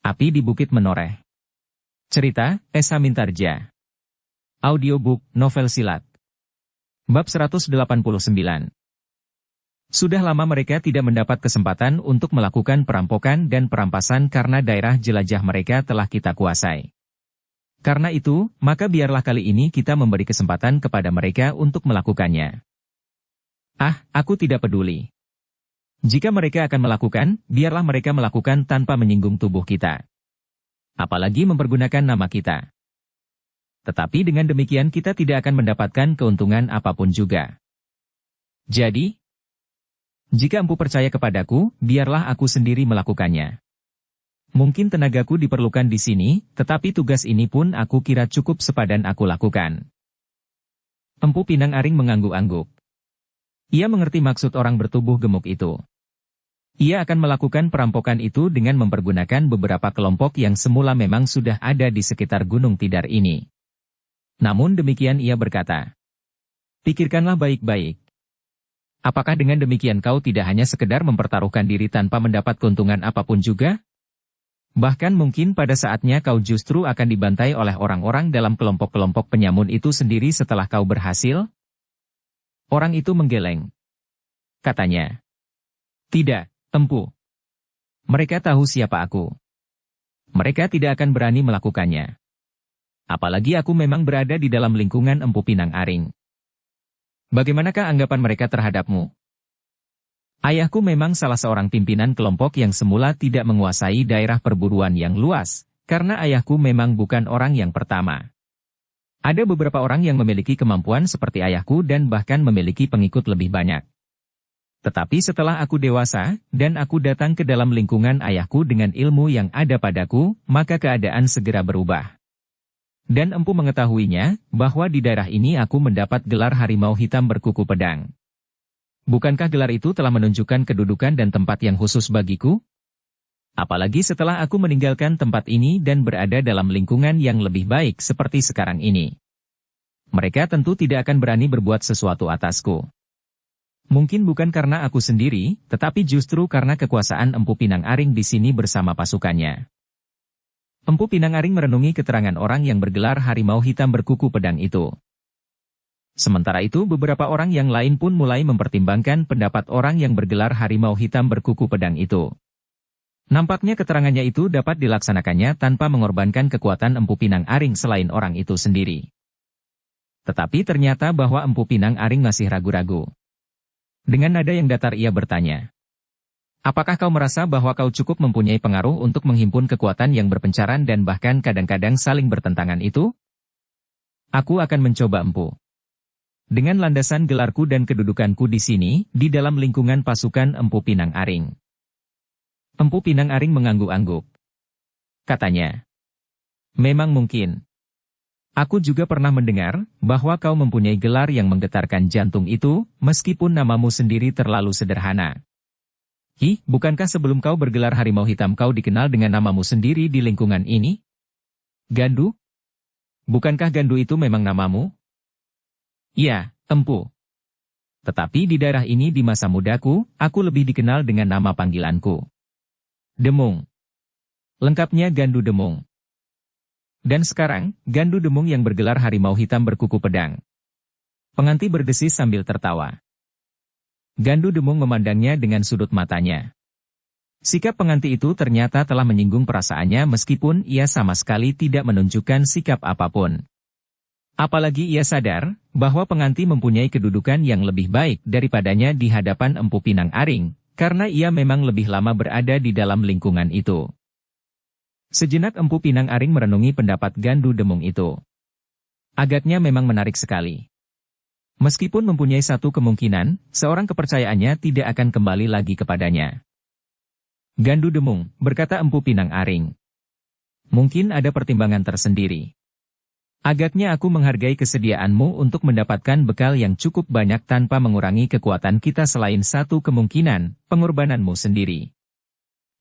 Api di Bukit Menoreh. Cerita, Esa Mintarja. Audiobook, novel silat. Bab 189. Sudah lama mereka tidak mendapat kesempatan untuk melakukan perampokan dan perampasan karena daerah jelajah mereka telah kita kuasai. Karena itu, maka biarlah kali ini kita memberi kesempatan kepada mereka untuk melakukannya. Aku tidak peduli. Jika mereka akan melakukan, biarlah mereka melakukan tanpa menyinggung tubuh kita. Apalagi mempergunakan nama kita. Tetapi dengan demikian kita tidak akan mendapatkan keuntungan apapun juga. Jadi, jika Empu percaya kepadaku, biarlah aku sendiri melakukannya. Mungkin tenagaku diperlukan di sini, tetapi tugas ini pun aku kira cukup sepadan aku lakukan. Empu Pinang Aring mengangguk-angguk. Ia mengerti maksud orang bertubuh gemuk itu. Ia akan melakukan perampokan itu dengan mempergunakan beberapa kelompok yang semula memang sudah ada di sekitar Gunung Tidar ini. Namun demikian ia berkata, "Pikirkanlah baik-baik. Apakah dengan demikian kau tidak hanya sekedar mempertaruhkan diri tanpa mendapat keuntungan apapun juga? Bahkan mungkin pada saatnya kau justru akan dibantai oleh orang-orang dalam kelompok-kelompok penyamun itu sendiri setelah kau berhasil?" Orang itu menggeleng. Katanya, "Tidak, Empu. Mereka tahu siapa aku. Mereka tidak akan berani melakukannya. Apalagi aku memang berada di dalam lingkungan Empu Pinang Aring. Bagaimanakah anggapan mereka terhadapmu? Ayahku memang salah seorang pimpinan kelompok yang semula tidak menguasai daerah perburuan yang luas, karena ayahku memang bukan orang yang pertama. Ada beberapa orang yang memiliki kemampuan seperti ayahku dan bahkan memiliki pengikut lebih banyak. Tetapi setelah aku dewasa, dan aku datang ke dalam lingkungan ayahku dengan ilmu yang ada padaku, maka keadaan segera berubah. Dan Empu mengetahuinya, bahwa di daerah ini aku mendapat gelar harimau hitam berkuku pedang. Bukankah gelar itu telah menunjukkan kedudukan dan tempat yang khusus bagiku? Apalagi setelah aku meninggalkan tempat ini dan berada dalam lingkungan yang lebih baik seperti sekarang ini. Mereka tentu tidak akan berani berbuat sesuatu atasku. Mungkin bukan karena aku sendiri, tetapi justru karena kekuasaan Empu Pinang Aring di sini bersama pasukannya." Empu Pinang Aring merenungi keterangan orang yang bergelar harimau hitam berkuku pedang itu. Sementara itu beberapa orang yang lain pun mulai mempertimbangkan pendapat orang yang bergelar harimau hitam berkuku pedang itu. Nampaknya keterangannya itu dapat dilaksanakannya tanpa mengorbankan kekuatan Empu Pinang Aring selain orang itu sendiri. Tetapi ternyata bahwa Empu Pinang Aring masih ragu-ragu. Dengan nada yang datar ia bertanya, "Apakah kau merasa bahwa kau cukup mempunyai pengaruh untuk menghimpun kekuatan yang berpencaran dan bahkan kadang-kadang saling bertentangan itu?" "Aku akan mencoba, Empu. Dengan landasan gelarku dan kedudukanku di sini, di dalam lingkungan pasukan Empu Pinang Aring." Empu Pinang Aring mengangguk-angguk. Katanya, "Memang mungkin. Aku juga pernah mendengar, bahwa kau mempunyai gelar yang menggetarkan jantung itu, meskipun namamu sendiri terlalu sederhana. Bukankah sebelum kau bergelar harimau hitam kau dikenal dengan namamu sendiri di lingkungan ini? Gandu? Bukankah Gandu itu memang namamu?" "Iya, Empu. Tetapi di daerah ini di masa mudaku, aku lebih dikenal dengan nama panggilanku Demung. Lengkapnya Gandu Demung. Dan sekarang, Gandu Demung yang bergelar harimau hitam berkuku pedang." Penganti berdesis sambil tertawa. Gandu Demung memandangnya dengan sudut matanya. Sikap penganti itu ternyata telah menyinggung perasaannya meskipun ia sama sekali tidak menunjukkan sikap apapun. Apalagi ia sadar, bahwa penganti mempunyai kedudukan yang lebih baik daripadanya di hadapan Empu Pinang Aring, karena ia memang lebih lama berada di dalam lingkungan itu. Sejenak Empu Pinang Aring merenungi pendapat Gandu Demung itu. Agaknya memang menarik sekali. Meskipun mempunyai satu kemungkinan, seorang kepercayaannya tidak akan kembali lagi kepadanya. "Gandu Demung," berkata Empu Pinang Aring, "mungkin ada pertimbangan tersendiri. Agaknya aku menghargai kesediaanmu untuk mendapatkan bekal yang cukup banyak tanpa mengurangi kekuatan kita selain satu kemungkinan, pengorbananmu sendiri.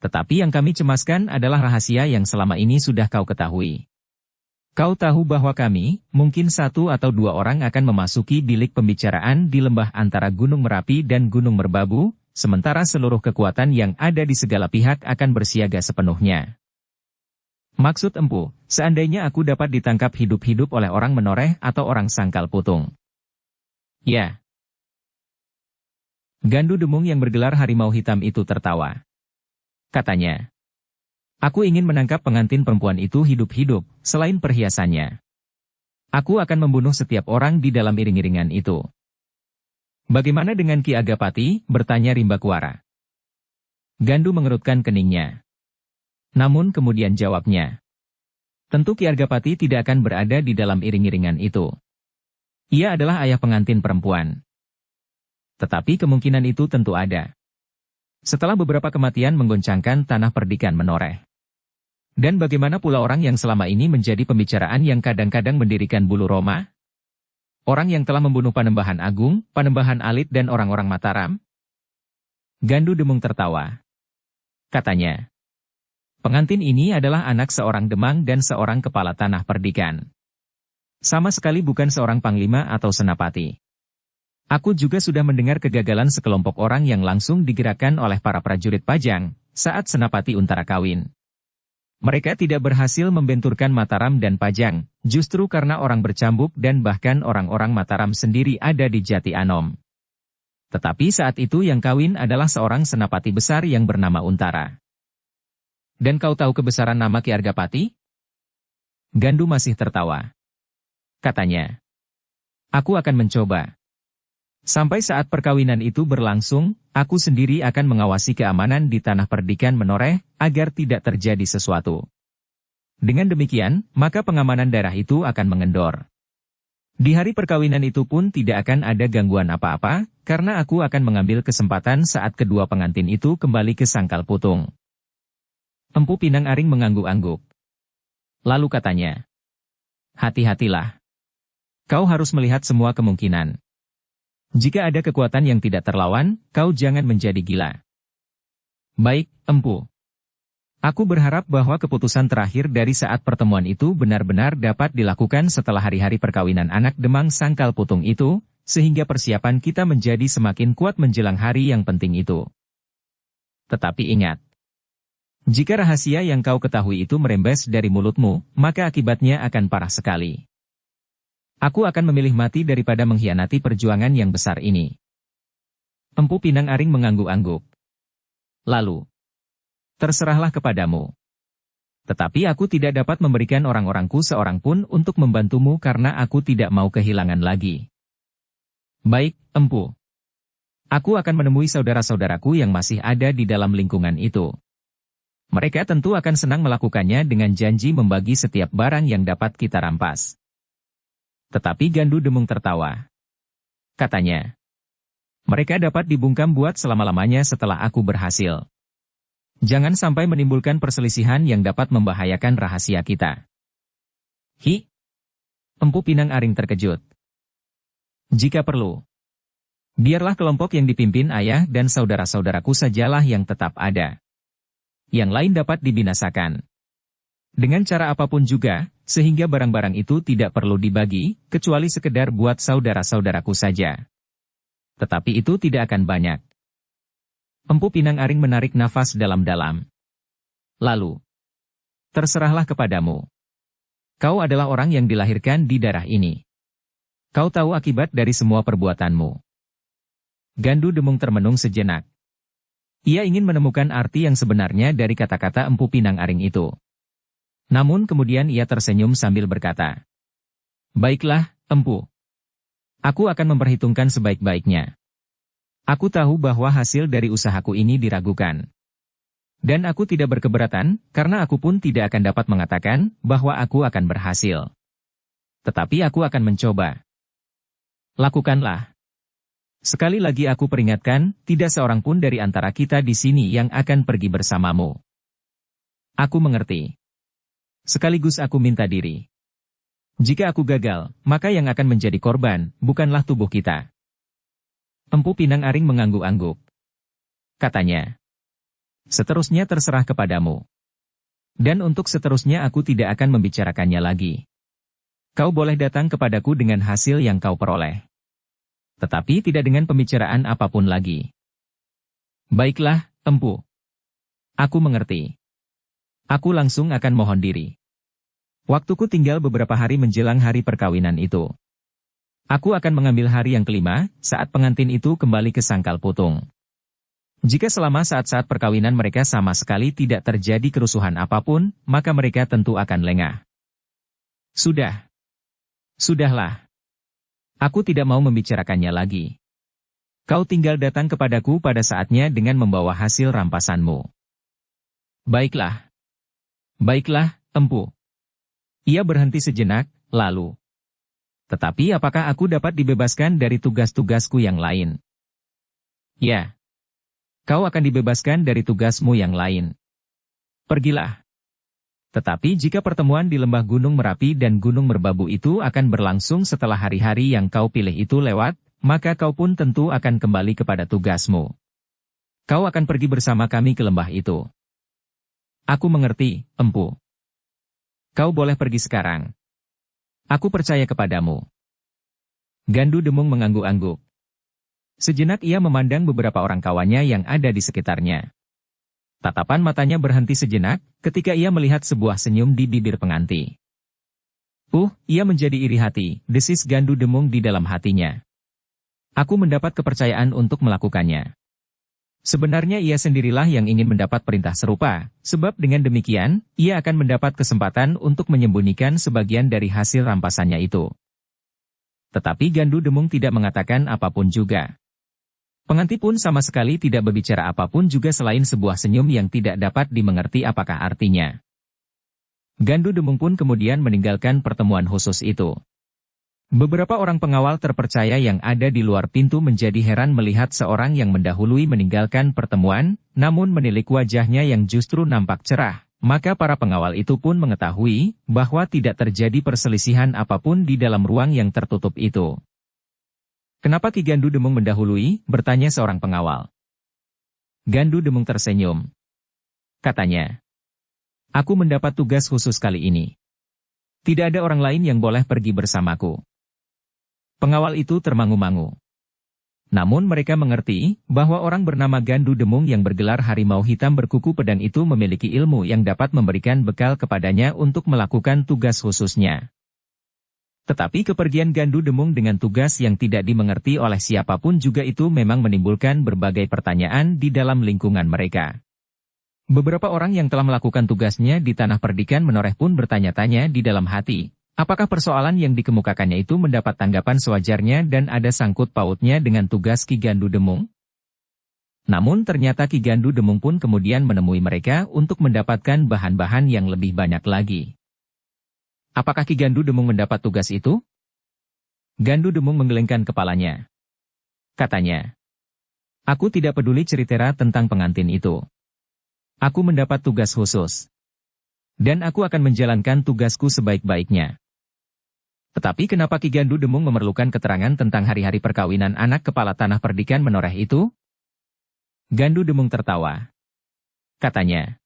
Tetapi yang kami cemaskan adalah rahasia yang selama ini sudah kau ketahui. Kau tahu bahwa kami, mungkin 1 atau 2 orang akan memasuki bilik pembicaraan di lembah antara Gunung Merapi dan Gunung Merbabu, sementara seluruh kekuatan yang ada di segala pihak akan bersiaga sepenuhnya. Maksud Empu, seandainya aku dapat ditangkap hidup-hidup oleh orang menoreh atau orang sangkal putung. Ya. Gandu Demung yang bergelar harimau hitam itu tertawa. Katanya, aku ingin menangkap pengantin perempuan itu hidup-hidup, selain perhiasannya. Aku akan membunuh setiap orang di dalam iring-iringan itu. Bagaimana dengan Ki Agapati? Bertanya Rimbakuara. Gandu mengerutkan keningnya. Namun kemudian jawabnya. Tentu Ki Agapati tidak akan berada di dalam iring-iringan itu. Ia adalah ayah pengantin perempuan. Tetapi kemungkinan itu tentu ada. Setelah beberapa kematian menggoncangkan tanah perdikan menoreh. Dan bagaimana pula orang yang selama ini menjadi pembicaraan yang kadang-kadang mendirikan bulu Roma? Orang yang telah membunuh Panembahan Agung, Panembahan Alit dan orang-orang Mataram? Gandu Demung tertawa. Katanya, pengantin ini adalah anak seorang Demang dan seorang kepala tanah perdikan. Sama sekali bukan seorang panglima atau senapati. Aku juga sudah mendengar kegagalan sekelompok orang yang langsung digerakkan oleh para prajurit Pajang saat Senapati Untara kawin. Mereka tidak berhasil membenturkan Mataram dan Pajang, justru karena orang bercambuk dan bahkan orang-orang Mataram sendiri ada di Jati Anom. Tetapi saat itu yang kawin adalah seorang senapati besar yang bernama Untara. Dan kau tahu kebesaran nama Ki Argapati? Gandu masih tertawa. Katanya, aku akan mencoba. Sampai saat perkawinan itu berlangsung, aku sendiri akan mengawasi keamanan di tanah perdikan menoreh, agar tidak terjadi sesuatu. Dengan demikian, maka pengamanan daerah itu akan mengendor. Di hari perkawinan itu pun tidak akan ada gangguan apa-apa, karena aku akan mengambil kesempatan saat kedua pengantin itu kembali ke sangkal putung. Empu Pinang Aring mengangguk-angguk. Lalu katanya, hati-hatilah. Kau harus melihat semua kemungkinan. Jika ada kekuatan yang tidak terlawan, kau jangan menjadi gila. Baik, Empu. Aku berharap bahwa keputusan terakhir dari saat pertemuan itu benar-benar dapat dilakukan setelah hari-hari perkawinan anak Demang Sangkal Putung itu, sehingga persiapan kita menjadi semakin kuat menjelang hari yang penting itu. Tetapi ingat, jika rahasia yang kau ketahui itu merembes dari mulutmu, maka akibatnya akan parah sekali. Aku akan memilih mati daripada mengkhianati perjuangan yang besar ini. Empu Pinang Aring mengangguk-angguk. Lalu, terserahlah kepadamu. Tetapi aku tidak dapat memberikan orang-orangku seorang pun untuk membantumu karena aku tidak mau kehilangan lagi. Baik, Empu. Aku akan menemui saudara-saudaraku yang masih ada di dalam lingkungan itu. Mereka tentu akan senang melakukannya dengan janji membagi setiap barang yang dapat kita rampas. Tetapi Gandu Demung tertawa. Katanya, mereka dapat dibungkam buat selama-lamanya setelah aku berhasil. Jangan sampai menimbulkan perselisihan yang dapat membahayakan rahasia kita. Hi! Empu Pinang Aring terkejut. Jika perlu, biarlah kelompok yang dipimpin ayah dan saudara-saudaraku sajalah yang tetap ada. Yang lain dapat dibinasakan. Dengan cara apapun juga, sehingga barang-barang itu tidak perlu dibagi, kecuali sekedar buat saudara-saudaraku saja. Tetapi itu tidak akan banyak. Empu Pinang Aring menarik nafas dalam-dalam. Lalu, terserahlah kepadamu. Kau adalah orang yang dilahirkan di daerah ini. Kau tahu akibat dari semua perbuatanmu. Gandu Demung termenung sejenak. Ia ingin menemukan arti yang sebenarnya dari kata-kata Empu Pinang Aring itu. Namun kemudian ia tersenyum sambil berkata, baiklah, Empu. Aku akan memperhitungkan sebaik-baiknya. Aku tahu bahwa hasil dari usahaku ini diragukan. Dan aku tidak berkeberatan, karena aku pun tidak akan dapat mengatakan bahwa aku akan berhasil. Tetapi aku akan mencoba. Lakukanlah. Sekali lagi aku peringatkan, tidak seorang pun dari antara kita di sini yang akan pergi bersamamu. Aku mengerti. Sekaligus aku minta diri. Jika aku gagal, maka yang akan menjadi korban, bukanlah tubuh kita. Empu Pinang Aring mengangguk-angguk. Katanya, seterusnya terserah kepadamu. Dan untuk seterusnya aku tidak akan membicarakannya lagi. Kau boleh datang kepadaku dengan hasil yang kau peroleh. Tetapi tidak dengan pembicaraan apapun lagi. Baiklah, Empu. Aku mengerti. Aku langsung akan mohon diri. Waktuku tinggal beberapa hari menjelang hari perkawinan itu. Aku akan mengambil hari yang kelima, saat pengantin itu kembali ke sangkal putung. Jika selama saat-saat perkawinan mereka sama sekali tidak terjadi kerusuhan apapun, maka mereka tentu akan lengah. Sudah. Sudahlah. Aku tidak mau membicarakannya lagi. Kau tinggal datang kepadaku pada saatnya dengan membawa hasil rampasanmu. Baiklah. Baiklah, Empu. Ia berhenti sejenak, lalu. Tetapi apakah aku dapat dibebaskan dari tugas-tugasku yang lain? Ya. Kau akan dibebaskan dari tugasmu yang lain. Pergilah. Tetapi jika pertemuan di lembah Gunung Merapi dan Gunung Merbabu itu akan berlangsung setelah hari-hari yang kau pilih itu lewat, maka kau pun tentu akan kembali kepada tugasmu. Kau akan pergi bersama kami ke lembah itu. Aku mengerti, Empu. Kau boleh pergi sekarang. Aku percaya kepadamu. Gandu Demung mengangguk-angguk. Sejenak ia memandang beberapa orang kawannya yang ada di sekitarnya. Tatapan matanya berhenti sejenak, ketika ia melihat sebuah senyum di bibir pengantin. Ia menjadi iri hati, desis Gandu Demung di dalam hatinya. Aku mendapat kepercayaan untuk melakukannya. Sebenarnya ia sendirilah yang ingin mendapat perintah serupa, sebab dengan demikian, ia akan mendapat kesempatan untuk menyembunyikan sebagian dari hasil rampasannya itu. Tetapi Gandu Demung tidak mengatakan apapun juga. Pengantin pun sama sekali tidak berbicara apapun juga selain sebuah senyum yang tidak dapat dimengerti apakah artinya. Gandu Demung pun kemudian meninggalkan pertemuan khusus itu. Beberapa orang pengawal terpercaya yang ada di luar pintu menjadi heran melihat seorang yang mendahului meninggalkan pertemuan, namun menilik wajahnya yang justru nampak cerah. Maka para pengawal itu pun mengetahui bahwa tidak terjadi perselisihan apapun di dalam ruang yang tertutup itu. Kenapa Ki Gandu Demung mendahului? Bertanya seorang pengawal. Gandu Demung tersenyum. Katanya, aku mendapat tugas khusus kali ini. Tidak ada orang lain yang boleh pergi bersamaku. Pengawal itu termangu-mangu. Namun mereka mengerti bahwa orang bernama Gandu Demung yang bergelar harimau hitam berkuku pedang itu memiliki ilmu yang dapat memberikan bekal kepadanya untuk melakukan tugas khususnya. Tetapi kepergian Gandu Demung dengan tugas yang tidak dimengerti oleh siapapun juga itu memang menimbulkan berbagai pertanyaan di dalam lingkungan mereka. Beberapa orang yang telah melakukan tugasnya di tanah perdikan menoreh pun bertanya-tanya di dalam hati. Apakah persoalan yang dikemukakannya itu mendapat tanggapan sewajarnya dan ada sangkut pautnya dengan tugas Ki Gandu Demung? Namun ternyata Ki Gandu Demung pun kemudian menemui mereka untuk mendapatkan bahan-bahan yang lebih banyak lagi. Apakah Ki Gandu Demung mendapat tugas itu? Gandu Demung menggelengkan kepalanya. Katanya, aku tidak peduli cerita tentang pengantin itu. Aku mendapat tugas khusus. Dan aku akan menjalankan tugasku sebaik-baiknya. Tetapi kenapa Ki Gandu Demung memerlukan keterangan tentang hari-hari perkawinan anak kepala tanah perdikan menoreh itu? Gandu Demung tertawa. Katanya,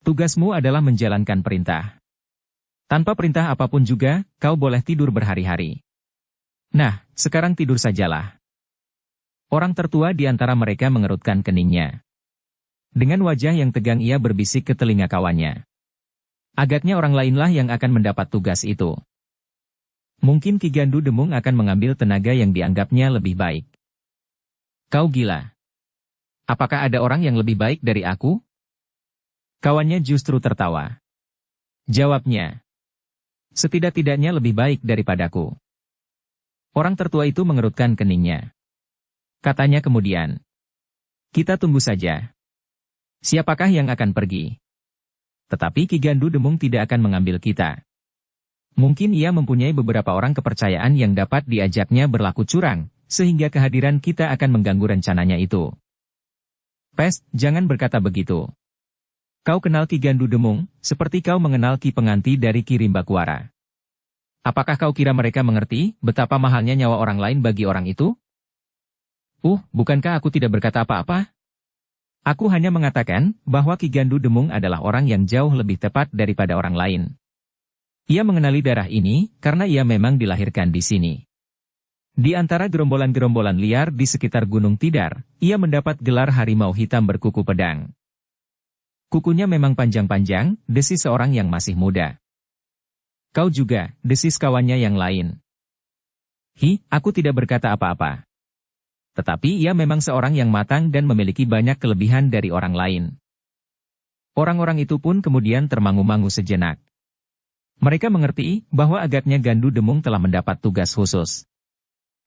tugasmu adalah menjalankan perintah. Tanpa perintah apapun juga, kau boleh tidur berhari-hari. Nah, sekarang tidur sajalah. Orang tertua di antara mereka mengerutkan keningnya. Dengan wajah yang tegang ia berbisik ke telinga kawannya. Agaknya orang lainlah yang akan mendapat tugas itu. Mungkin Ki Gandu Demung akan mengambil tenaga yang dianggapnya lebih baik. Kau gila. Apakah ada orang yang lebih baik dari aku? Kawannya justru tertawa. Jawabnya, setidak-tidaknya lebih baik daripadaku. Orang tertua itu mengerutkan keningnya. Katanya kemudian, kita tunggu saja. Siapakah yang akan pergi? Tetapi Ki Gandu Demung tidak akan mengambil kita. Mungkin ia mempunyai beberapa orang kepercayaan yang dapat diajaknya berlaku curang, sehingga kehadiran kita akan mengganggu rencananya itu. Pes, jangan berkata begitu. Kau kenal Ki Gandu Demung, seperti kau mengenal Ki Penganti dari Ki Rimbakuara. Apakah kau kira mereka mengerti betapa mahalnya nyawa orang lain bagi orang itu? Bukankah aku tidak berkata apa-apa? Aku hanya mengatakan bahwa Ki Gandu Demung adalah orang yang jauh lebih tepat daripada orang lain. Ia mengenali daerah ini karena ia memang dilahirkan di sini. Di antara gerombolan-gerombolan liar di sekitar Gunung Tidar, ia mendapat gelar harimau hitam berkuku pedang. Kukunya memang panjang-panjang, desis seorang yang masih muda. Kau juga, desis kawannya yang lain. Aku tidak berkata apa-apa. Tetapi ia memang seorang yang matang dan memiliki banyak kelebihan dari orang lain. Orang-orang itu pun kemudian termangu-mangu sejenak. Mereka mengerti bahwa agaknya Gandu Demung telah mendapat tugas khusus.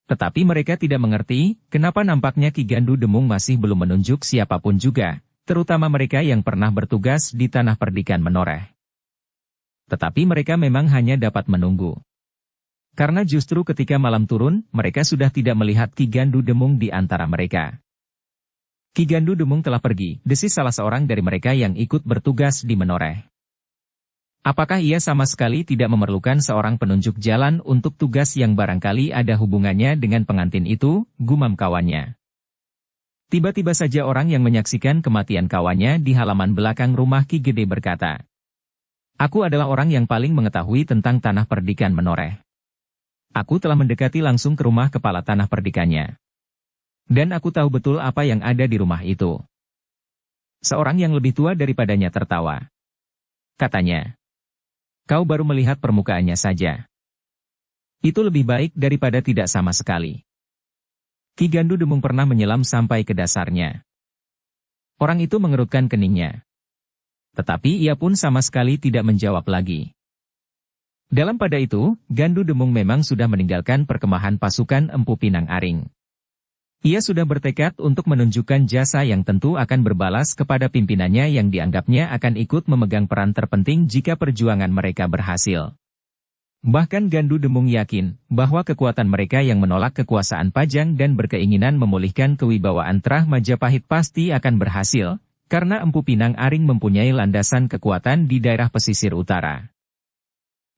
Tetapi mereka tidak mengerti kenapa nampaknya Ki Gandu Demung masih belum menunjuk siapapun juga, terutama mereka yang pernah bertugas di Tanah Perdikan Menoreh. Tetapi mereka memang hanya dapat menunggu. Karena justru ketika malam turun, mereka sudah tidak melihat Ki Gandu Demung di antara mereka. Ki Gandu Demung telah pergi, desis salah seorang dari mereka yang ikut bertugas di Menoreh. Apakah ia sama sekali tidak memerlukan seorang penunjuk jalan untuk tugas yang barangkali ada hubungannya dengan pengantin itu, gumam kawannya. Tiba-tiba saja orang yang menyaksikan kematian kawannya di halaman belakang rumah Ki Gede berkata, "Aku adalah orang yang paling mengetahui tentang Tanah Perdikan Menoreh. Aku telah mendekati langsung ke rumah kepala Tanah Perdikannya. Dan aku tahu betul apa yang ada di rumah itu." Seorang yang lebih tua daripadanya tertawa. Katanya, "Kau baru melihat permukaannya saja. Itu lebih baik daripada tidak sama sekali." Ki Gandu Demung pernah menyelam sampai ke dasarnya. Orang itu mengerutkan keningnya. Tetapi ia pun sama sekali tidak menjawab lagi. Dalam pada itu, Gandu Demung memang sudah meninggalkan perkemahan pasukan Empu Pinang Aring. Ia sudah bertekad untuk menunjukkan jasa yang tentu akan berbalas kepada pimpinannya yang dianggapnya akan ikut memegang peran terpenting jika perjuangan mereka berhasil. Bahkan Gandu Demung yakin bahwa kekuatan mereka yang menolak kekuasaan Pajang dan berkeinginan memulihkan kewibawaan Trah Majapahit pasti akan berhasil, karena Empu Pinang Aring mempunyai landasan kekuatan di daerah pesisir utara.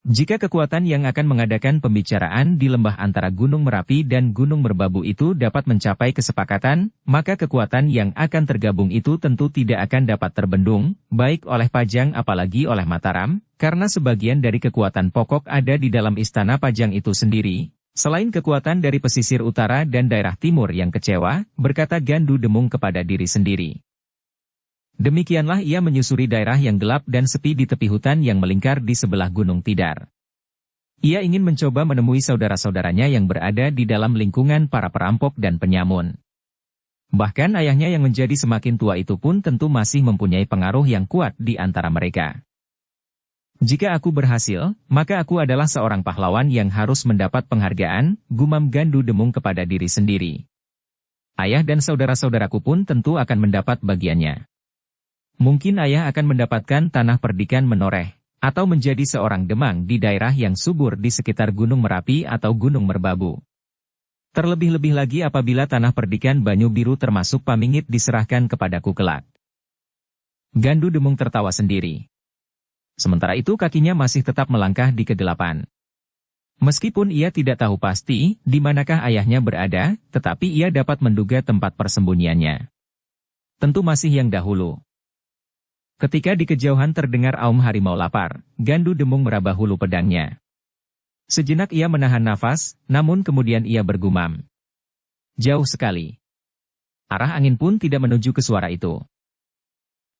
Jika kekuatan yang akan mengadakan pembicaraan di lembah antara Gunung Merapi dan Gunung Merbabu itu dapat mencapai kesepakatan, maka kekuatan yang akan tergabung itu tentu tidak akan dapat terbendung, baik oleh Pajang apalagi oleh Mataram, karena sebagian dari kekuatan pokok ada di dalam istana Pajang itu sendiri. Selain kekuatan dari pesisir utara dan daerah timur yang kecewa, berkata Gandu Demung kepada diri sendiri. Demikianlah ia menyusuri daerah yang gelap dan sepi di tepi hutan yang melingkar di sebelah Gunung Tidar. Ia ingin mencoba menemui saudara-saudaranya yang berada di dalam lingkungan para perampok dan penyamun. Bahkan ayahnya yang menjadi semakin tua itu pun tentu masih mempunyai pengaruh yang kuat di antara mereka. "Jika aku berhasil, maka aku adalah seorang pahlawan yang harus mendapat penghargaan," gumam Gandu Demung kepada diri sendiri. "Ayah dan saudara-saudaraku pun tentu akan mendapat bagiannya. Mungkin ayah akan mendapatkan Tanah Perdikan Menoreh, atau menjadi seorang demang di daerah yang subur di sekitar Gunung Merapi atau Gunung Merbabu. Terlebih-lebih lagi apabila Tanah Perdikan Banyu Biru termasuk Pamingit diserahkan kepadaku kelak." Gandu Demung tertawa sendiri. Sementara itu kakinya masih tetap melangkah di kegelapan. Meskipun ia tidak tahu pasti di manakah ayahnya berada, tetapi ia dapat menduga tempat persembunyiannya. Tentu masih yang dahulu. Ketika di kejauhan terdengar aum harimau lapar, Gandu Demung meraba hulu pedangnya. Sejenak ia menahan nafas, namun kemudian ia bergumam. Jauh sekali. Arah angin pun tidak menuju ke suara itu.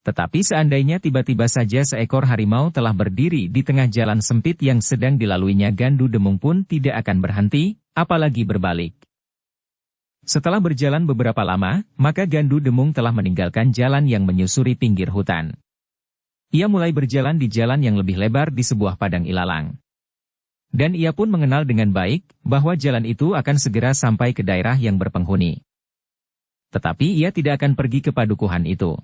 Tetapi seandainya tiba-tiba saja seekor harimau telah berdiri di tengah jalan sempit yang sedang dilaluinya, Gandu Demung pun tidak akan berhenti, apalagi berbalik. Setelah berjalan beberapa lama, maka Gandu Demung telah meninggalkan jalan yang menyusuri pinggir hutan. Ia mulai berjalan di jalan yang lebih lebar di sebuah padang ilalang. Dan ia pun mengenal dengan baik bahwa jalan itu akan segera sampai ke daerah yang berpenghuni. Tetapi ia tidak akan pergi ke padukuhan itu.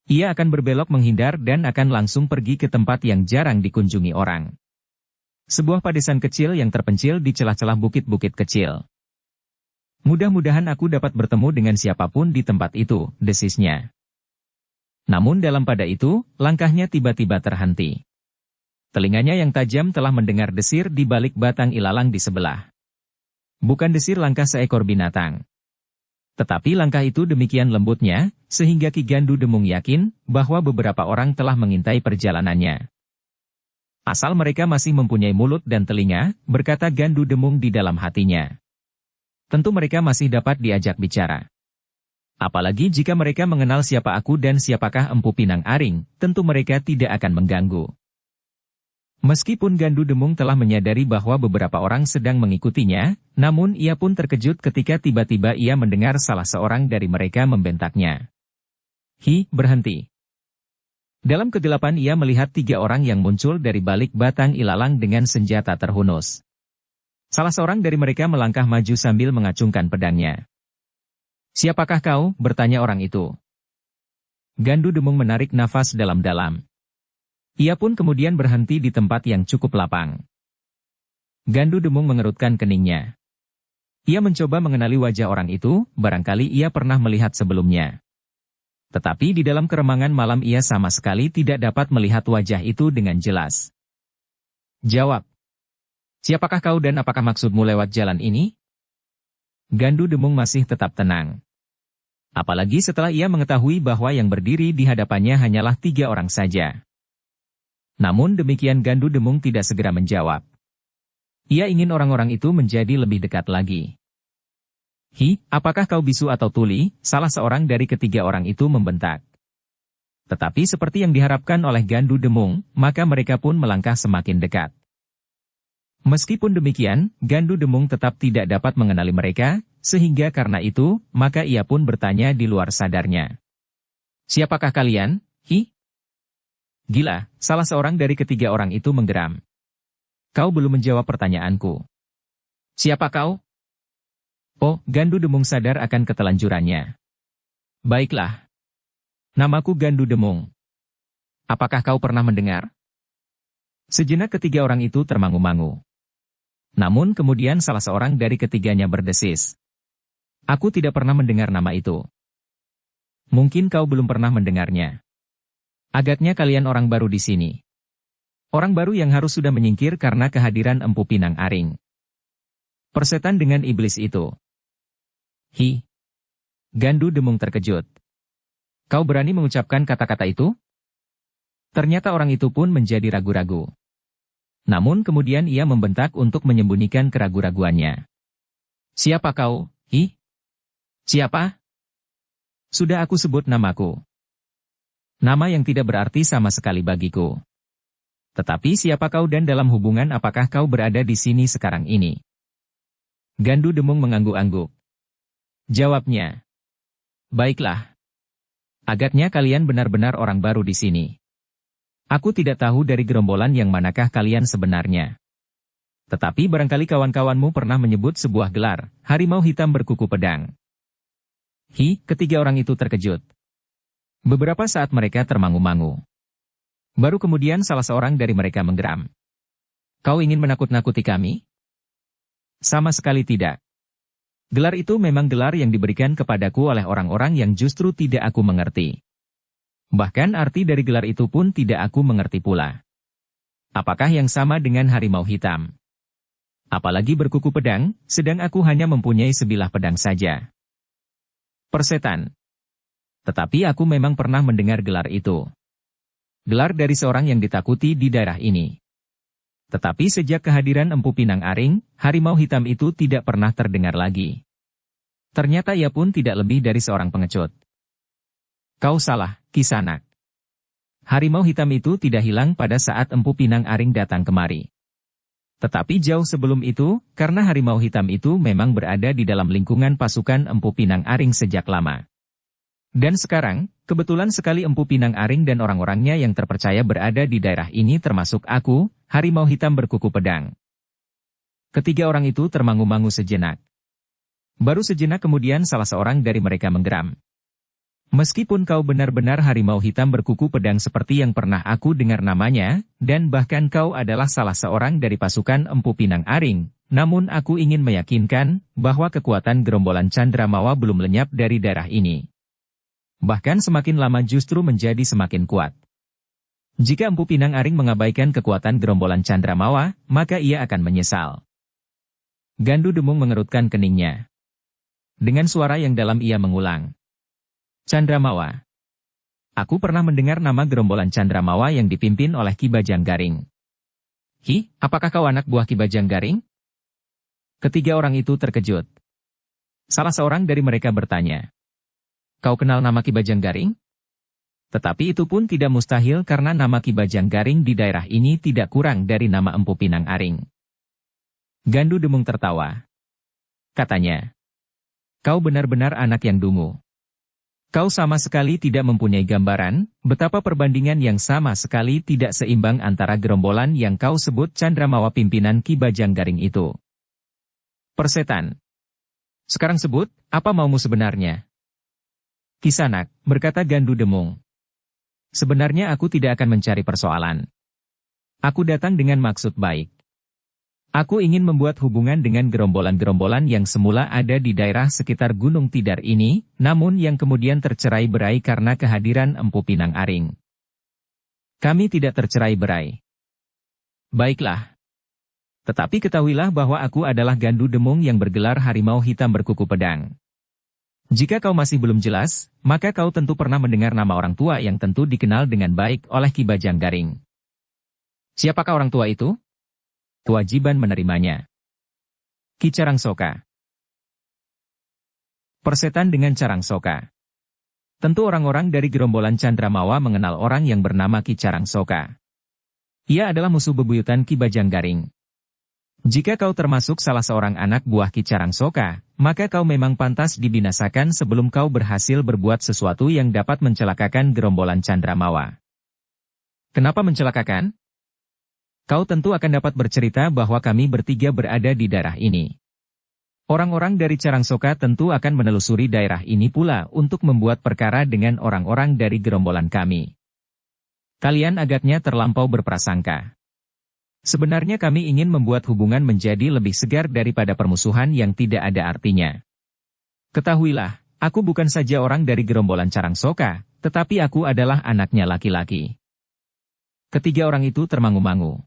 Ia akan berbelok menghindar dan akan langsung pergi ke tempat yang jarang dikunjungi orang. Sebuah padesan kecil yang terpencil di celah-celah bukit-bukit kecil. "Mudah-mudahan aku dapat bertemu dengan siapapun di tempat itu," desisnya. Namun dalam pada itu, langkahnya tiba-tiba terhenti. Telinganya yang tajam telah mendengar desir di balik batang ilalang di sebelah. Bukan desir langkah seekor binatang. Tetapi langkah itu demikian lembutnya, sehingga Ki Gandu Demung yakin bahwa beberapa orang telah mengintai perjalanannya. "Asal mereka masih mempunyai mulut dan telinga," berkata Gandu Demung di dalam hatinya. "Tentu mereka masih dapat diajak bicara." Apalagi jika mereka mengenal siapa aku dan siapakah Empu Pinang Aring, tentu mereka tidak akan mengganggu. Meskipun Gandu Demung telah menyadari bahwa beberapa orang sedang mengikutinya, namun ia pun terkejut ketika tiba-tiba ia mendengar salah seorang dari mereka membentaknya. "Hi, berhenti." Dalam kegelapan ia melihat 3 orang yang muncul dari balik batang ilalang dengan senjata terhunus. Salah seorang dari mereka melangkah maju sambil mengacungkan pedangnya. "Siapakah kau?" bertanya orang itu. Gandu Demung menarik nafas dalam-dalam. Ia pun kemudian berhenti di tempat yang cukup lapang. Gandu Demung mengerutkan keningnya. Ia mencoba mengenali wajah orang itu, barangkali ia pernah melihat sebelumnya. Tetapi di dalam keremangan malam ia sama sekali tidak dapat melihat wajah itu dengan jelas. "Jawab. Siapakah kau dan apakah maksudmu lewat jalan ini?" Gandu Demung masih tetap tenang. Apalagi setelah ia mengetahui bahwa yang berdiri di hadapannya hanyalah 3 orang saja. Namun demikian Gandu Demung tidak segera menjawab. Ia ingin orang-orang itu menjadi lebih dekat lagi. "Hi, apakah kau bisu atau tuli?" salah seorang dari ketiga orang itu membentak. Tetapi seperti yang diharapkan oleh Gandu Demung, maka mereka pun melangkah semakin dekat. Meskipun demikian, Gandu Demung tetap tidak dapat mengenali mereka, sehingga karena itu, maka ia pun bertanya di luar sadarnya. "Siapakah kalian, Hi?" "Gila," salah seorang dari ketiga orang itu menggeram. "Kau belum menjawab pertanyaanku. Siapa kau?" Oh, Gandu Demung sadar akan ketelanjurannya. "Baiklah. Namaku Gandu Demung. Apakah kau pernah mendengar?" Sejenak ketiga orang itu termangu-mangu. Namun kemudian salah seorang dari ketiganya berdesis. "Aku tidak pernah mendengar nama itu." "Mungkin kau belum pernah mendengarnya. Agaknya kalian orang baru di sini. Orang baru yang harus sudah menyingkir karena kehadiran Empu Pinang Aring. Persetan dengan iblis itu." "Hi." Gandu Demung terkejut. "Kau berani mengucapkan kata-kata itu?" Ternyata orang itu pun menjadi ragu-ragu. Namun kemudian ia membentak untuk menyembunyikan keraguan-raguannya. "Siapa kau, Hi? Siapa?" "Sudah aku sebut namaku. Nama yang tidak berarti sama sekali bagiku. Tetapi siapa kau dan dalam hubungan apakah kau berada di sini sekarang ini?" Gandu Demung mengangguk-angguk. Jawabnya, "Baiklah. Agaknya kalian benar-benar orang baru di sini. Aku tidak tahu dari gerombolan yang manakah kalian sebenarnya. Tetapi barangkali kawan-kawanmu pernah menyebut sebuah gelar, harimau hitam berkuku pedang." Hi, ketiga orang itu terkejut. Beberapa saat mereka termangu-mangu. Baru kemudian salah seorang dari mereka menggeram. "Kau ingin menakut-nakuti kami?" "Sama sekali tidak. Gelar itu memang gelar yang diberikan kepadaku oleh orang-orang yang justru tidak aku mengerti. Bahkan arti dari gelar itu pun tidak aku mengerti pula. Apakah yang sama dengan harimau hitam? Apalagi berkuku pedang, sedang aku hanya mempunyai sebilah pedang saja. Persetan. Tetapi aku memang pernah mendengar gelar itu. Gelar dari seorang yang ditakuti di daerah ini. Tetapi sejak kehadiran Empu Pinang Aring, harimau hitam itu tidak pernah terdengar lagi. Ternyata ia pun tidak lebih dari seorang pengecut." "Kau salah, Kisanak. Harimau hitam itu tidak hilang pada saat Empu Pinang Aring datang kemari. Tetapi jauh sebelum itu, karena harimau hitam itu memang berada di dalam lingkungan pasukan Empu Pinang Aring sejak lama. Dan sekarang, kebetulan sekali Empu Pinang Aring dan orang-orangnya yang terpercaya berada di daerah ini termasuk aku, harimau hitam berkuku pedang." Ketiga orang itu termangu-mangu sejenak. Baru sejenak kemudian salah seorang dari mereka menggeram. "Meskipun kau benar-benar harimau hitam berkuku pedang seperti yang pernah aku dengar namanya, dan bahkan kau adalah salah seorang dari pasukan Empu Pinang Aring, namun aku ingin meyakinkan bahwa kekuatan gerombolan Candramawa belum lenyap dari daerah ini. Bahkan semakin lama justru menjadi semakin kuat. Jika Empu Pinang Aring mengabaikan kekuatan gerombolan Candramawa, maka ia akan menyesal." Gandu Demung mengerutkan keningnya. Dengan suara yang dalam ia mengulang. "Candramawa. Aku pernah mendengar nama gerombolan Candramawa yang dipimpin oleh Ki Bajang Garing." "Hi, apakah kau anak buah Ki Bajang Garing?" Ketiga orang itu terkejut. Salah seorang dari mereka bertanya. Kau kenal nama Ki Bajanggaring? Tetapi itu pun tidak mustahil karena nama Ki Bajanggaring di daerah ini tidak kurang dari nama Empu Pinang Aring. Gandu Demung tertawa. Katanya, kau benar-benar anak yang dungu. Kau sama sekali tidak mempunyai gambaran, betapa perbandingan yang sama sekali tidak seimbang antara gerombolan yang kau sebut Candramawa pimpinan Ki Bajanggaring itu. Persetan. Sekarang sebut, apa maumu sebenarnya? Kisanak, berkata Gandu Demung. Sebenarnya aku tidak akan mencari persoalan. Aku datang dengan maksud baik. Aku ingin membuat hubungan dengan gerombolan-gerombolan yang semula ada di daerah sekitar Gunung Tidar ini, namun yang kemudian tercerai-berai karena kehadiran Empu Pinang Aring. Kami tidak tercerai-berai. Baiklah. Tetapi ketahuilah bahwa aku adalah Gandu Demung yang bergelar harimau hitam berkuku pedang. Jika kau masih belum jelas, maka kau tentu pernah mendengar nama orang tua yang tentu dikenal dengan baik oleh Ki Bajanggaring. Siapakah orang tua itu? Kewajiban menerimanya. Ki Carangsoka. Persetan dengan Carangsoka. Tentu orang-orang dari gerombolan Candramawa mengenal orang yang bernama Ki Carangsoka. Ia adalah musuh bebuyutan Ki Bajanggaring. Jika kau termasuk salah seorang anak buah Ki Carangsoka, maka kau memang pantas dibinasakan sebelum kau berhasil berbuat sesuatu yang dapat mencelakakan gerombolan Candramawa. Kenapa mencelakakan? Kau tentu akan dapat bercerita bahwa kami bertiga berada di daerah ini. Orang-orang dari Carangsoka tentu akan menelusuri daerah ini pula untuk membuat perkara dengan orang-orang dari gerombolan kami. Kalian agaknya terlampau berprasangka. Sebenarnya kami ingin membuat hubungan menjadi lebih segar daripada permusuhan yang tidak ada artinya. Ketahuilah, aku bukan saja orang dari gerombolan Carangsoka, tetapi aku adalah anaknya laki-laki. Ketiga orang itu termangu-mangu.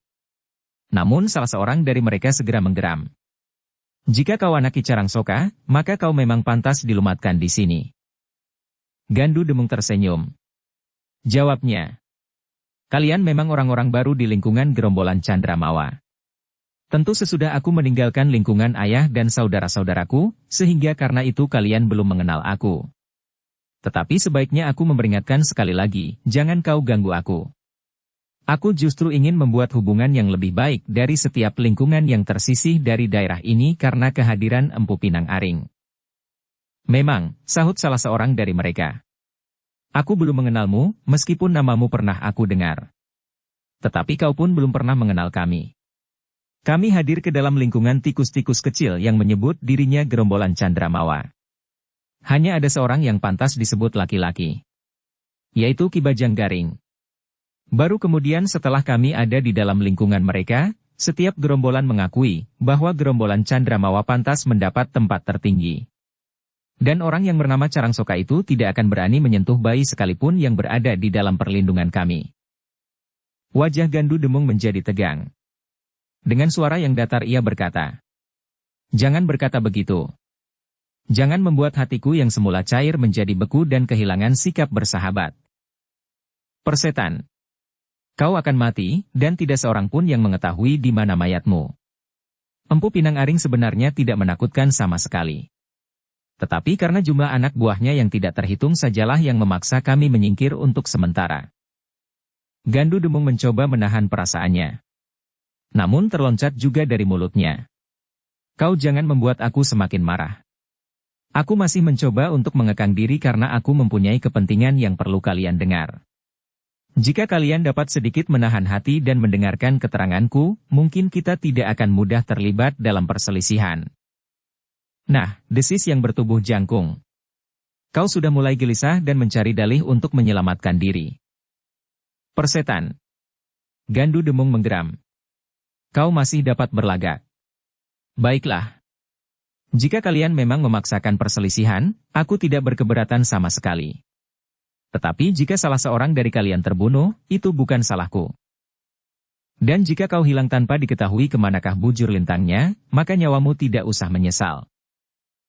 Namun salah seorang dari mereka segera menggeram. Jika kau anak Ki Carangsoka, maka kau memang pantas dilumatkan di sini. Gandu Demung tersenyum. Jawabnya. Kalian memang orang-orang baru di lingkungan gerombolan Candramawa. Tentu sesudah aku meninggalkan lingkungan ayah dan saudara-saudaraku, sehingga karena itu kalian belum mengenal aku. Tetapi sebaiknya aku memperingatkan sekali lagi, jangan kau ganggu aku. Aku justru ingin membuat hubungan yang lebih baik dari setiap lingkungan yang tersisih dari daerah ini karena kehadiran Empu Pinang Aring. Memang, sahut salah seorang dari mereka. Aku belum mengenalmu, meskipun namamu pernah aku dengar. Tetapi kau pun belum pernah mengenal kami. Kami hadir ke dalam lingkungan tikus-tikus kecil yang menyebut dirinya gerombolan Candramawa. Hanya ada seorang yang pantas disebut laki-laki. Yaitu Ki Bajanggaring. Baru kemudian setelah kami ada di dalam lingkungan mereka, setiap gerombolan mengakui bahwa gerombolan Candramawa pantas mendapat tempat tertinggi. Dan orang yang bernama Carangsoka itu tidak akan berani menyentuh bayi sekalipun yang berada di dalam perlindungan kami. Wajah Gandu Demung menjadi tegang. Dengan suara yang datar ia berkata, "Jangan berkata begitu. Jangan membuat hatiku yang semula cair menjadi beku dan kehilangan sikap bersahabat. Persetan. Kau akan mati, dan tidak seorang pun yang mengetahui di mana mayatmu." Empu Pinang Aring sebenarnya tidak menakutkan sama sekali. Tetapi karena jumlah anak buahnya yang tidak terhitung sajalah yang memaksa kami menyingkir untuk sementara. Gandu Demung mencoba menahan perasaannya. Namun terloncat juga dari mulutnya. Kau jangan membuat aku semakin marah. Aku masih mencoba untuk mengekang diri karena aku mempunyai kepentingan yang perlu kalian dengar. Jika kalian dapat sedikit menahan hati dan mendengarkan keteranganku, mungkin kita tidak akan mudah terlibat dalam perselisihan. Nah, desis yang bertubuh jangkung. Kau sudah mulai gelisah dan mencari dalih untuk menyelamatkan diri. Persetan. Gandu Demung menggeram. Kau masih dapat berlagak. Baiklah. Jika kalian memang memaksakan perselisihan, aku tidak berkeberatan sama sekali. Tetapi jika salah seorang dari kalian terbunuh, itu bukan salahku. Dan jika kau hilang tanpa diketahui kemanakah bujur lintangnya, maka nyawamu tidak usah menyesal.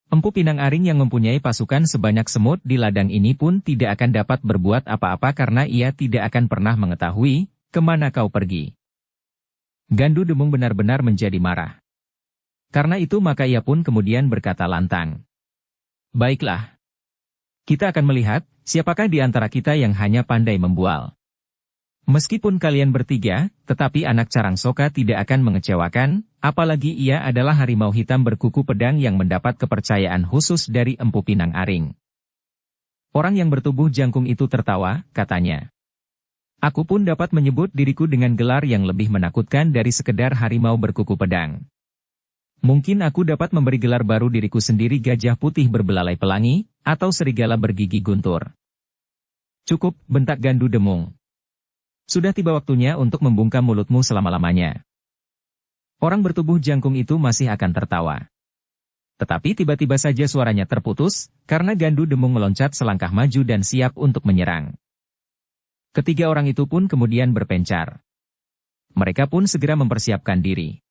Empu Pinang Aring yang mempunyai pasukan sebanyak semut di ladang ini pun tidak akan dapat berbuat apa-apa karena ia tidak akan pernah mengetahui kemana kau pergi. Gandu Demung benar-benar menjadi marah. Karena itu maka ia pun kemudian berkata lantang. Baiklah. Kita akan melihat, siapakah di antara kita yang hanya pandai membual. Meskipun kalian bertiga, tetapi anak Carang Soka tidak akan mengecewakan, apalagi ia adalah harimau hitam berkuku pedang yang mendapat kepercayaan khusus dari Empu Pinang Aring. Orang yang bertubuh jangkung itu tertawa, katanya. Aku pun dapat menyebut diriku dengan gelar yang lebih menakutkan dari sekedar harimau berkuku pedang. Mungkin aku dapat memberi gelar baru diriku sendiri gajah putih berbelalai pelangi, atau serigala bergigi guntur. Cukup, bentak Gandu Demung. Sudah tiba waktunya untuk membungkam mulutmu selama-lamanya. Orang bertubuh jangkung itu masih akan tertawa. Tetapi tiba-tiba saja suaranya terputus, karena Gandu Demung meloncat selangkah maju dan siap untuk menyerang. Ketiga orang itu pun kemudian berpencar. Mereka pun segera mempersiapkan diri.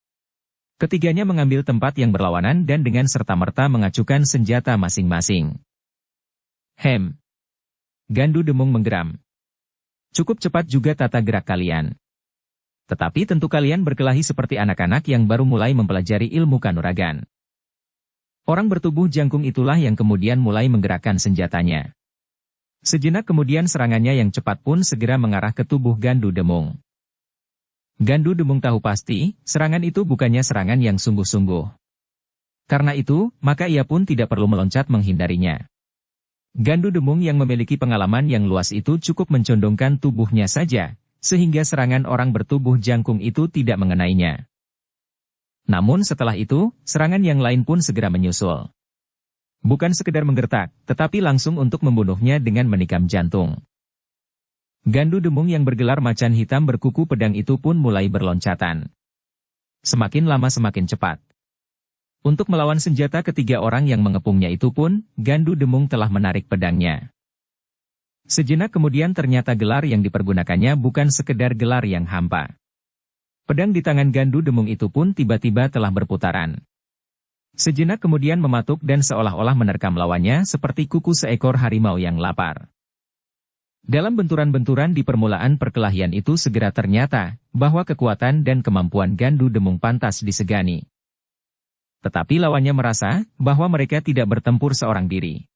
Ketiganya mengambil tempat yang berlawanan dan dengan serta-merta mengacukan senjata masing-masing. Hem. Gandu Demung menggeram. Cukup cepat juga tata gerak kalian. Tetapi tentu kalian berkelahi seperti anak-anak yang baru mulai mempelajari ilmu kanuragan. Orang bertubuh jangkung itulah yang kemudian mulai menggerakkan senjatanya. Sejenak kemudian serangannya yang cepat pun segera mengarah ke tubuh Gandu Demung. Gandu Demung tahu pasti, serangan itu bukannya serangan yang sungguh-sungguh. Karena itu, maka ia pun tidak perlu meloncat menghindarinya. Gandu Demung yang memiliki pengalaman yang luas itu cukup mencondongkan tubuhnya saja, sehingga serangan orang bertubuh jangkung itu tidak mengenainya. Namun setelah itu, serangan yang lain pun segera menyusul. Bukan sekedar menggertak, tetapi langsung untuk membunuhnya dengan menikam jantung. Gandu Demung yang bergelar macan hitam berkuku pedang itu pun mulai berloncatan. Semakin lama semakin cepat. Untuk melawan senjata ketiga orang yang mengepungnya itu pun, Gandu Demung telah menarik pedangnya. Sejenak kemudian ternyata gelar yang dipergunakannya bukan sekedar gelar yang hampa. Pedang di tangan Gandu Demung itu pun tiba-tiba telah berputaran. Sejenak kemudian mematuk dan seolah-olah menerkam lawannya seperti kuku seekor harimau yang lapar. Dalam benturan-benturan di permulaan perkelahian itu segera ternyata, bahwa kekuatan dan kemampuan Gandu Demung pantas disegani. Tetapi lawannya merasa, bahwa mereka tidak bertempur seorang diri.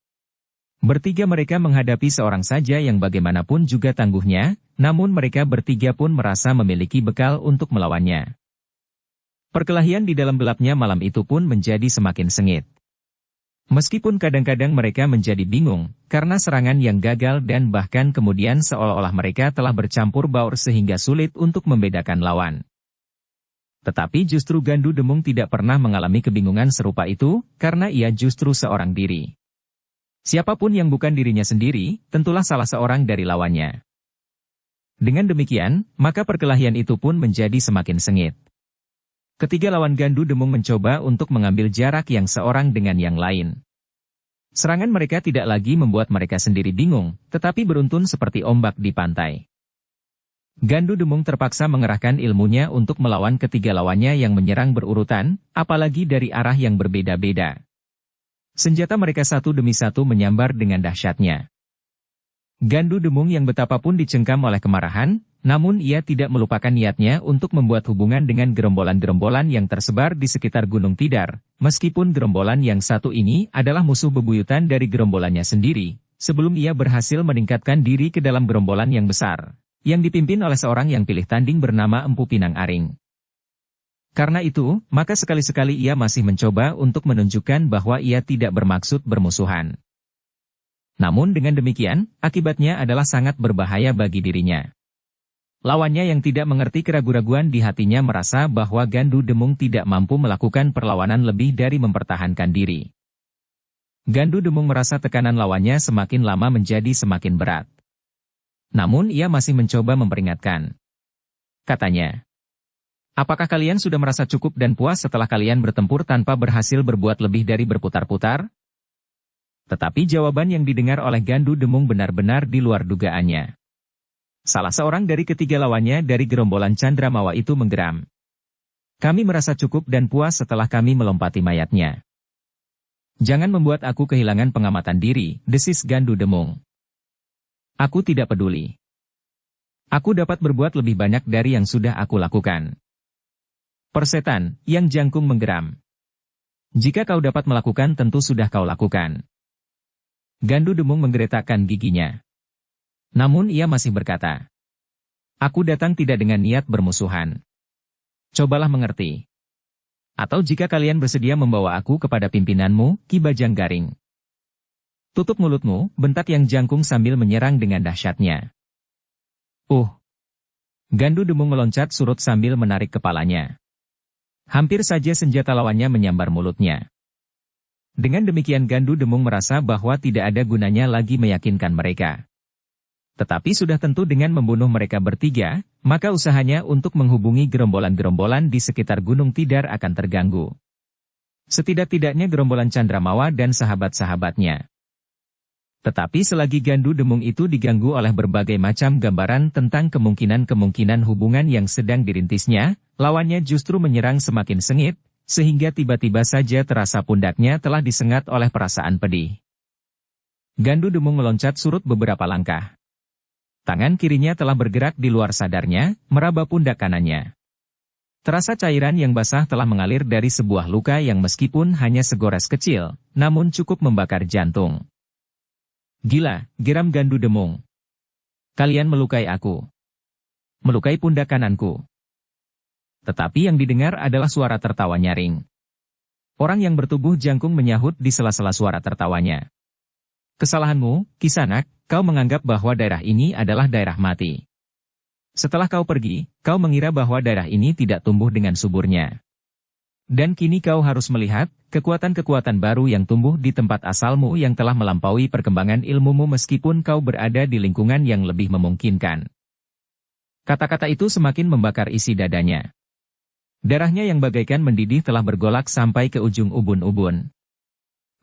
Bertiga mereka menghadapi seorang saja yang bagaimanapun juga tangguhnya, namun mereka bertiga pun merasa memiliki bekal untuk melawannya. Perkelahian di dalam gelapnya malam itu pun menjadi semakin sengit. Meskipun kadang-kadang mereka menjadi bingung, karena serangan yang gagal dan bahkan kemudian seolah-olah mereka telah bercampur baur sehingga sulit untuk membedakan lawan. Tetapi justru Gandu Demung tidak pernah mengalami kebingungan serupa itu, karena ia justru seorang diri. Siapapun yang bukan dirinya sendiri, tentulah salah seorang dari lawannya. Dengan demikian, maka perkelahian itu pun menjadi semakin sengit. Ketiga lawan Gandu Demung mencoba untuk mengambil jarak yang seorang dengan yang lain. Serangan mereka tidak lagi membuat mereka sendiri bingung, tetapi beruntun seperti ombak di pantai. Gandu Demung terpaksa mengerahkan ilmunya untuk melawan ketiga lawannya yang menyerang berurutan, apalagi dari arah yang berbeda-beda. Senjata mereka satu demi satu menyambar dengan dahsyatnya. Gandu Demung yang betapapun dicengkam oleh kemarahan, namun ia tidak melupakan niatnya untuk membuat hubungan dengan gerombolan-gerombolan yang tersebar di sekitar Gunung Tidar, meskipun gerombolan yang satu ini adalah musuh bebuyutan dari gerombolannya sendiri, sebelum ia berhasil meningkatkan diri ke dalam gerombolan yang besar, yang dipimpin oleh seorang yang pilih tanding bernama Empu Pinang Aring. Karena itu, maka sekali-sekali ia masih mencoba untuk menunjukkan bahwa ia tidak bermaksud bermusuhan. Namun dengan demikian, akibatnya adalah sangat berbahaya bagi dirinya. Lawannya yang tidak mengerti keraguan-raguan di hatinya merasa bahwa Gandu Demung tidak mampu melakukan perlawanan lebih dari mempertahankan diri. Gandu Demung merasa tekanan lawannya semakin lama menjadi semakin berat. Namun ia masih mencoba memperingatkan. Katanya, apakah kalian sudah merasa cukup dan puas setelah kalian bertempur tanpa berhasil berbuat lebih dari berputar-putar? Tetapi jawaban yang didengar oleh Gandu Demung benar-benar di luar dugaannya. Salah seorang dari ketiga lawannya dari gerombolan Candramawa itu menggeram. Kami merasa cukup dan puas setelah kami melompati mayatnya. Jangan membuat aku kehilangan pengamatan diri, desis Gandu Demung. Aku tidak peduli. Aku dapat berbuat lebih banyak dari yang sudah aku lakukan. Persetan, yang jangkung menggeram. Jika kau dapat melakukan tentu sudah kau lakukan. Gandu Demung menggeretakkan giginya. Namun ia masih berkata, "Aku datang tidak dengan niat bermusuhan. Cobalah mengerti. Atau jika kalian bersedia membawa aku kepada pimpinanmu, Ki Bajang Garing." "Tutup mulutmu," bentak Yang Jangkung sambil menyerang dengan dahsyatnya. Gandu Demung meloncat surut sambil menarik kepalanya. Hampir saja senjata lawannya menyambar mulutnya. Dengan demikian Gandu Demung merasa bahwa tidak ada gunanya lagi meyakinkan mereka. Tetapi sudah tentu dengan membunuh mereka bertiga, maka usahanya untuk menghubungi gerombolan-gerombolan di sekitar Gunung Tidar akan terganggu. Setidak-tidaknya gerombolan Candramawa dan sahabat-sahabatnya. Tetapi selagi Gandu Demung itu diganggu oleh berbagai macam gambaran tentang kemungkinan-kemungkinan hubungan yang sedang dirintisnya, lawannya justru menyerang semakin sengit, sehingga tiba-tiba saja terasa pundaknya telah disengat oleh perasaan pedih. Gandu Demung meloncat surut beberapa langkah. Tangan kirinya telah bergerak di luar sadarnya, meraba pundak kanannya. Terasa cairan yang basah telah mengalir dari sebuah luka yang meskipun hanya segores kecil, namun cukup membakar jantung. "Gila," geram Gandu Demung. "Kalian melukai aku. Melukai pundak kananku." Tetapi yang didengar adalah suara tertawa nyaring. Orang yang bertubuh jangkung menyahut di sela-sela suara tertawanya. "Kesalahanmu, Kisanak, kau menganggap bahwa daerah ini adalah daerah mati. Setelah kau pergi, kau mengira bahwa daerah ini tidak tumbuh dengan suburnya. Dan kini kau harus melihat kekuatan-kekuatan baru yang tumbuh di tempat asalmu yang telah melampaui perkembangan ilmumu meskipun kau berada di lingkungan yang lebih memungkinkan." Kata-kata itu semakin membakar isi dadanya. Darahnya yang bagaikan mendidih telah bergolak sampai ke ujung ubun-ubun.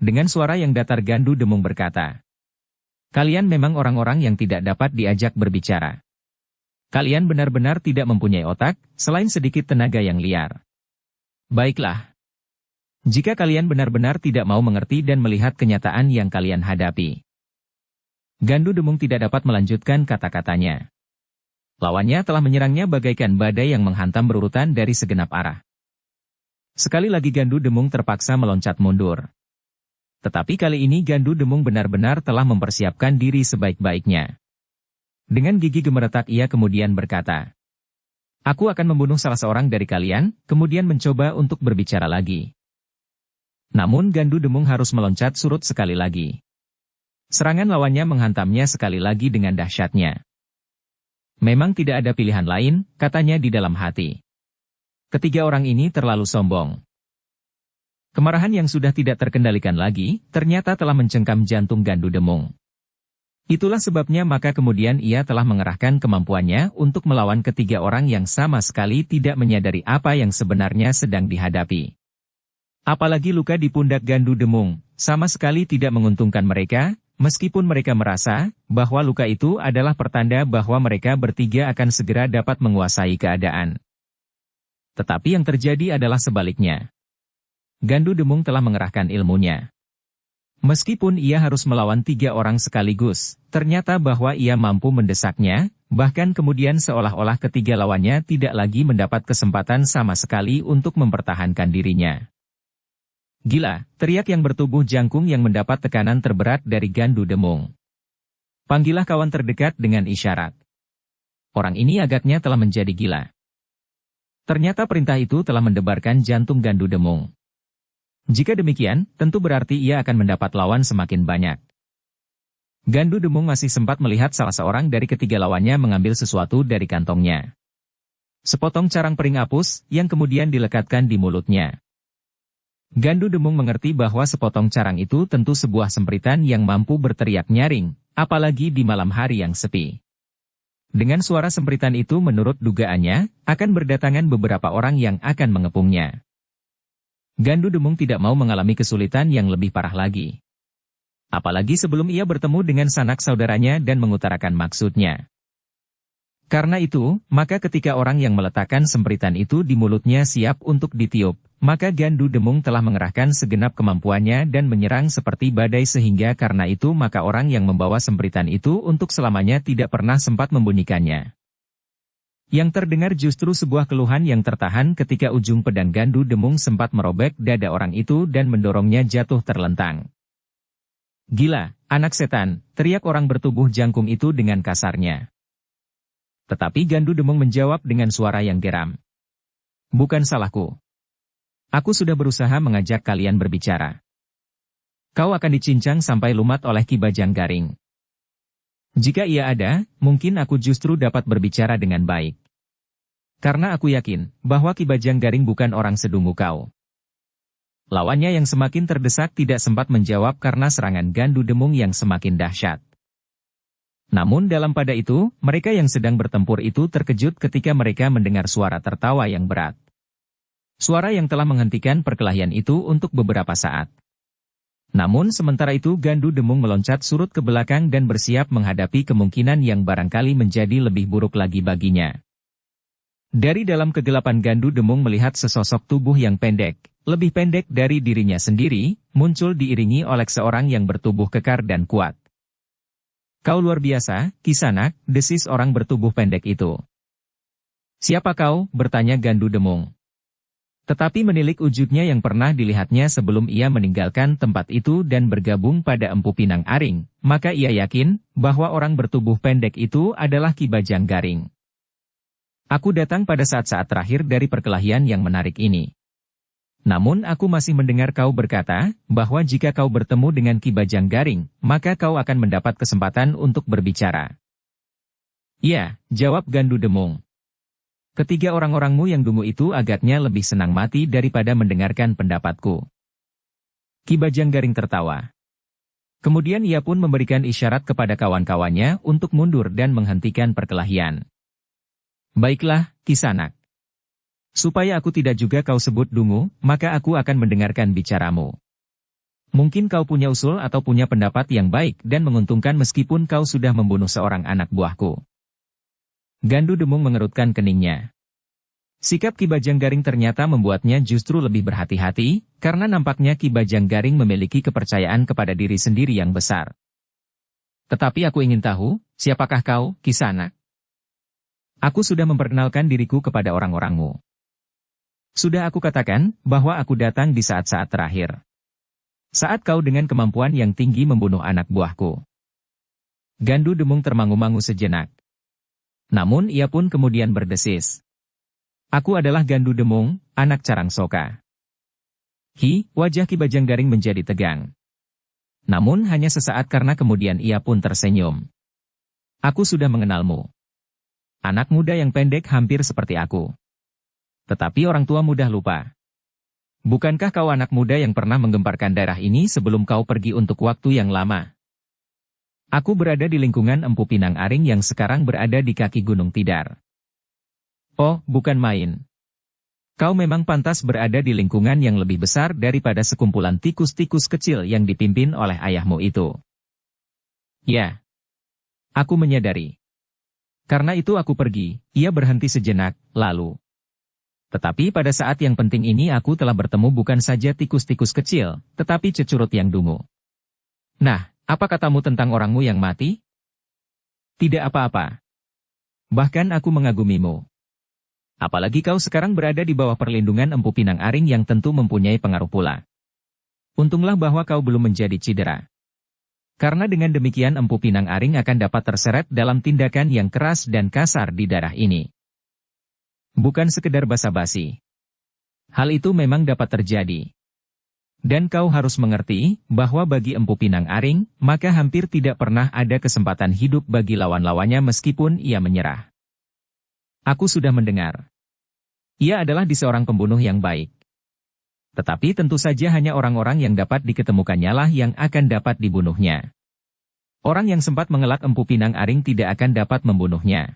Dengan suara yang datar Gandu Demung berkata, "Kalian memang orang-orang yang tidak dapat diajak berbicara. Kalian benar-benar tidak mempunyai otak, selain sedikit tenaga yang liar. Baiklah. Jika kalian benar-benar tidak mau mengerti dan melihat kenyataan yang kalian hadapi." Gandu Demung tidak dapat melanjutkan kata-katanya. Lawannya telah menyerangnya bagaikan badai yang menghantam berurutan dari segenap arah. Sekali lagi Gandu Demung terpaksa meloncat mundur. Tetapi kali ini Gandu Demung benar-benar telah mempersiapkan diri sebaik-baiknya. Dengan gigi gemeretak ia kemudian berkata, "Aku akan membunuh salah seorang dari kalian, kemudian mencoba untuk berbicara lagi." Namun Gandu Demung harus meloncat surut sekali lagi. Serangan lawannya menghantamnya sekali lagi dengan dahsyatnya. "Memang tidak ada pilihan lain," katanya di dalam hati. "Ketiga orang ini terlalu sombong." Kemarahan yang sudah tidak terkendalikan lagi, ternyata telah mencengkam jantung Gandu Demung. Itulah sebabnya maka kemudian ia telah mengerahkan kemampuannya untuk melawan ketiga orang yang sama sekali tidak menyadari apa yang sebenarnya sedang dihadapi. Apalagi luka di pundak Gandu Demung, sama sekali tidak menguntungkan mereka, meskipun mereka merasa bahwa luka itu adalah pertanda bahwa mereka bertiga akan segera dapat menguasai keadaan. Tetapi yang terjadi adalah sebaliknya. Gandu Demung telah mengerahkan ilmunya. Meskipun ia harus melawan tiga orang sekaligus, ternyata bahwa ia mampu mendesaknya, bahkan kemudian seolah-olah ketiga lawannya tidak lagi mendapat kesempatan sama sekali untuk mempertahankan dirinya. "Gila," teriak yang bertubuh jangkung yang mendapat tekanan terberat dari Gandu Demung. "Panggillah kawan terdekat dengan isyarat." Orang ini agaknya telah menjadi gila. Ternyata perintah itu telah mendebarkan jantung Gandu Demung. Jika demikian, tentu berarti ia akan mendapat lawan semakin banyak. Gandu Demung masih sempat melihat salah seorang dari ketiga lawannya mengambil sesuatu dari kantongnya. Sepotong carang pering apus, yang kemudian dilekatkan di mulutnya. Gandu Demung mengerti bahwa sepotong carang itu tentu sebuah sempritan yang mampu berteriak nyaring, apalagi di malam hari yang sepi. Dengan suara sempritan itu menurut dugaannya, akan berdatangan beberapa orang yang akan mengepungnya. Gandu Demung tidak mau mengalami kesulitan yang lebih parah lagi. Apalagi sebelum ia bertemu dengan sanak saudaranya dan mengutarakan maksudnya. Karena itu, maka ketika orang yang meletakkan sempritan itu di mulutnya siap untuk ditiup, maka Gandu Demung telah mengerahkan segenap kemampuannya dan menyerang seperti badai sehingga karena itu maka orang yang membawa sempritan itu untuk selamanya tidak pernah sempat membunyikannya. Yang terdengar justru sebuah keluhan yang tertahan ketika ujung pedang Gandu Demung sempat merobek dada orang itu dan mendorongnya jatuh terlentang. Gila, anak setan, teriak orang bertubuh jangkung itu dengan kasarnya. Tetapi Gandu Demung menjawab dengan suara yang geram. Bukan salahku. Aku sudah berusaha mengajak kalian berbicara. Kau akan dicincang sampai lumat oleh Ki Bajang Garing. Jika ia ada, mungkin aku justru dapat berbicara dengan baik. Karena aku yakin, bahwa Ki Bajang Garing bukan orang sedungu kau. Lawannya yang semakin terdesak tidak sempat menjawab karena serangan Gandu Demung yang semakin dahsyat. Namun dalam pada itu, mereka yang sedang bertempur itu terkejut ketika mereka mendengar suara tertawa yang berat. Suara yang telah menghentikan perkelahian itu untuk beberapa saat. Namun sementara itu Gandu Demung meloncat surut ke belakang dan bersiap menghadapi kemungkinan yang barangkali menjadi lebih buruk lagi baginya. Dari dalam kegelapan Gandu Demung melihat sesosok tubuh yang pendek, lebih pendek dari dirinya sendiri, muncul diiringi oleh seorang yang bertubuh kekar dan kuat. Kau luar biasa, Kisanak, desis orang bertubuh pendek itu. Siapa kau? Bertanya Gandu Demung. Tetapi menilik wujudnya yang pernah dilihatnya sebelum ia meninggalkan tempat itu dan bergabung pada Empu Pinang Aring, maka ia yakin bahwa orang bertubuh pendek itu adalah Ki Bajang Garing. Aku datang pada saat-saat terakhir dari perkelahian yang menarik ini. Namun aku masih mendengar kau berkata, bahwa jika kau bertemu dengan Ki Bajang Garing, maka kau akan mendapat kesempatan untuk berbicara. Ya, jawab Gandu Demung. Ketiga orang-orangmu yang dungu itu agaknya lebih senang mati daripada mendengarkan pendapatku. Ki Bajang Garing tertawa. Kemudian ia pun memberikan isyarat kepada kawan-kawannya untuk mundur dan menghentikan perkelahian. Baiklah, Kisanak. Supaya aku tidak juga kau sebut dungu, maka aku akan mendengarkan bicaramu. Mungkin kau punya usul atau punya pendapat yang baik dan menguntungkan meskipun kau sudah membunuh seorang anak buahku. Gandu Demung mengerutkan keningnya. Sikap Ki Bajang Garing ternyata membuatnya justru lebih berhati-hati, karena nampaknya Ki Bajang Garing memiliki kepercayaan kepada diri sendiri yang besar. Tetapi aku ingin tahu, siapakah kau, Kisanak? Aku sudah memperkenalkan diriku kepada orang-orangmu. Sudah aku katakan, bahwa aku datang di saat-saat terakhir. Saat kau dengan kemampuan yang tinggi membunuh anak buahku. Gandu Demung termangu-mangu sejenak. Namun ia pun kemudian berdesis. Aku adalah Gandu Demung, anak Carang Soka. Wajah Ki Bajang Garing menjadi tegang. Namun hanya sesaat karena kemudian ia pun tersenyum. Aku sudah mengenalmu. Anak muda yang pendek hampir seperti aku. Tetapi orang tua mudah lupa. Bukankah kau anak muda yang pernah menggemparkan daerah ini sebelum kau pergi untuk waktu yang lama? Aku berada di lingkungan Empu Pinang Aring yang sekarang berada di kaki Gunung Tidar. Oh, bukan main. Kau memang pantas berada di lingkungan yang lebih besar daripada sekumpulan tikus-tikus kecil yang dipimpin oleh ayahmu itu. Ya. Aku menyadari. Karena itu aku pergi, ia berhenti sejenak, lalu. Tetapi pada saat yang penting ini aku telah bertemu bukan saja tikus-tikus kecil, tetapi cecurut yang dungu. Nah, apa katamu tentang orangmu yang mati? Tidak apa-apa. Bahkan aku mengagumimu. Apalagi kau sekarang berada di bawah perlindungan Empu Pinang Aring yang tentu mempunyai pengaruh pula. Untunglah bahwa kau belum menjadi cedera. Karena dengan demikian Empu Pinang Aring akan dapat terseret dalam tindakan yang keras dan kasar di daerah ini. Bukan sekedar basa-basi. Hal itu memang dapat terjadi. Dan kau harus mengerti, bahwa bagi Empu Pinang Aring, maka hampir tidak pernah ada kesempatan hidup bagi lawan-lawannya meskipun ia menyerah. Aku sudah mendengar. Ia adalah seorang pembunuh yang baik. Tetapi tentu saja hanya orang-orang yang dapat diketemukannya lah yang akan dapat dibunuhnya. Orang yang sempat mengelak Empu Pinang Aring tidak akan dapat membunuhnya.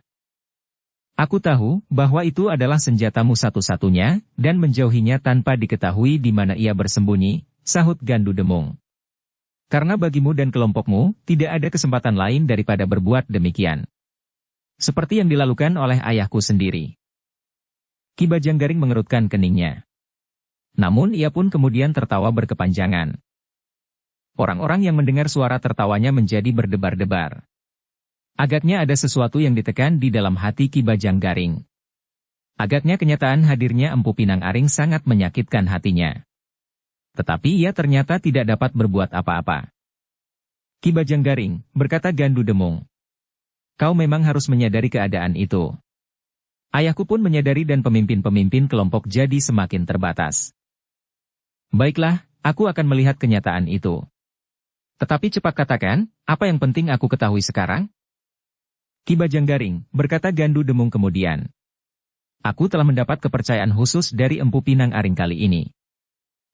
Aku tahu bahwa itu adalah senjatamu satu-satunya, dan menjauhinya tanpa diketahui di mana ia bersembunyi, sahut Gandu Demung. Karena bagimu dan kelompokmu, tidak ada kesempatan lain daripada berbuat demikian. Seperti yang dilakukan oleh ayahku sendiri. Ki Bajang Garing mengerutkan keningnya. Namun ia pun kemudian tertawa berkepanjangan. Orang-orang yang mendengar suara tertawanya menjadi berdebar-debar. Agaknya ada sesuatu yang ditekan di dalam hati Ki Bajang Garing. Agaknya kenyataan hadirnya Empu Pinang Aring sangat menyakitkan hatinya. Tetapi ia ternyata tidak dapat berbuat apa-apa. Ki Bajanggaring, berkata Gandu Demung. Kau memang harus menyadari keadaan itu. Ayahku pun menyadari dan pemimpin-pemimpin kelompok jadi semakin terbatas. Baiklah, aku akan melihat kenyataan itu. Tetapi cepat katakan, apa yang penting aku ketahui sekarang? Ki Bajanggaring, berkata Gandu Demung kemudian. Aku telah mendapat kepercayaan khusus dari Empu Pinang Aring kali ini.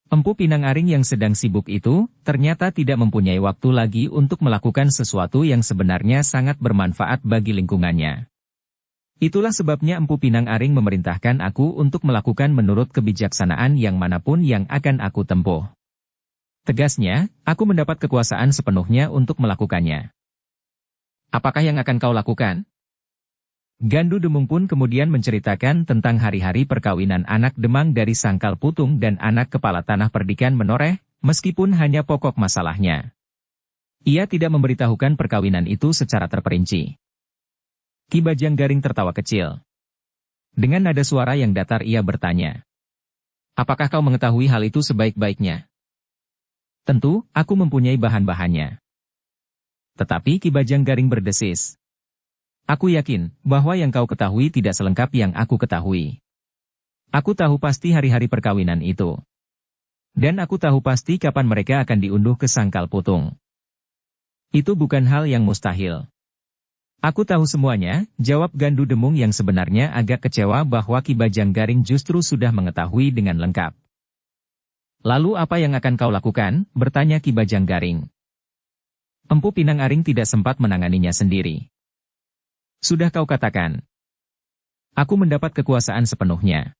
Empu Pinang Aring yang sedang sibuk itu, ternyata tidak mempunyai waktu lagi untuk melakukan sesuatu yang sebenarnya sangat bermanfaat bagi lingkungannya. Itulah sebabnya Empu Pinang Aring memerintahkan aku untuk melakukan menurut kebijaksanaan yang manapun yang akan aku tempuh. Tegasnya, aku mendapat kekuasaan sepenuhnya untuk melakukannya. Apakah yang akan kau lakukan? Gandu Demung pun kemudian menceritakan tentang hari-hari perkawinan anak Demang dari Sangkal Putung dan anak kepala tanah Perdikan Menoreh, meskipun hanya pokok masalahnya. Ia tidak memberitahukan perkawinan itu secara terperinci. Ki Bajanggaring tertawa kecil. Dengan nada suara yang datar ia bertanya. Apakah kau mengetahui hal itu sebaik-baiknya? Tentu, aku mempunyai bahan-bahannya. Tetapi Ki Bajanggaring berdesis. Aku yakin bahwa yang kau ketahui tidak selengkap yang aku ketahui. Aku tahu pasti hari-hari perkawinan itu. Dan aku tahu pasti kapan mereka akan diunduh ke Sangkal Putung. Itu bukan hal yang mustahil. Aku tahu semuanya, jawab Gandu Demung yang sebenarnya agak kecewa bahwa Ki Bajanggaring justru sudah mengetahui dengan lengkap. Lalu apa yang akan kau lakukan? Bertanya Ki Bajanggaring. Empu Pinang Aring tidak sempat menanganinya sendiri. Sudah kau katakan. Aku mendapat kekuasaan sepenuhnya.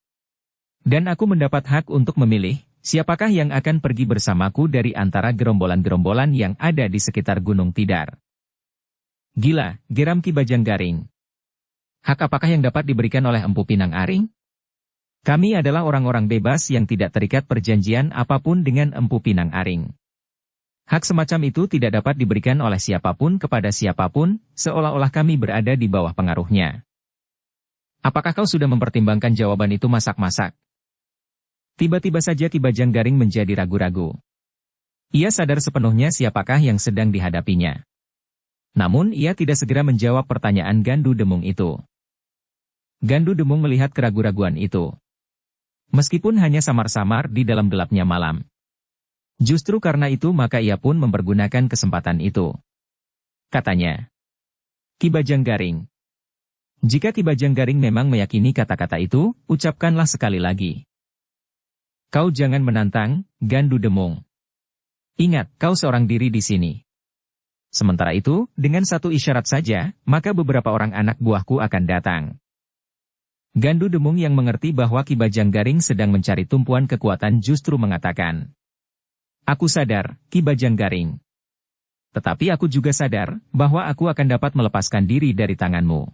Dan aku mendapat hak untuk memilih, siapakah yang akan pergi bersamaku dari antara gerombolan-gerombolan yang ada di sekitar Gunung Tidar. Gila, geram Ki Bajanggaring. Hak apakah yang dapat diberikan oleh Empu Pinang Aring? Kami adalah orang-orang bebas yang tidak terikat perjanjian apapun dengan Empu Pinang Aring. Hak semacam itu tidak dapat diberikan oleh siapapun kepada siapapun, seolah-olah kami berada di bawah pengaruhnya. Apakah kau sudah mempertimbangkan jawaban itu masak-masak? Tiba-tiba saja Ki Bajanggaring menjadi ragu-ragu. Ia sadar sepenuhnya siapakah yang sedang dihadapinya. Namun ia tidak segera menjawab pertanyaan Gandu Demung itu. Gandu Demung melihat keraguan-raguan itu. Meskipun hanya samar-samar di dalam gelapnya malam. Justru karena itu maka ia pun mempergunakan kesempatan itu. Katanya. Ki Bajanggaring. Jika Ki Bajanggaring memang meyakini kata-kata itu, ucapkanlah sekali lagi. Kau jangan menantang, Gandu Demung. Ingat, kau seorang diri di sini. Sementara itu, dengan satu isyarat saja, maka beberapa orang anak buahku akan datang. Gandu Demung yang mengerti bahwa Ki Bajanggaring sedang mencari tumpuan kekuatan justru mengatakan. Aku sadar, Ki Bajanggaring. Tetapi aku juga sadar, bahwa aku akan dapat melepaskan diri dari tanganmu.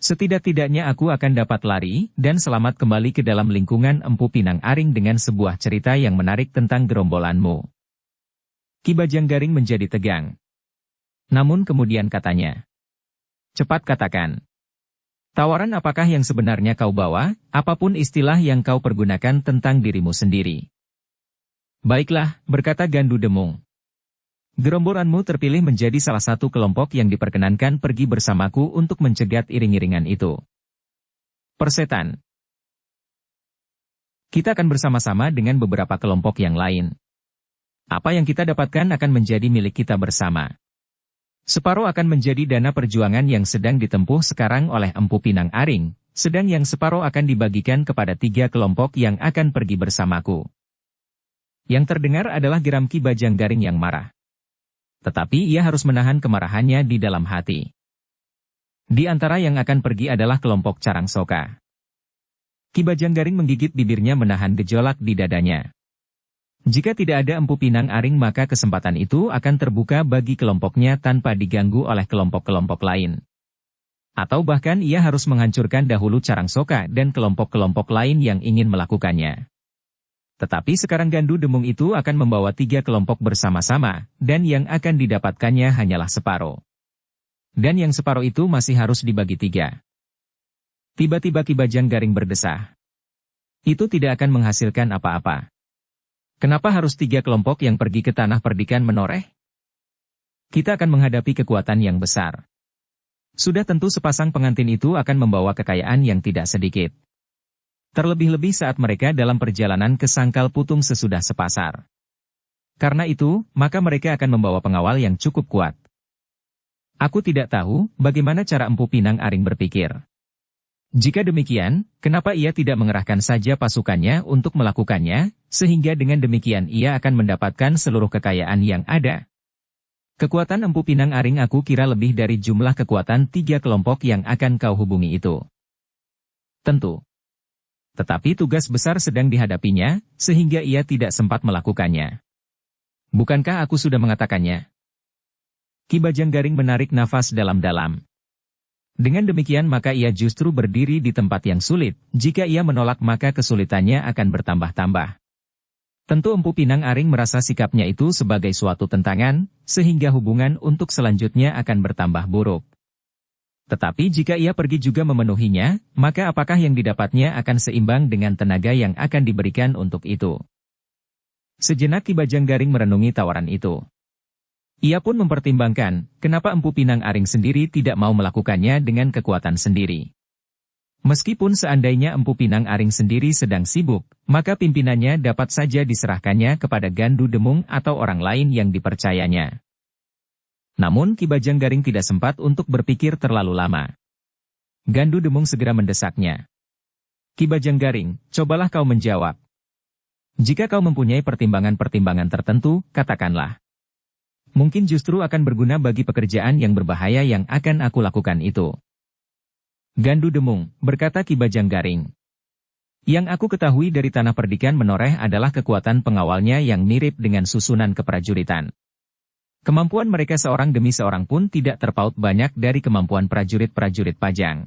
Setidak-tidaknya aku akan dapat lari, dan selamat kembali ke dalam lingkungan Empu Pinang Aring dengan sebuah cerita yang menarik tentang gerombolanmu. Ki Bajanggaring menjadi tegang. Namun kemudian katanya. Cepat katakan. Tawaran apakah yang sebenarnya kau bawa, apapun istilah yang kau pergunakan tentang dirimu sendiri. Baiklah, berkata Gandu Demung. Gerombolanmu terpilih menjadi salah satu kelompok yang diperkenankan pergi bersamaku untuk mencegat iring-iringan itu. Persetan. Kita akan bersama-sama dengan beberapa kelompok yang lain. Apa yang kita dapatkan akan menjadi milik kita bersama. Separuh akan menjadi dana perjuangan yang sedang ditempuh sekarang oleh Empu Pinang Aring, sedang yang separuh akan dibagikan kepada 3 kelompok yang akan pergi bersamaku. Yang terdengar adalah geram Ki Bajanggaring yang marah. Tetapi ia harus menahan kemarahannya di dalam hati. Di antara yang akan pergi adalah kelompok Carang Soka. Ki Bajanggaring menggigit bibirnya menahan gejolak di dadanya. Jika tidak ada Empu Pinang Aring maka kesempatan itu akan terbuka bagi kelompoknya tanpa diganggu oleh kelompok-kelompok lain. Atau bahkan ia harus menghancurkan dahulu Carang Soka dan kelompok-kelompok lain yang ingin melakukannya. Tetapi sekarang Gandu Demung itu akan membawa 3 kelompok bersama-sama, dan yang akan didapatkannya hanyalah separuh. Dan yang separuh itu masih harus dibagi 3. Tiba-tiba Ki Bajanggaring berdesah. Itu tidak akan menghasilkan apa-apa. Kenapa harus 3 kelompok yang pergi ke tanah Perdikan Menoreh? Kita akan menghadapi kekuatan yang besar. Sudah tentu sepasang pengantin itu akan membawa kekayaan yang tidak sedikit. Terlebih-lebih saat mereka dalam perjalanan ke Sangkal Putung sesudah sepasar. Karena itu, maka mereka akan membawa pengawal yang cukup kuat. Aku tidak tahu bagaimana cara Empu Pinang Aring berpikir. Jika demikian, kenapa ia tidak mengerahkan saja pasukannya untuk melakukannya, sehingga dengan demikian ia akan mendapatkan seluruh kekayaan yang ada. Kekuatan Empu Pinang Aring aku kira lebih dari jumlah kekuatan 3 kelompok yang akan kau hubungi itu. Tentu. Tetapi tugas besar sedang dihadapinya, sehingga ia tidak sempat melakukannya. Bukankah aku sudah mengatakannya? Ki Bajanggaring menarik nafas dalam-dalam. Dengan demikian maka ia justru berdiri di tempat yang sulit, jika ia menolak maka kesulitannya akan bertambah-tambah. Tentu Empu Pinang Aring merasa sikapnya itu sebagai suatu tentangan, sehingga hubungan untuk selanjutnya akan bertambah buruk. Tetapi jika ia pergi juga memenuhinya, maka apakah yang didapatnya akan seimbang dengan tenaga yang akan diberikan untuk itu? Sejenak Ki Bajanggaring merenungi tawaran itu. Ia pun mempertimbangkan, kenapa Empu Pinang Aring sendiri tidak mau melakukannya dengan kekuatan sendiri. Meskipun seandainya Empu Pinang Aring sendiri sedang sibuk, maka pimpinannya dapat saja diserahkannya kepada Gandu Demung atau orang lain yang dipercayanya. Namun Ki Bajanggaring tidak sempat untuk berpikir terlalu lama. Gandu Demung segera mendesaknya. Ki Bajanggaring, cobalah kau menjawab. Jika kau mempunyai pertimbangan-pertimbangan tertentu, katakanlah. Mungkin justru akan berguna bagi pekerjaan yang berbahaya yang akan aku lakukan itu. Gandu Demung, berkata Ki Bajanggaring. Yang aku ketahui dari tanah perdikan menoreh adalah kekuatan pengawalnya yang mirip dengan susunan keprajuritan. Kemampuan mereka seorang demi seorang pun tidak terpaut banyak dari kemampuan prajurit-prajurit Pajang.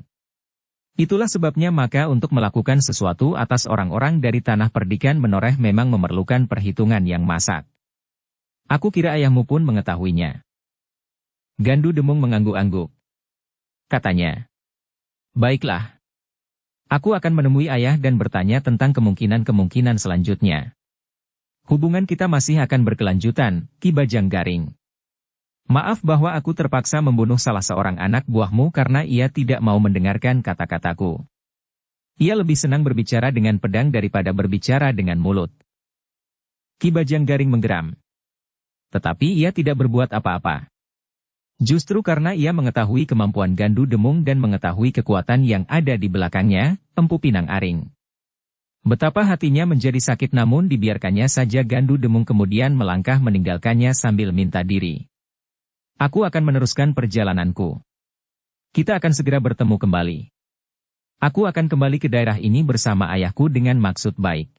Itulah sebabnya maka untuk melakukan sesuatu atas orang-orang dari tanah perdikan menoreh memang memerlukan perhitungan yang masak. Aku kira ayahmu pun mengetahuinya. Gandu Demung mengangguk-angguk. Katanya. Baiklah. Aku akan menemui ayah dan bertanya tentang kemungkinan-kemungkinan selanjutnya. Hubungan kita masih akan berkelanjutan, Ki Bajanggaring. Maaf bahwa aku terpaksa membunuh salah seorang anak buahmu karena ia tidak mau mendengarkan kata-kataku. Ia lebih senang berbicara dengan pedang daripada berbicara dengan mulut. Ki Bajanggaring menggeram. Tetapi ia tidak berbuat apa-apa. Justru karena ia mengetahui kemampuan Gandu Demung dan mengetahui kekuatan yang ada di belakangnya, Empu Pinang Aring. Betapa hatinya menjadi sakit namun dibiarkannya saja Gandu Demung kemudian melangkah meninggalkannya sambil minta diri. Aku akan meneruskan perjalananku. Kita akan segera bertemu kembali. Aku akan kembali ke daerah ini bersama ayahku dengan maksud baik.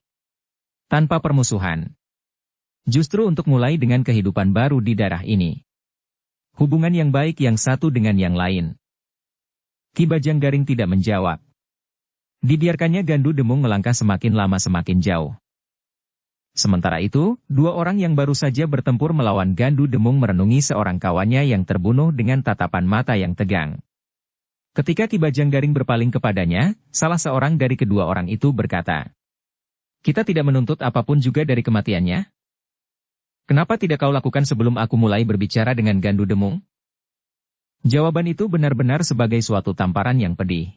Tanpa permusuhan. Justru untuk mulai dengan kehidupan baru di daerah ini. Hubungan yang baik yang satu dengan yang lain. Ki Bajanggaring tidak menjawab. Dibiarkannya Gandu Demung melangkah semakin lama semakin jauh. Sementara itu, dua orang yang baru saja bertempur melawan Gandu Demung merenungi seorang kawannya yang terbunuh dengan tatapan mata yang tegang. Ketika Ki Bajanggaring berpaling kepadanya, salah seorang dari kedua orang itu berkata, "Kita tidak menuntut apapun juga dari kematiannya? Kenapa tidak kau lakukan sebelum aku mulai berbicara dengan Gandu Demung?" Jawaban itu benar-benar sebagai suatu tamparan yang pedih.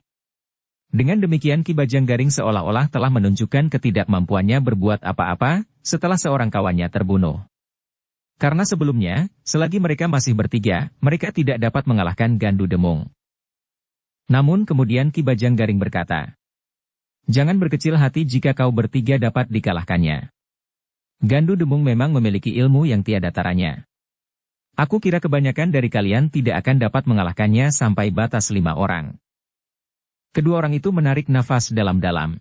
Dengan demikian Ki Bajanggaring seolah-olah telah menunjukkan ketidakmampuannya berbuat apa-apa, setelah seorang kawannya terbunuh. Karena sebelumnya, selagi mereka masih bertiga, mereka tidak dapat mengalahkan Gandu Demung. Namun kemudian Ki Bajanggaring berkata, "Jangan berkecil hati jika kau bertiga dapat dikalahkannya. Gandu Demung memang memiliki ilmu yang tiada taranya. Aku kira kebanyakan dari kalian tidak akan dapat mengalahkannya sampai batas 5 orang." Kedua orang itu menarik nafas dalam-dalam.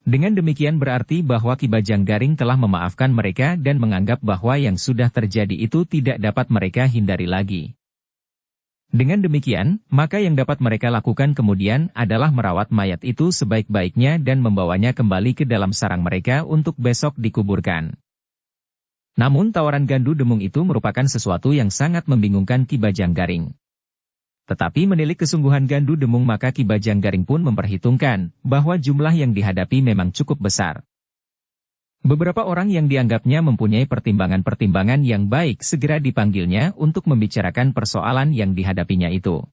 Dengan demikian berarti bahwa Ki Bajanggaring telah memaafkan mereka dan menganggap bahwa yang sudah terjadi itu tidak dapat mereka hindari lagi. Dengan demikian, maka yang dapat mereka lakukan kemudian adalah merawat mayat itu sebaik-baiknya dan membawanya kembali ke dalam sarang mereka untuk besok dikuburkan. Namun tawaran Gandu Demung itu merupakan sesuatu yang sangat membingungkan Ki Bajanggaring. Tetapi menilik kesungguhan Gandu Demung maka Ki Bajanggaring pun memperhitungkan bahwa jumlah yang dihadapi memang cukup besar. Beberapa orang yang dianggapnya mempunyai pertimbangan-pertimbangan yang baik segera dipanggilnya untuk membicarakan persoalan yang dihadapinya itu.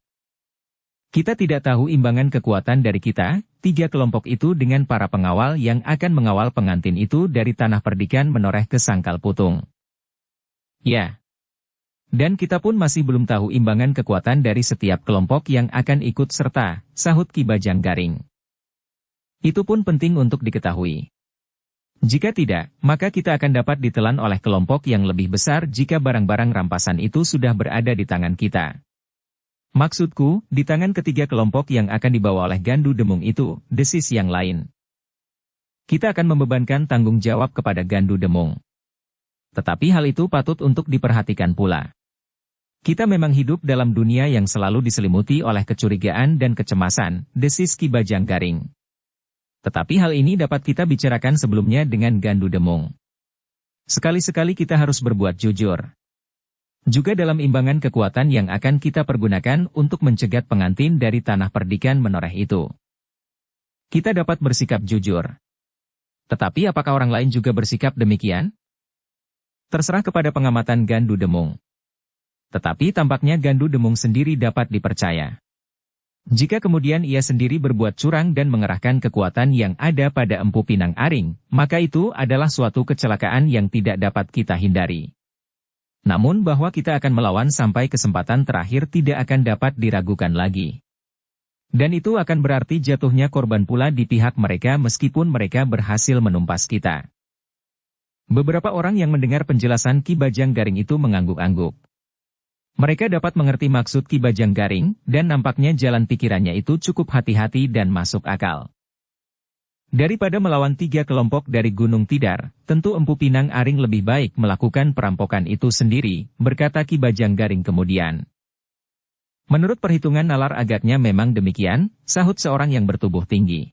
Kita tidak tahu imbangan kekuatan dari kita, tiga kelompok itu dengan para pengawal yang akan mengawal pengantin itu dari tanah perdikan menoreh ke Sangkal Putung. Ya. Dan kita pun masih belum tahu imbangan kekuatan dari setiap kelompok yang akan ikut serta, sahut Ki Bajanggaring. Itu pun penting untuk diketahui. Jika tidak, maka kita akan dapat ditelan oleh kelompok yang lebih besar jika barang-barang rampasan itu sudah berada di tangan kita. Maksudku, di tangan ketiga kelompok yang akan dibawa oleh Gandu Demung itu, desis yang lain. Kita akan membebankan tanggung jawab kepada Gandu Demung. Tetapi hal itu patut untuk diperhatikan pula. Kita memang hidup dalam dunia yang selalu diselimuti oleh kecurigaan dan kecemasan, desis Ki Bajanggaring. Tetapi hal ini dapat kita bicarakan sebelumnya dengan Gandu Demung. Sekali-sekali kita harus berbuat jujur. Juga dalam imbangan kekuatan yang akan kita pergunakan untuk mencegat pengantin dari tanah perdikan menoreh itu. Kita dapat bersikap jujur. Tetapi apakah orang lain juga bersikap demikian? Terserah kepada pengamatan Gandu Demung. Tetapi tampaknya Gandu Demung sendiri dapat dipercaya. Jika kemudian ia sendiri berbuat curang dan mengerahkan kekuatan yang ada pada Empu Pinang Aring, maka itu adalah suatu kecelakaan yang tidak dapat kita hindari. Namun bahwa kita akan melawan sampai kesempatan terakhir tidak akan dapat diragukan lagi. Dan itu akan berarti jatuhnya korban pula di pihak mereka meskipun mereka berhasil menumpas kita. Beberapa orang yang mendengar penjelasan Ki Bajanggaring itu mengangguk-angguk. Mereka dapat mengerti maksud Ki Bajanggaring, dan nampaknya jalan pikirannya itu cukup hati-hati dan masuk akal. Daripada melawan tiga kelompok dari Gunung Tidar, tentu Empu Pinang Aring lebih baik melakukan perampokan itu sendiri, berkata Ki Bajanggaring kemudian. Menurut perhitungan nalar agaknya memang demikian, sahut seorang yang bertubuh tinggi.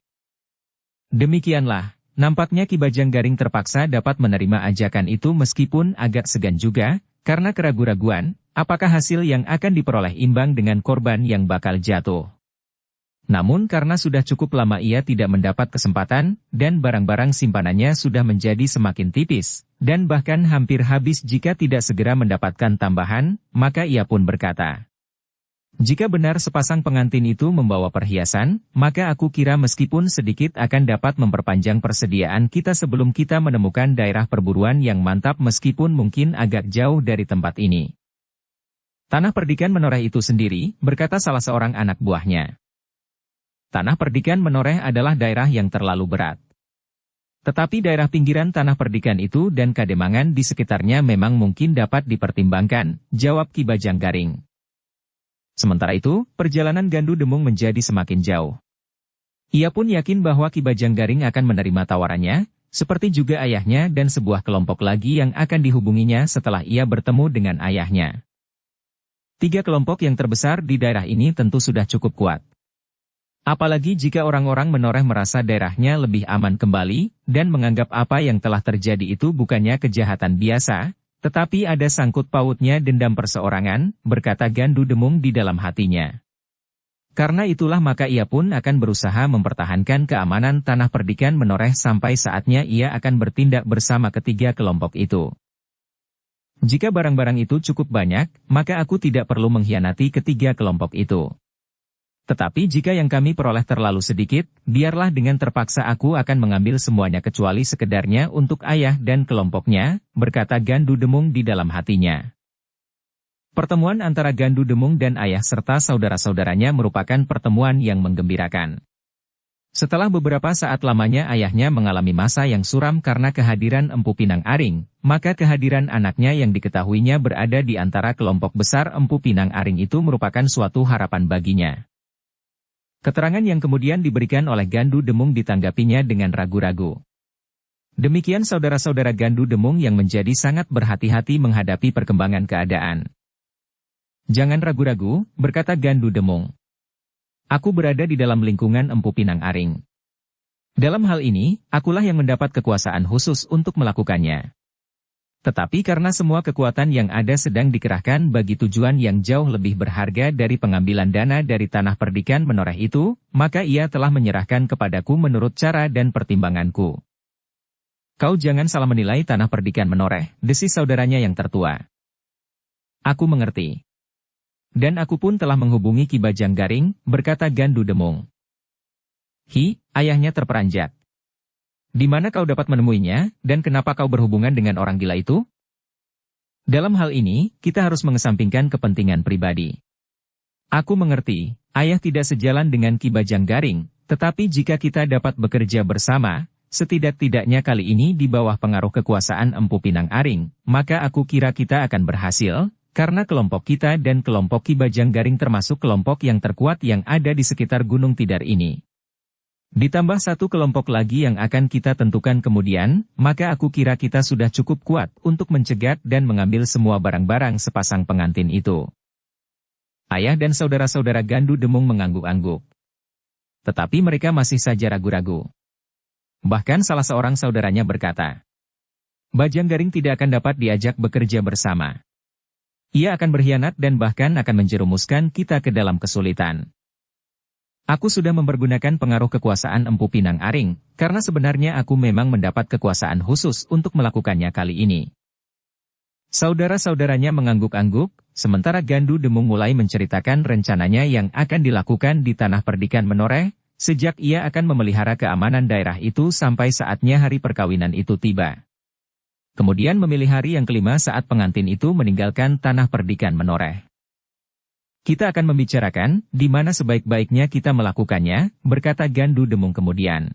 Demikianlah, nampaknya Ki Bajanggaring terpaksa dapat menerima ajakan itu meskipun agak segan juga, karena keraguan-raguan, apakah hasil yang akan diperoleh imbang dengan korban yang bakal jatuh. Namun karena sudah cukup lama ia tidak mendapat kesempatan, dan barang-barang simpanannya sudah menjadi semakin tipis, dan bahkan hampir habis jika tidak segera mendapatkan tambahan, maka ia pun berkata, "Jika benar sepasang pengantin itu membawa perhiasan, maka aku kira meskipun sedikit akan dapat memperpanjang persediaan kita sebelum kita menemukan daerah perburuan yang mantap meskipun mungkin agak jauh dari tempat ini." Tanah perdikan menoreh itu sendiri, berkata salah seorang anak buahnya. Tanah perdikan menoreh adalah daerah yang terlalu berat. Tetapi daerah pinggiran tanah perdikan itu dan Kademangan di sekitarnya memang mungkin dapat dipertimbangkan, jawab Ki Bajanggaring. Sementara itu, perjalanan Gandu Demung menjadi semakin jauh. Ia pun yakin bahwa Ki Bajanggaring akan menerima tawarannya, seperti juga ayahnya dan sebuah kelompok lagi yang akan dihubunginya setelah ia bertemu dengan ayahnya. Tiga kelompok yang terbesar di daerah ini tentu sudah cukup kuat. Apalagi jika orang-orang menoreh merasa daerahnya lebih aman kembali, dan menganggap apa yang telah terjadi itu bukannya kejahatan biasa, tetapi ada sangkut pautnya dendam perseorangan, berkata Gandu Demung di dalam hatinya. Karena itulah maka ia pun akan berusaha mempertahankan keamanan tanah perdikan menoreh sampai saatnya ia akan bertindak bersama ketiga kelompok itu. Jika barang-barang itu cukup banyak, maka aku tidak perlu mengkhianati ketiga kelompok itu. Tetapi jika yang kami peroleh terlalu sedikit, biarlah dengan terpaksa aku akan mengambil semuanya kecuali sekedarnya untuk ayah dan kelompoknya, berkata Gandu Demung di dalam hatinya. Pertemuan antara Gandu Demung dan ayah serta saudara-saudaranya merupakan pertemuan yang menggembirakan. Setelah beberapa saat lamanya ayahnya mengalami masa yang suram karena kehadiran Empu Pinang Aring, maka kehadiran anaknya yang diketahuinya berada di antara kelompok besar Empu Pinang Aring itu merupakan suatu harapan baginya. Keterangan yang kemudian diberikan oleh Gandu Demung ditanggapinya dengan ragu-ragu. Demikian saudara-saudara Gandu Demung yang menjadi sangat berhati-hati menghadapi perkembangan keadaan. Jangan ragu-ragu, berkata Gandu Demung. Aku berada di dalam lingkungan Empu Pinang Aring. Dalam hal ini, akulah yang mendapat kekuasaan khusus untuk melakukannya. Tetapi karena semua kekuatan yang ada sedang dikerahkan bagi tujuan yang jauh lebih berharga dari pengambilan dana dari tanah perdikan menoreh itu, maka ia telah menyerahkan kepadaku menurut cara dan pertimbanganku. Kau jangan salah menilai tanah perdikan menoreh, desis saudaranya yang tertua. Aku mengerti. Dan aku pun telah menghubungi Ki Bajang Garing, berkata Gandu Demung. Ayahnya terperanjat. Di mana kau dapat menemuinya, dan kenapa kau berhubungan dengan orang gila itu? Dalam hal ini, kita harus mengesampingkan kepentingan pribadi. Aku mengerti, ayah tidak sejalan dengan Ki Bajang Garing, tetapi jika kita dapat bekerja bersama, setidak-tidaknya kali ini di bawah pengaruh kekuasaan Empu Pinang Aring, maka aku kira kita akan berhasil, karena kelompok kita dan kelompok Ki Bajang Garing termasuk kelompok yang terkuat yang ada di sekitar Gunung Tidar ini. Ditambah satu kelompok lagi yang akan kita tentukan kemudian, maka aku kira kita sudah cukup kuat untuk mencegat dan mengambil semua barang-barang sepasang pengantin itu. Ayah dan saudara-saudara Gandu Demung mengangguk-angguk. Tetapi mereka masih saja ragu-ragu. Bahkan salah seorang saudaranya berkata, Bajang Garing tidak akan dapat diajak bekerja bersama. Ia akan berkhianat dan bahkan akan menjerumuskan kita ke dalam kesulitan. Aku sudah mempergunakan pengaruh kekuasaan Empu Pinang Aring, karena sebenarnya aku memang mendapat kekuasaan khusus untuk melakukannya kali ini. Saudara-saudaranya mengangguk-angguk, sementara Gandu Demung mulai menceritakan rencananya yang akan dilakukan di tanah perdikan menoreh, sejak ia akan memelihara keamanan daerah itu sampai saatnya hari perkawinan itu tiba. Kemudian memilih hari yang kelima saat pengantin itu meninggalkan tanah perdikan menoreh. Kita akan membicarakan di mana sebaik-baiknya kita melakukannya, berkata Gandu Demung kemudian.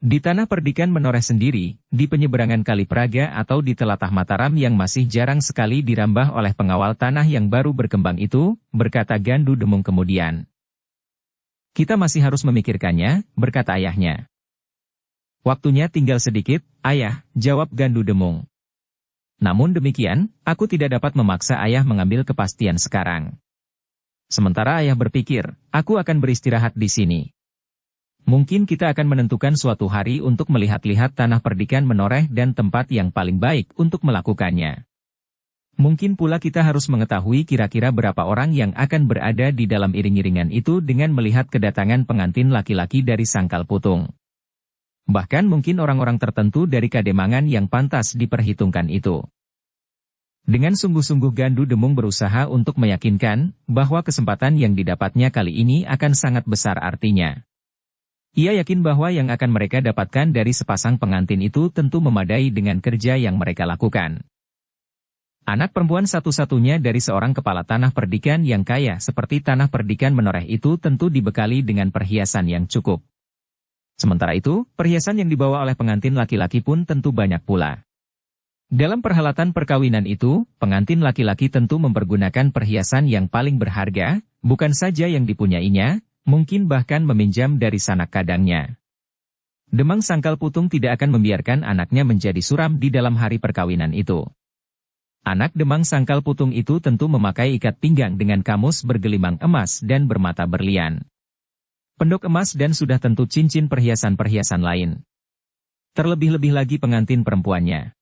Di tanah perdikan menoreh sendiri, di penyeberangan Kali Praga atau di telatah Mataram yang masih jarang sekali dirambah oleh pengawal tanah yang baru berkembang itu, berkata Gandu Demung kemudian. Kita masih harus memikirkannya, berkata ayahnya. Waktunya tinggal sedikit, ayah, jawab Gandu Demung. Namun demikian, aku tidak dapat memaksa ayah mengambil kepastian sekarang. Sementara ayah berpikir, aku akan beristirahat di sini. Mungkin kita akan menentukan suatu hari untuk melihat-lihat tanah perdikan menoreh dan tempat yang paling baik untuk melakukannya. Mungkin pula kita harus mengetahui kira-kira berapa orang yang akan berada di dalam iring-iringan itu dengan melihat kedatangan pengantin laki-laki dari Sangkal Putung. Bahkan mungkin orang-orang tertentu dari Kademangan yang pantas diperhitungkan itu. Dengan sungguh-sungguh Gandu Demung berusaha untuk meyakinkan bahwa kesempatan yang didapatnya kali ini akan sangat besar artinya. Ia yakin bahwa yang akan mereka dapatkan dari sepasang pengantin itu tentu memadai dengan kerja yang mereka lakukan. Anak perempuan satu-satunya dari seorang kepala tanah perdikan yang kaya seperti tanah perdikan menoreh itu tentu dibekali dengan perhiasan yang cukup. Sementara itu, perhiasan yang dibawa oleh pengantin laki-laki pun tentu banyak pula. Dalam perhelatan perkawinan itu, pengantin laki-laki tentu mempergunakan perhiasan yang paling berharga, bukan saja yang dipunyainya, mungkin bahkan meminjam dari sanak kadangnya. Demang Sangkal Putung tidak akan membiarkan anaknya menjadi suram di dalam hari perkawinan itu. Anak Demang Sangkal Putung itu tentu memakai ikat pinggang dengan kamus bergelimang emas dan bermata berlian. Pendok emas dan sudah tentu cincin perhiasan-perhiasan lain. Terlebih-lebih lagi pengantin perempuannya.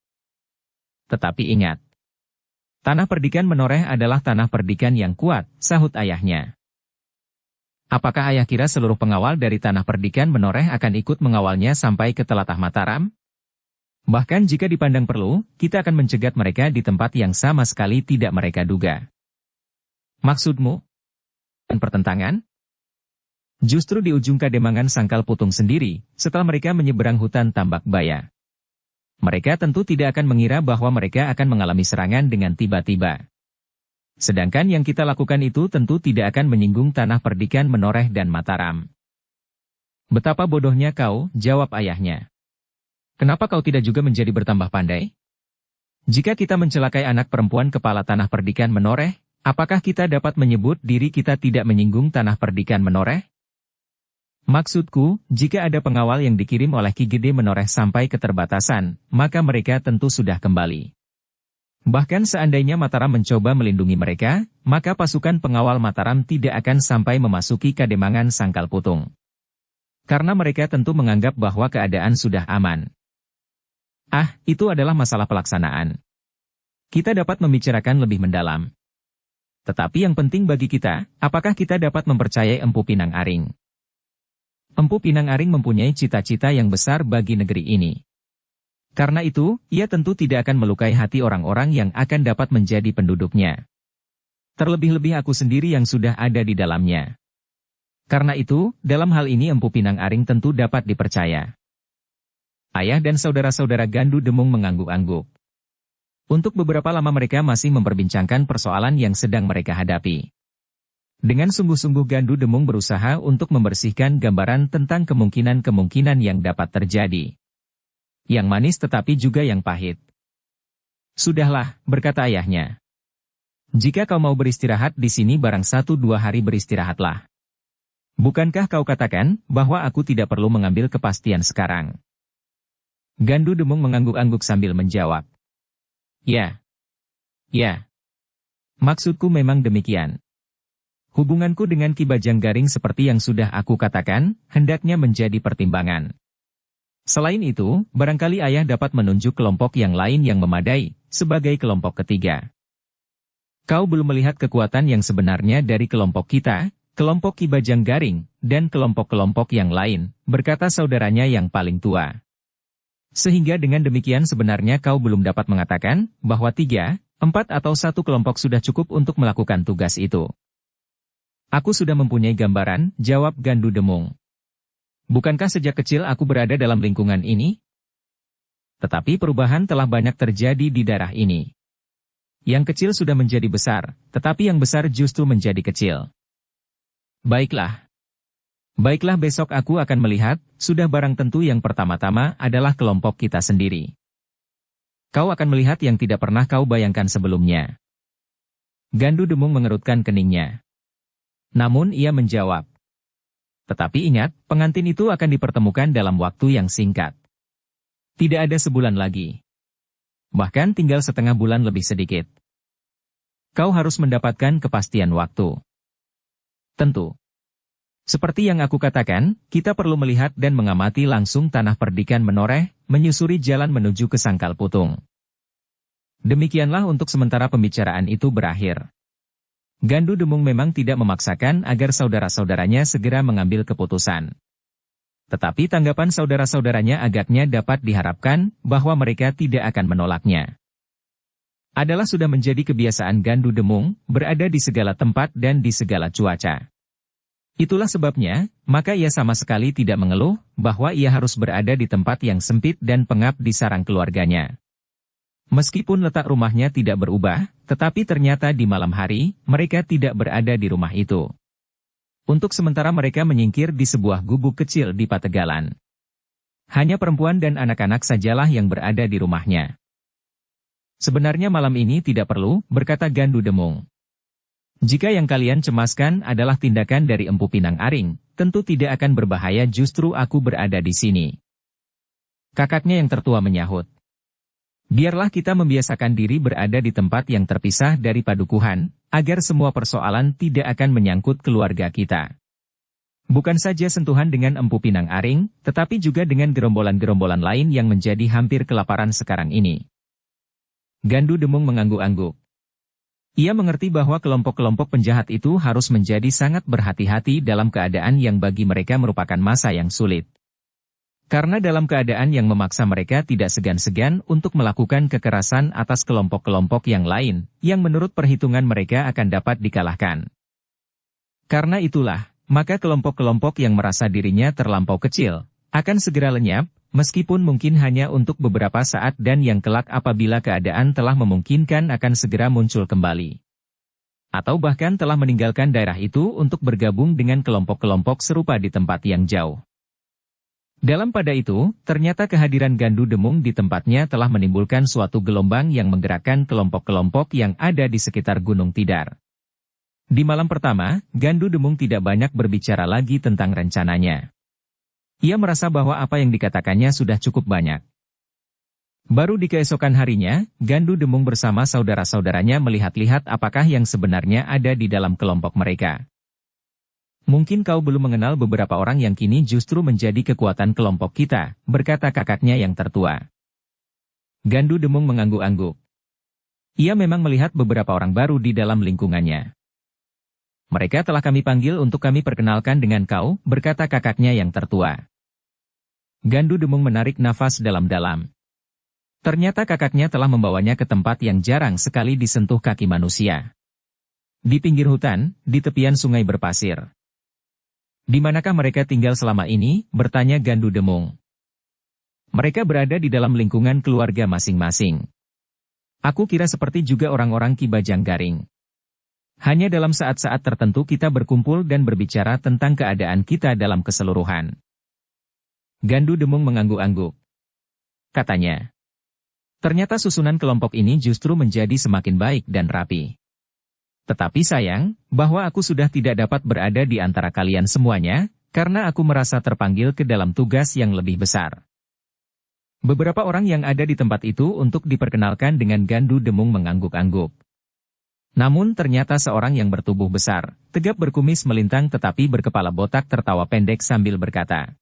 Tetapi ingat, tanah perdikan menoreh adalah tanah perdikan yang kuat, sahut ayahnya. Apakah ayah kira seluruh pengawal dari tanah perdikan menoreh akan ikut mengawalnya sampai ke telatah Mataram? Bahkan jika dipandang perlu, kita akan mencegat mereka di tempat yang sama sekali tidak mereka duga. Maksudmu? Pertentangan? Justru di ujung Kademangan Sangkal Putung sendiri, setelah mereka menyeberang hutan Tambak Baya. Mereka tentu tidak akan mengira bahwa mereka akan mengalami serangan dengan tiba-tiba. Sedangkan yang kita lakukan itu tentu tidak akan menyinggung tanah perdikan menoreh dan Mataram. Betapa bodohnya kau, jawab ayahnya. Kenapa kau tidak juga menjadi bertambah pandai? Jika kita mencelakai anak perempuan kepala tanah perdikan menoreh, apakah kita dapat menyebut diri kita tidak menyinggung tanah perdikan menoreh? Maksudku, jika ada pengawal yang dikirim oleh Ki Gede Menoreh sampai keterbatasan, maka mereka tentu sudah kembali. Bahkan seandainya Mataram mencoba melindungi mereka, maka pasukan pengawal Mataram tidak akan sampai memasuki Kademangan Sangkal Putung. Karena mereka tentu menganggap bahwa keadaan sudah aman. Itu adalah masalah pelaksanaan. Kita dapat membicarakan lebih mendalam. Tetapi yang penting bagi kita, apakah kita dapat mempercayai Empu Pinang Aring? Empu Pinang Aring mempunyai cita-cita yang besar bagi negeri ini. Karena itu, ia tentu tidak akan melukai hati orang-orang yang akan dapat menjadi penduduknya. Terlebih-lebih aku sendiri yang sudah ada di dalamnya. Karena itu, dalam hal ini Empu Pinang Aring tentu dapat dipercaya. Ayah dan saudara-saudara Gandu Demung mengangguk-angguk. Untuk beberapa lama mereka masih memperbincangkan persoalan yang sedang mereka hadapi. Dengan sungguh-sungguh Gandu Demung berusaha untuk membersihkan gambaran tentang kemungkinan-kemungkinan yang dapat terjadi. Yang manis tetapi juga yang pahit. Sudahlah, berkata ayahnya. Jika kau mau beristirahat di sini barang 1-2 hari beristirahatlah. Bukankah kau katakan bahwa aku tidak perlu mengambil kepastian sekarang? Gandu Demung mengangguk-angguk sambil menjawab. Ya. Ya. Maksudku memang demikian. Hubunganku dengan Ki Bajanggaring seperti yang sudah aku katakan, hendaknya menjadi pertimbangan. Selain itu, barangkali ayah dapat menunjuk kelompok yang lain yang memadai, sebagai kelompok ketiga. Kau belum melihat kekuatan yang sebenarnya dari kelompok kita, kelompok Ki Bajanggaring, dan kelompok-kelompok yang lain, berkata saudaranya yang paling tua. Sehingga dengan demikian sebenarnya kau belum dapat mengatakan, bahwa 3, 4 atau 1 kelompok sudah cukup untuk melakukan tugas itu. Aku sudah mempunyai gambaran, jawab Gandu Demung. Bukankah sejak kecil aku berada dalam lingkungan ini? Tetapi perubahan telah banyak terjadi di daerah ini. Yang kecil sudah menjadi besar, tetapi yang besar justru menjadi kecil. Baiklah. Baiklah besok aku akan melihat, sudah barang tentu yang pertama-tama adalah kelompok kita sendiri. Kau akan melihat yang tidak pernah kau bayangkan sebelumnya. Gandu Demung mengerutkan keningnya. Namun ia menjawab. Tetapi ingat, pengantin itu akan dipertemukan dalam waktu yang singkat. Tidak ada sebulan lagi. Bahkan tinggal setengah bulan lebih sedikit. Kau harus mendapatkan kepastian waktu. Tentu. Seperti yang aku katakan, kita perlu melihat dan mengamati langsung tanah perdikan menoreh, menyusuri jalan menuju ke Sangkal Putung. Demikianlah untuk sementara pembicaraan itu berakhir. Gandu Demung memang tidak memaksakan agar saudara-saudaranya segera mengambil keputusan. Tetapi tanggapan saudara-saudaranya agaknya dapat diharapkan bahwa mereka tidak akan menolaknya. Adalah sudah menjadi kebiasaan Gandu Demung berada di segala tempat dan di segala cuaca. Itulah sebabnya, maka ia sama sekali tidak mengeluh bahwa ia harus berada di tempat yang sempit dan pengap di sarang keluarganya. Meskipun letak rumahnya tidak berubah, tetapi ternyata di malam hari, mereka tidak berada di rumah itu. Untuk sementara mereka menyingkir di sebuah gubuk kecil di Pategalan. Hanya perempuan dan anak-anak sajalah yang berada di rumahnya. Sebenarnya malam ini tidak perlu, berkata Gandu Demung. Jika yang kalian cemaskan adalah tindakan dari Empu Pinang Aring, tentu tidak akan berbahaya justru aku berada di sini. Kakaknya yang tertua menyahut. Biarlah kita membiasakan diri berada di tempat yang terpisah dari padukuhan, agar semua persoalan tidak akan menyangkut keluarga kita. Bukan saja sentuhan dengan Empu Pinang Aring, tetapi juga dengan gerombolan-gerombolan lain yang menjadi hampir kelaparan sekarang ini. Gandu Demung mengangguk-angguk. Ia mengerti bahwa kelompok-kelompok penjahat itu harus menjadi sangat berhati-hati dalam keadaan yang bagi mereka merupakan masa yang sulit. Karena dalam keadaan yang memaksa mereka tidak segan-segan untuk melakukan kekerasan atas kelompok-kelompok yang lain, yang menurut perhitungan mereka akan dapat dikalahkan. Karena itulah, maka kelompok-kelompok yang merasa dirinya terlampau kecil, akan segera lenyap, meskipun mungkin hanya untuk beberapa saat dan yang kelak apabila keadaan telah memungkinkan akan segera muncul kembali. Atau bahkan telah meninggalkan daerah itu untuk bergabung dengan kelompok-kelompok serupa di tempat yang jauh. Dalam pada itu, ternyata kehadiran Gandu Demung di tempatnya telah menimbulkan suatu gelombang yang menggerakkan kelompok-kelompok yang ada di sekitar Gunung Tidar. Di malam pertama, Gandu Demung tidak banyak berbicara lagi tentang rencananya. Ia merasa bahwa apa yang dikatakannya sudah cukup banyak. Baru di keesokan harinya, Gandu Demung bersama saudara-saudaranya melihat-lihat apakah yang sebenarnya ada di dalam kelompok mereka. Mungkin kau belum mengenal beberapa orang yang kini justru menjadi kekuatan kelompok kita, berkata kakaknya yang tertua. Gandu Demung mengangguk-angguk. Ia memang melihat beberapa orang baru di dalam lingkungannya. Mereka telah kami panggil untuk kami perkenalkan dengan kau, berkata kakaknya yang tertua. Gandu Demung menarik nafas dalam-dalam. Ternyata kakaknya telah membawanya ke tempat yang jarang sekali disentuh kaki manusia. Di pinggir hutan, di tepian sungai berpasir. Di manakah mereka tinggal selama ini? Bertanya Gandu Demung. Mereka berada di dalam lingkungan keluarga masing-masing. Aku kira seperti juga orang-orang Ki Bajang Garing. Hanya dalam saat-saat tertentu kita berkumpul dan berbicara tentang keadaan kita dalam keseluruhan. Gandu Demung mengangguk-angguk. Katanya. Ternyata susunan kelompok ini justru menjadi semakin baik dan rapi. Tetapi sayang, bahwa aku sudah tidak dapat berada di antara kalian semuanya, karena aku merasa terpanggil ke dalam tugas yang lebih besar. Beberapa orang yang ada di tempat itu untuk diperkenalkan dengan Gandu Demung mengangguk-angguk. Namun ternyata seorang yang bertubuh besar, tegap berkumis melintang tetapi berkepala botak tertawa pendek sambil berkata,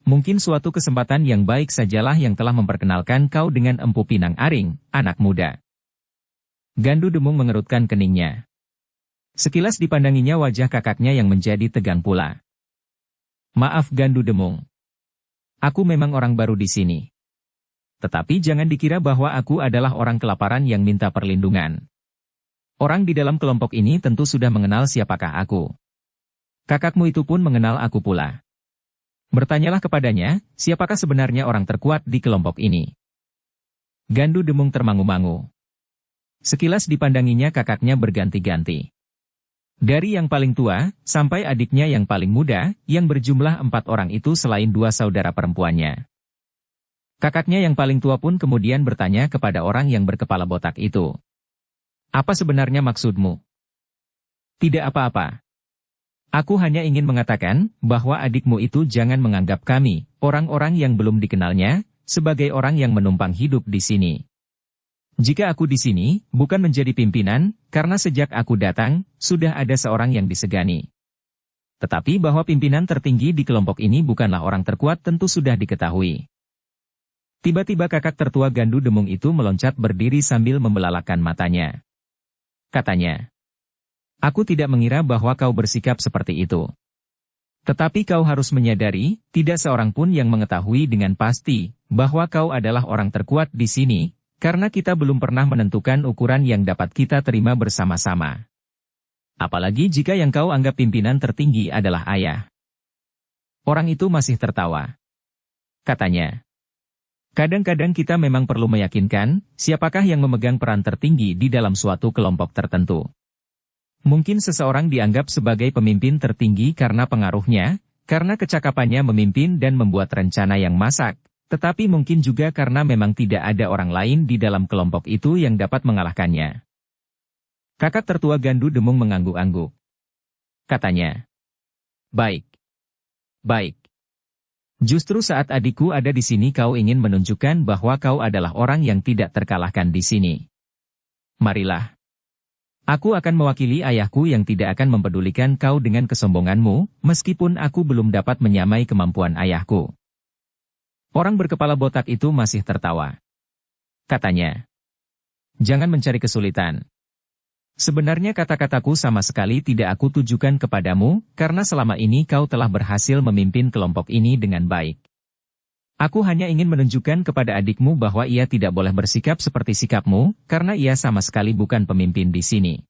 "Mungkin suatu kesempatan yang baik sajalah yang telah memperkenalkan kau dengan Empu Pinang Aring, anak muda." Gandu Demung mengerutkan keningnya. Sekilas dipandanginya wajah kakaknya yang menjadi tegang pula. "Maaf Gandu Demung. Aku memang orang baru di sini. Tetapi jangan dikira bahwa aku adalah orang kelaparan yang minta perlindungan. Orang di dalam kelompok ini tentu sudah mengenal siapakah aku. Kakakmu itu pun mengenal aku pula. Bertanyalah kepadanya, siapakah sebenarnya orang terkuat di kelompok ini?" Gandu Demung termangu-mangu. Sekilas dipandanginya kakaknya berganti-ganti. Dari yang paling tua, sampai adiknya yang paling muda, yang berjumlah 4 orang itu selain 2 saudara perempuannya. Kakaknya yang paling tua pun kemudian bertanya kepada orang yang berkepala botak itu. "Apa sebenarnya maksudmu?" "Tidak apa-apa. Aku hanya ingin mengatakan, bahwa adikmu itu jangan menganggap kami, orang-orang yang belum dikenalnya, sebagai orang yang menumpang hidup di sini. Jika aku di sini, bukan menjadi pimpinan, karena sejak aku datang, sudah ada seorang yang disegani. Tetapi bahwa pimpinan tertinggi di kelompok ini bukanlah orang terkuat tentu sudah diketahui." Tiba-tiba kakak tertua Gandu Demung itu meloncat berdiri sambil membelalakan matanya. Katanya, "Aku tidak mengira bahwa kau bersikap seperti itu. Tetapi kau harus menyadari, tidak seorang pun yang mengetahui dengan pasti, bahwa kau adalah orang terkuat di sini, karena kita belum pernah menentukan ukuran yang dapat kita terima bersama-sama. Apalagi jika yang kau anggap pimpinan tertinggi adalah ayah." Orang itu masih tertawa. Katanya, "Kadang-kadang kita memang perlu meyakinkan, siapakah yang memegang peran tertinggi di dalam suatu kelompok tertentu. Mungkin seseorang dianggap sebagai pemimpin tertinggi karena pengaruhnya, karena kecakapannya memimpin dan membuat rencana yang masak, tetapi mungkin juga karena memang tidak ada orang lain di dalam kelompok itu yang dapat mengalahkannya." Kakak tertua Gandu Demung mengangguk-angguk. Katanya, "Baik. Baik. Justru saat adikku ada di sini kau ingin menunjukkan bahwa kau adalah orang yang tidak terkalahkan di sini. Marilah. Aku akan mewakili ayahku yang tidak akan mempedulikan kau dengan kesombonganmu, meskipun aku belum dapat menyamai kemampuan ayahku." Orang berkepala botak itu masih tertawa. Katanya, "Jangan mencari kesulitan. Sebenarnya kata-kataku sama sekali tidak aku tujukan kepadamu, karena selama ini kau telah berhasil memimpin kelompok ini dengan baik. Aku hanya ingin menunjukkan kepada adikmu bahwa ia tidak boleh bersikap seperti sikapmu, karena ia sama sekali bukan pemimpin di sini.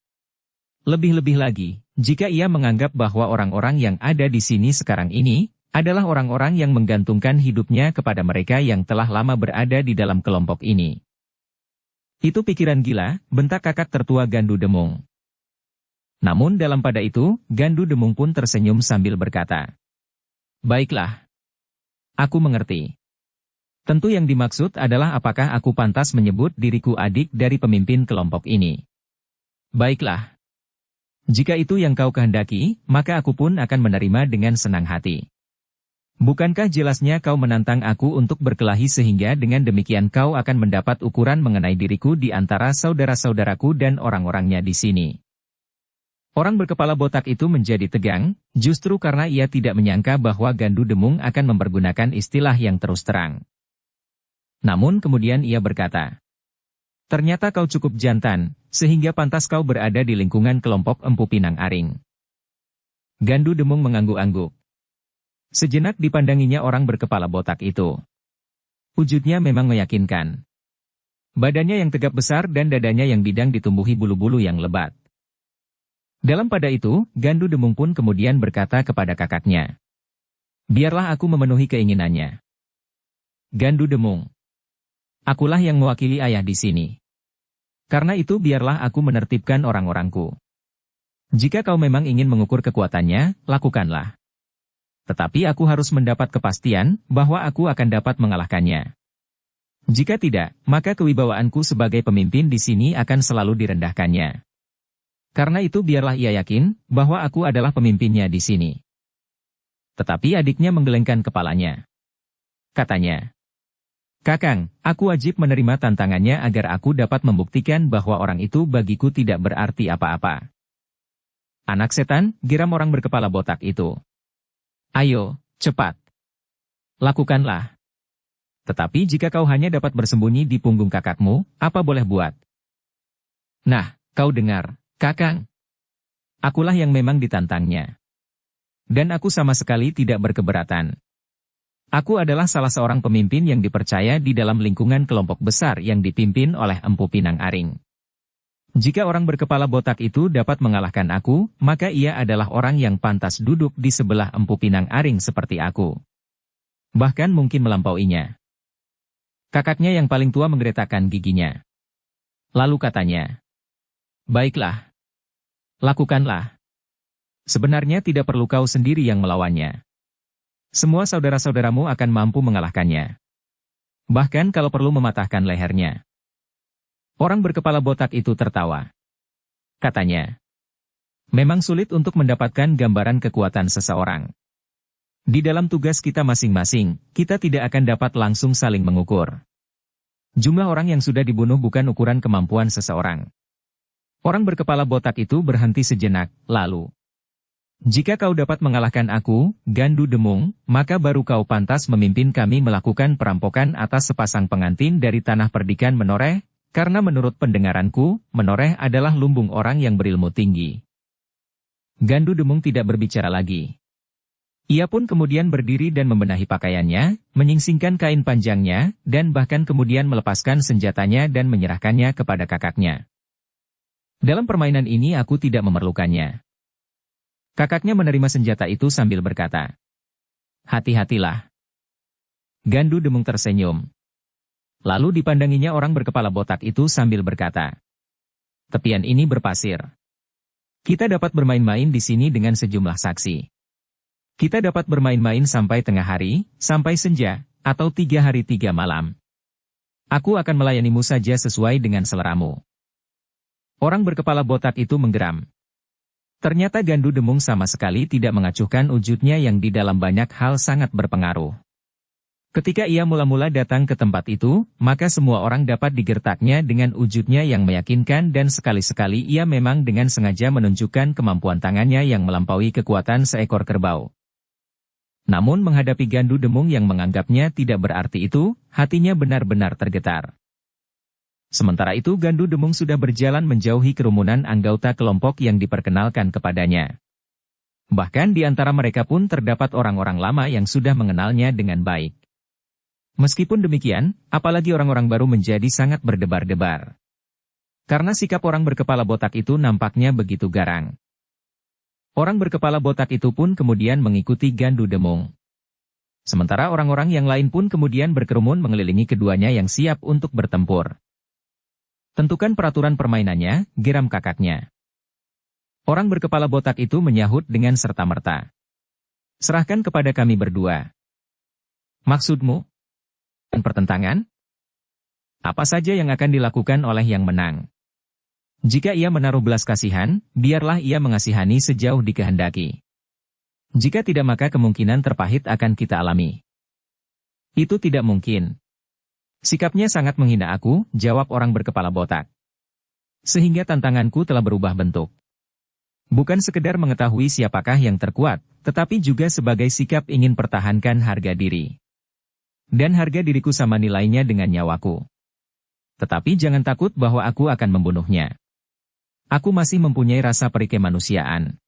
Lebih-lebih lagi, jika ia menganggap bahwa orang-orang yang ada di sini sekarang ini, adalah orang-orang yang menggantungkan hidupnya kepada mereka yang telah lama berada di dalam kelompok ini. Itu pikiran gila," bentak kakak tertua Gandu Demung. Namun dalam pada itu, Gandu Demung pun tersenyum sambil berkata, "Baiklah. Aku mengerti. Tentu yang dimaksud adalah apakah aku pantas menyebut diriku adik dari pemimpin kelompok ini. Baiklah. Jika itu yang kau kehendaki, maka aku pun akan menerima dengan senang hati. Bukankah jelasnya kau menantang aku untuk berkelahi sehingga dengan demikian kau akan mendapat ukuran mengenai diriku di antara saudara-saudaraku dan orang-orangnya di sini?" Orang berkepala botak itu menjadi tegang, justru karena ia tidak menyangka bahwa Gandu Demung akan mempergunakan istilah yang terus terang. Namun kemudian ia berkata, "Ternyata kau cukup jantan, sehingga pantas kau berada di lingkungan kelompok Empu Pinang Aring." Gandu Demung mengangguk-angguk. Sejenak dipandanginya orang berkepala botak itu. Wujudnya memang meyakinkan. Badannya yang tegap besar dan dadanya yang bidang ditumbuhi bulu-bulu yang lebat. Dalam pada itu, Gandu Demung pun kemudian berkata kepada kakaknya, "Biarlah aku memenuhi keinginannya." Gandu Demung, "Akulah yang mewakili ayah di sini. Karena itu biarlah aku menertibkan orang-orangku. Jika kau memang ingin mengukur kekuatannya, lakukanlah. Tetapi aku harus mendapat kepastian bahwa aku akan dapat mengalahkannya. Jika tidak, maka kewibawaanku sebagai pemimpin di sini akan selalu direndahkannya. Karena itu biarlah ia yakin bahwa aku adalah pemimpinnya di sini." Tetapi adiknya menggelengkan kepalanya. Katanya, "Kakang, aku wajib menerima tantangannya agar aku dapat membuktikan bahwa orang itu bagiku tidak berarti apa-apa." "Anak setan," geram orang berkepala botak itu. "Ayo, cepat. Lakukanlah. Tetapi jika kau hanya dapat bersembunyi di punggung kakakmu, apa boleh buat?" "Nah, kau dengar, Kakang. Akulah yang memang ditantangnya. Dan aku sama sekali tidak berkeberatan. Aku adalah salah seorang pemimpin yang dipercaya di dalam lingkungan kelompok besar yang dipimpin oleh Empu Pinang Aring. Jika orang berkepala botak itu dapat mengalahkan aku, maka ia adalah orang yang pantas duduk di sebelah Empu Pinang Aring seperti aku. Bahkan mungkin melampauinya." Kakaknya yang paling tua menggeretakkan giginya. Lalu katanya, "Baiklah. Lakukanlah. Sebenarnya tidak perlu kau sendiri yang melawannya. Semua saudara-saudaramu akan mampu mengalahkannya. Bahkan kalau perlu mematahkan lehernya." Orang berkepala botak itu tertawa. Katanya, "Memang sulit untuk mendapatkan gambaran kekuatan seseorang. Di dalam tugas kita masing-masing, kita tidak akan dapat langsung saling mengukur. Jumlah orang yang sudah dibunuh bukan ukuran kemampuan seseorang." Orang berkepala botak itu berhenti sejenak, lalu, "Jika kau dapat mengalahkan aku, Gandu Demung, maka baru kau pantas memimpin kami melakukan perampokan atas sepasang pengantin dari tanah perdikan Menoreh, karena menurut pendengaranku, Menoreh adalah lumbung orang yang berilmu tinggi." Gandu Demung tidak berbicara lagi. Ia pun kemudian berdiri dan membenahi pakaiannya, menyingsingkan kain panjangnya, dan bahkan kemudian melepaskan senjatanya dan menyerahkannya kepada kakaknya. "Dalam permainan ini aku tidak memerlukannya." Kakaknya menerima senjata itu sambil berkata, "Hati-hatilah." Gandu Demung tersenyum. Lalu dipandanginya orang berkepala botak itu sambil berkata, "Tepian ini berpasir. Kita dapat bermain-main di sini dengan sejumlah saksi. Kita dapat bermain-main sampai tengah hari, sampai senja, atau 3 hari 3 malam. Aku akan melayanimu saja sesuai dengan seleramu." Orang berkepala botak itu menggeram. Ternyata Gandu Demung sama sekali tidak mengacuhkan wujudnya yang di dalam banyak hal sangat berpengaruh. Ketika ia mula-mula datang ke tempat itu, maka semua orang dapat digertaknya dengan wujudnya yang meyakinkan dan sekali-sekali ia memang dengan sengaja menunjukkan kemampuan tangannya yang melampaui kekuatan seekor kerbau. Namun menghadapi Gandu Demung yang menganggapnya tidak berarti itu, hatinya benar-benar tergetar. Sementara itu Gandu Demung sudah berjalan menjauhi kerumunan anggota kelompok yang diperkenalkan kepadanya. Bahkan di antara mereka pun terdapat orang-orang lama yang sudah mengenalnya dengan baik. Meskipun demikian, apalagi orang-orang baru menjadi sangat berdebar-debar. Karena sikap orang berkepala botak itu nampaknya begitu garang. Orang berkepala botak itu pun kemudian mengikuti Gandu Demung. Sementara orang-orang yang lain pun kemudian berkerumun mengelilingi keduanya yang siap untuk bertempur. "Tentukan peraturan permainannya," geram kakaknya. Orang berkepala botak itu menyahut dengan serta-merta. "Serahkan kepada kami berdua." "Maksudmu? Pertentangan? Apa saja yang akan dilakukan oleh yang menang? Jika ia menaruh belas kasihan, biarlah ia mengasihani sejauh dikehendaki. Jika tidak maka kemungkinan terpahit akan kita alami." "Itu tidak mungkin." "Sikapnya sangat menghina aku," jawab orang berkepala botak. "Sehingga tantanganku telah berubah bentuk. Bukan sekedar mengetahui siapakah yang terkuat, tetapi juga sebagai sikap ingin pertahankan harga diri. Dan harga diriku sama nilainya dengan nyawaku. Tetapi jangan takut bahwa aku akan membunuhnya. Aku masih mempunyai rasa perih kemanusiaan.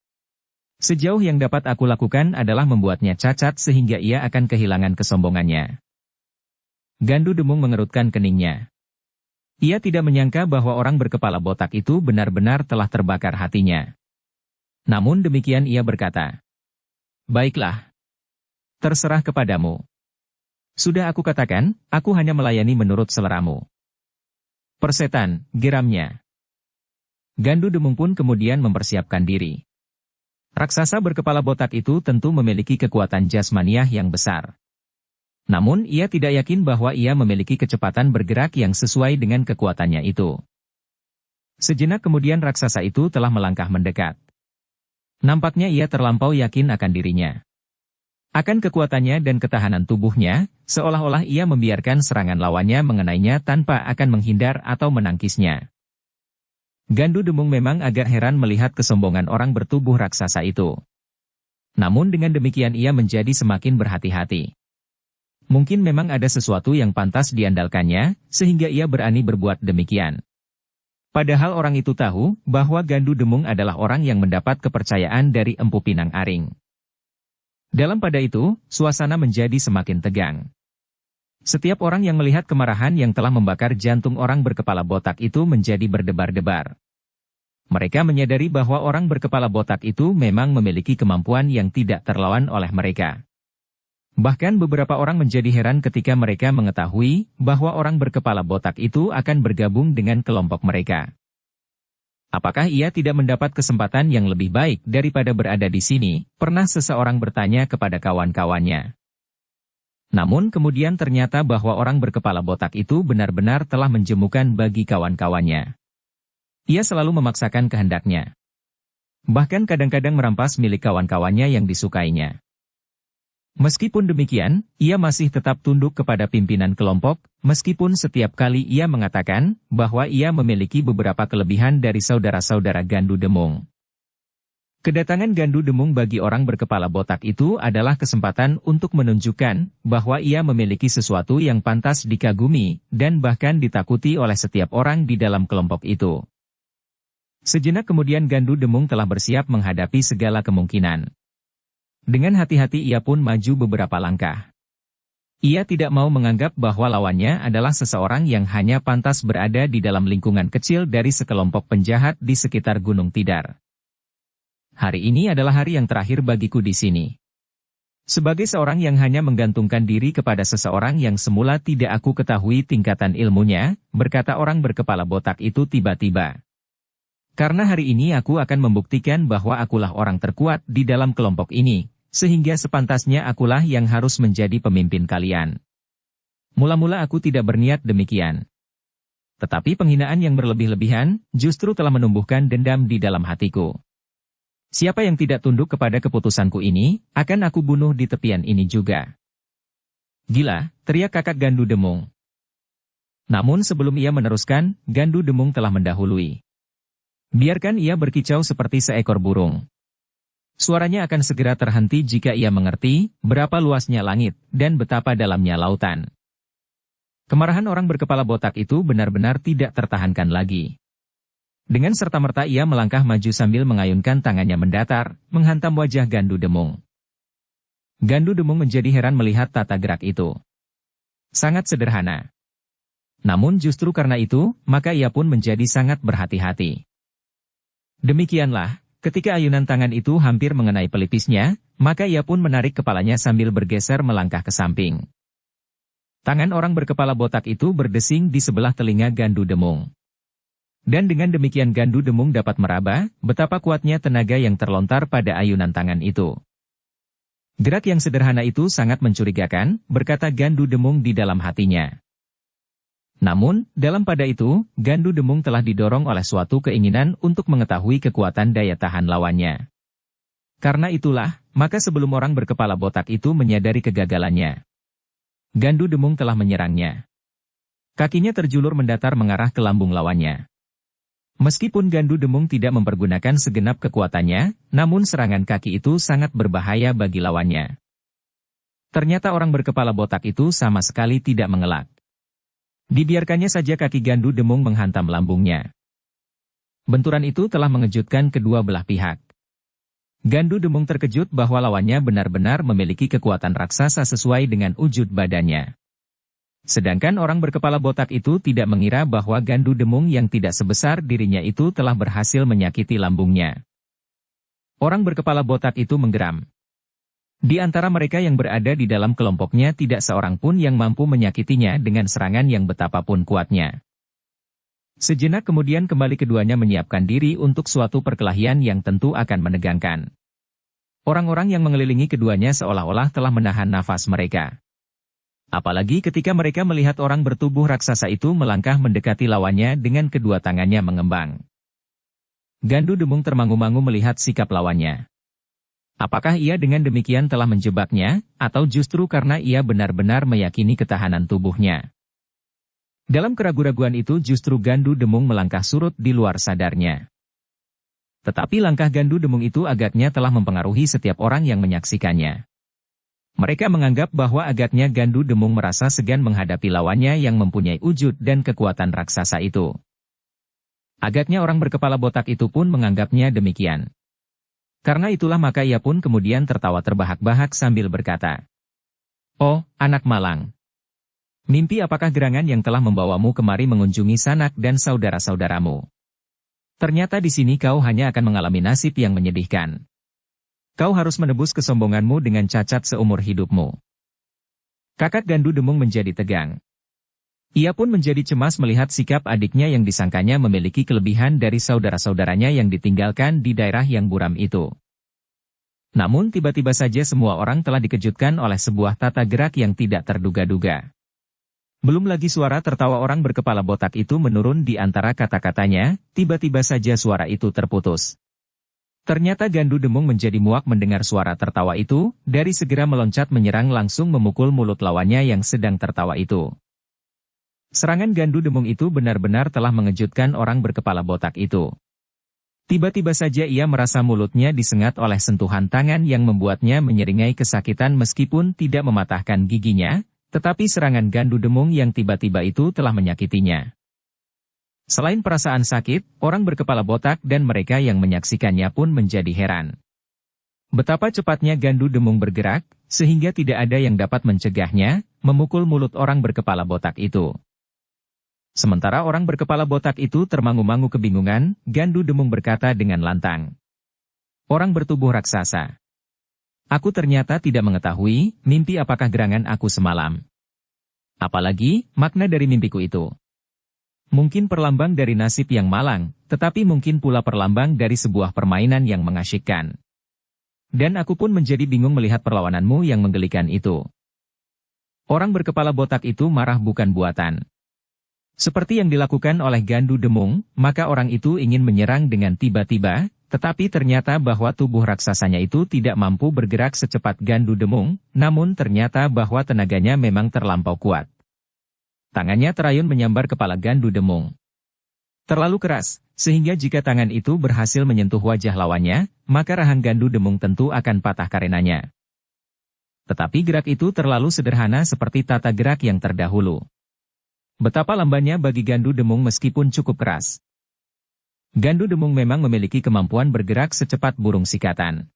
Sejauh yang dapat aku lakukan adalah membuatnya cacat sehingga ia akan kehilangan kesombongannya." Gandu Demung mengerutkan keningnya. Ia tidak menyangka bahwa orang berkepala botak itu benar-benar telah terbakar hatinya. Namun demikian ia berkata, "Baiklah, terserah kepadamu. Sudah aku katakan, aku hanya melayani menurut seleramu." "Persetan," geramnya. Gandu Demung pun kemudian mempersiapkan diri. Raksasa berkepala botak itu tentu memiliki kekuatan jasmaniah yang besar. Namun ia tidak yakin bahwa ia memiliki kecepatan bergerak yang sesuai dengan kekuatannya itu. Sejenak kemudian raksasa itu telah melangkah mendekat. Nampaknya ia terlampau yakin akan dirinya. Akan kekuatannya dan ketahanan tubuhnya, seolah-olah ia membiarkan serangan lawannya mengenainya tanpa akan menghindar atau menangkisnya. Gandu Demung memang agak heran melihat kesombongan orang bertubuh raksasa itu. Namun dengan demikian ia menjadi semakin berhati-hati. Mungkin memang ada sesuatu yang pantas diandalkannya, sehingga ia berani berbuat demikian. Padahal orang itu tahu bahwa Gandu Demung adalah orang yang mendapat kepercayaan dari Empu Pinang Aring. Dalam pada itu, suasana menjadi semakin tegang. Setiap orang yang melihat kemarahan yang telah membakar jantung orang berkepala botak itu menjadi berdebar-debar. Mereka menyadari bahwa orang berkepala botak itu memang memiliki kemampuan yang tidak terlawan oleh mereka. Bahkan beberapa orang menjadi heran ketika mereka mengetahui bahwa orang berkepala botak itu akan bergabung dengan kelompok mereka. Apakah ia tidak mendapat kesempatan yang lebih baik daripada berada di sini? Pernah seseorang bertanya kepada kawan-kawannya. Namun kemudian ternyata bahwa orang berkepala botak itu benar-benar telah menjemukan bagi kawan-kawannya. Ia selalu memaksakan kehendaknya. Bahkan kadang-kadang merampas milik kawan-kawannya yang disukainya. Meskipun demikian, ia masih tetap tunduk kepada pimpinan kelompok, meskipun setiap kali ia mengatakan bahwa ia memiliki beberapa kelebihan dari saudara-saudara Gandu Demung. Kedatangan Gandu Demung bagi orang berkepala botak itu adalah kesempatan untuk menunjukkan bahwa ia memiliki sesuatu yang pantas dikagumi dan bahkan ditakuti oleh setiap orang di dalam kelompok itu. Sejenak kemudian Gandu Demung telah bersiap menghadapi segala kemungkinan. Dengan hati-hati ia pun maju beberapa langkah. Ia tidak mau menganggap bahwa lawannya adalah seseorang yang hanya pantas berada di dalam lingkungan kecil dari sekelompok penjahat di sekitar Gunung Tidar. Hari ini adalah hari yang terakhir bagiku di sini. Sebagai seorang yang hanya menggantungkan diri kepada seseorang yang semula tidak aku ketahui tingkatan ilmunya, berkata orang berkepala botak itu tiba-tiba. Karena hari ini aku akan membuktikan bahwa akulah orang terkuat di dalam kelompok ini. Sehingga sepantasnya akulah yang harus menjadi pemimpin kalian. Mula-mula aku tidak berniat demikian. Tetapi penghinaan yang berlebih-lebihan, justru telah menumbuhkan dendam di dalam hatiku. Siapa yang tidak tunduk kepada keputusanku ini, akan aku bunuh di tepian ini juga. Gila, teriak kakak Gandu Demung. Namun sebelum ia meneruskan, Gandu Demung telah mendahului. Biarkan ia berkicau seperti seekor burung. Suaranya akan segera terhenti jika ia mengerti berapa luasnya langit dan betapa dalamnya lautan. Kemarahan orang berkepala botak itu benar-benar tidak tertahankan lagi. Dengan serta-merta ia melangkah maju sambil mengayunkan tangannya mendatar, menghantam wajah Gandu Demung. Gandu Demung menjadi heran melihat tata gerak itu. Sangat sederhana. Namun justru karena itu, maka ia pun menjadi sangat berhati-hati. Demikianlah. Ketika ayunan tangan itu hampir mengenai pelipisnya, maka ia pun menarik kepalanya sambil bergeser melangkah ke samping. Tangan orang berkepala botak itu berdesing di sebelah telinga Gandu Demung. Dan dengan demikian Gandu Demung dapat meraba betapa kuatnya tenaga yang terlontar pada ayunan tangan itu. Gerak yang sederhana itu sangat mencurigakan, berkata Gandu Demung di dalam hatinya. Namun, dalam pada itu, Gandu Demung telah didorong oleh suatu keinginan untuk mengetahui kekuatan daya tahan lawannya. Karena itulah, maka sebelum orang berkepala botak itu menyadari kegagalannya, Gandu Demung telah menyerangnya. Kakinya terjulur mendatar mengarah ke lambung lawannya. Meskipun Gandu Demung tidak mempergunakan segenap kekuatannya, namun serangan kaki itu sangat berbahaya bagi lawannya. Ternyata orang berkepala botak itu sama sekali tidak mengelak. Dibiarkannya saja kaki Gandu Demung menghantam lambungnya. Benturan itu telah mengejutkan kedua belah pihak. Gandu Demung terkejut bahwa lawannya benar-benar memiliki kekuatan raksasa sesuai dengan wujud badannya. Sedangkan orang berkepala botak itu tidak mengira bahwa Gandu Demung yang tidak sebesar dirinya itu telah berhasil menyakiti lambungnya. Orang berkepala botak itu menggeram. Di antara mereka yang berada di dalam kelompoknya tidak seorang pun yang mampu menyakitinya dengan serangan yang betapapun kuatnya. Sejenak kemudian kembali keduanya menyiapkan diri untuk suatu perkelahian yang tentu akan menegangkan. Orang-orang yang mengelilingi keduanya seolah-olah telah menahan nafas mereka. Apalagi ketika mereka melihat orang bertubuh raksasa itu melangkah mendekati lawannya dengan kedua tangannya mengembang. Gandu Demung termangu-mangu melihat sikap lawannya. Apakah ia dengan demikian telah menjebaknya, atau justru karena ia benar-benar meyakini ketahanan tubuhnya? Dalam keraguan-raguan itu justru Gandu Demung melangkah surut di luar sadarnya. Tetapi langkah Gandu Demung itu agaknya telah mempengaruhi setiap orang yang menyaksikannya. Mereka menganggap bahwa agaknya Gandu Demung merasa segan menghadapi lawannya yang mempunyai wujud dan kekuatan raksasa itu. Agaknya orang berkepala botak itu pun menganggapnya demikian. Karena itulah maka ia pun kemudian tertawa terbahak-bahak sambil berkata, "Oh, anak malang. Mimpi apakah gerangan yang telah membawamu kemari mengunjungi sanak dan saudara-saudaramu? Ternyata di sini kau hanya akan mengalami nasib yang menyedihkan. Kau harus menebus kesombonganmu dengan cacat seumur hidupmu." Kakak Gandu Demung menjadi tegang. Ia pun menjadi cemas melihat sikap adiknya yang disangkanya memiliki kelebihan dari saudara-saudaranya yang ditinggalkan di daerah yang buram itu. Namun tiba-tiba saja semua orang telah dikejutkan oleh sebuah tata gerak yang tidak terduga-duga. Belum lagi suara tertawa orang berkepala botak itu menurun di antara kata-katanya, tiba-tiba saja suara itu terputus. Ternyata Gandu Demung menjadi muak mendengar suara tertawa itu, dari segera meloncat menyerang langsung memukul mulut lawannya yang sedang tertawa itu. Serangan Gandu Demung itu benar-benar telah mengejutkan orang berkepala botak itu. Tiba-tiba saja ia merasa mulutnya disengat oleh sentuhan tangan yang membuatnya menyeringai kesakitan meskipun tidak mematahkan giginya, tetapi serangan Gandu Demung yang tiba-tiba itu telah menyakitinya. Selain perasaan sakit, orang berkepala botak dan mereka yang menyaksikannya pun menjadi heran. Betapa cepatnya Gandu Demung bergerak, sehingga tidak ada yang dapat mencegahnya, memukul mulut orang berkepala botak itu. Sementara orang berkepala botak itu termangu-mangu kebingungan, Gandu Demung berkata dengan lantang. "Orang bertubuh raksasa. Aku ternyata tidak mengetahui, mimpi apakah gerangan aku semalam. Apalagi, makna dari mimpiku itu. Mungkin perlambang dari nasib yang malang, tetapi mungkin pula perlambang dari sebuah permainan yang mengasyikkan. Dan aku pun menjadi bingung melihat perlawananmu yang menggelikan itu." Orang berkepala botak itu marah bukan buatan. Seperti yang dilakukan oleh Gandu Demung, maka orang itu ingin menyerang dengan tiba-tiba, tetapi ternyata bahwa tubuh raksasanya itu tidak mampu bergerak secepat Gandu Demung, namun ternyata bahwa tenaganya memang terlampau kuat. Tangannya terayun menyambar kepala Gandu Demung. Terlalu keras, sehingga jika tangan itu berhasil menyentuh wajah lawannya, maka rahang Gandu Demung tentu akan patah karenanya. Tetapi gerak itu terlalu sederhana seperti tata gerak yang terdahulu. Betapa lambannya bagi Gandu Demung meskipun cukup keras. Gandu Demung memang memiliki kemampuan bergerak secepat burung sikatan.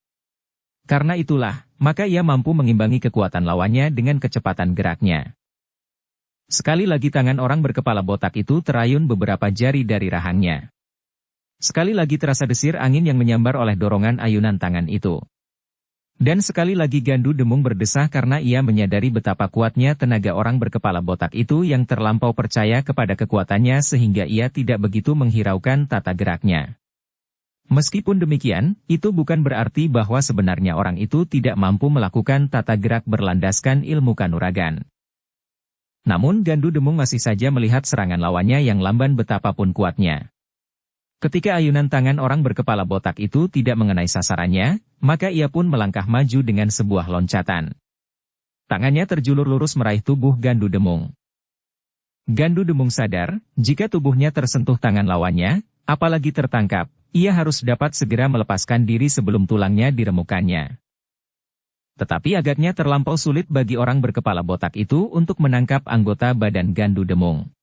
Karena itulah, maka ia mampu mengimbangi kekuatan lawannya dengan kecepatan geraknya. Sekali lagi tangan orang berkepala botak itu terayun beberapa jari dari rahangnya. Sekali lagi terasa desir angin yang menyambar oleh dorongan ayunan tangan itu. Dan sekali lagi Gandu Demung berdesah karena ia menyadari betapa kuatnya tenaga orang berkepala botak itu yang terlampau percaya kepada kekuatannya sehingga ia tidak begitu menghiraukan tata geraknya. Meskipun demikian, itu bukan berarti bahwa sebenarnya orang itu tidak mampu melakukan tata gerak berlandaskan ilmu kanuragan. Namun Gandu Demung masih saja melihat serangan lawannya yang lamban betapapun kuatnya. Ketika ayunan tangan orang berkepala botak itu tidak mengenai sasarannya, maka ia pun melangkah maju dengan sebuah loncatan. Tangannya terjulur lurus meraih tubuh Gandu Demung. Gandu Demung sadar, jika tubuhnya tersentuh tangan lawannya, apalagi tertangkap, ia harus dapat segera melepaskan diri sebelum tulangnya diremukannya. Tetapi agaknya terlampau sulit bagi orang berkepala botak itu untuk menangkap anggota badan Gandu Demung.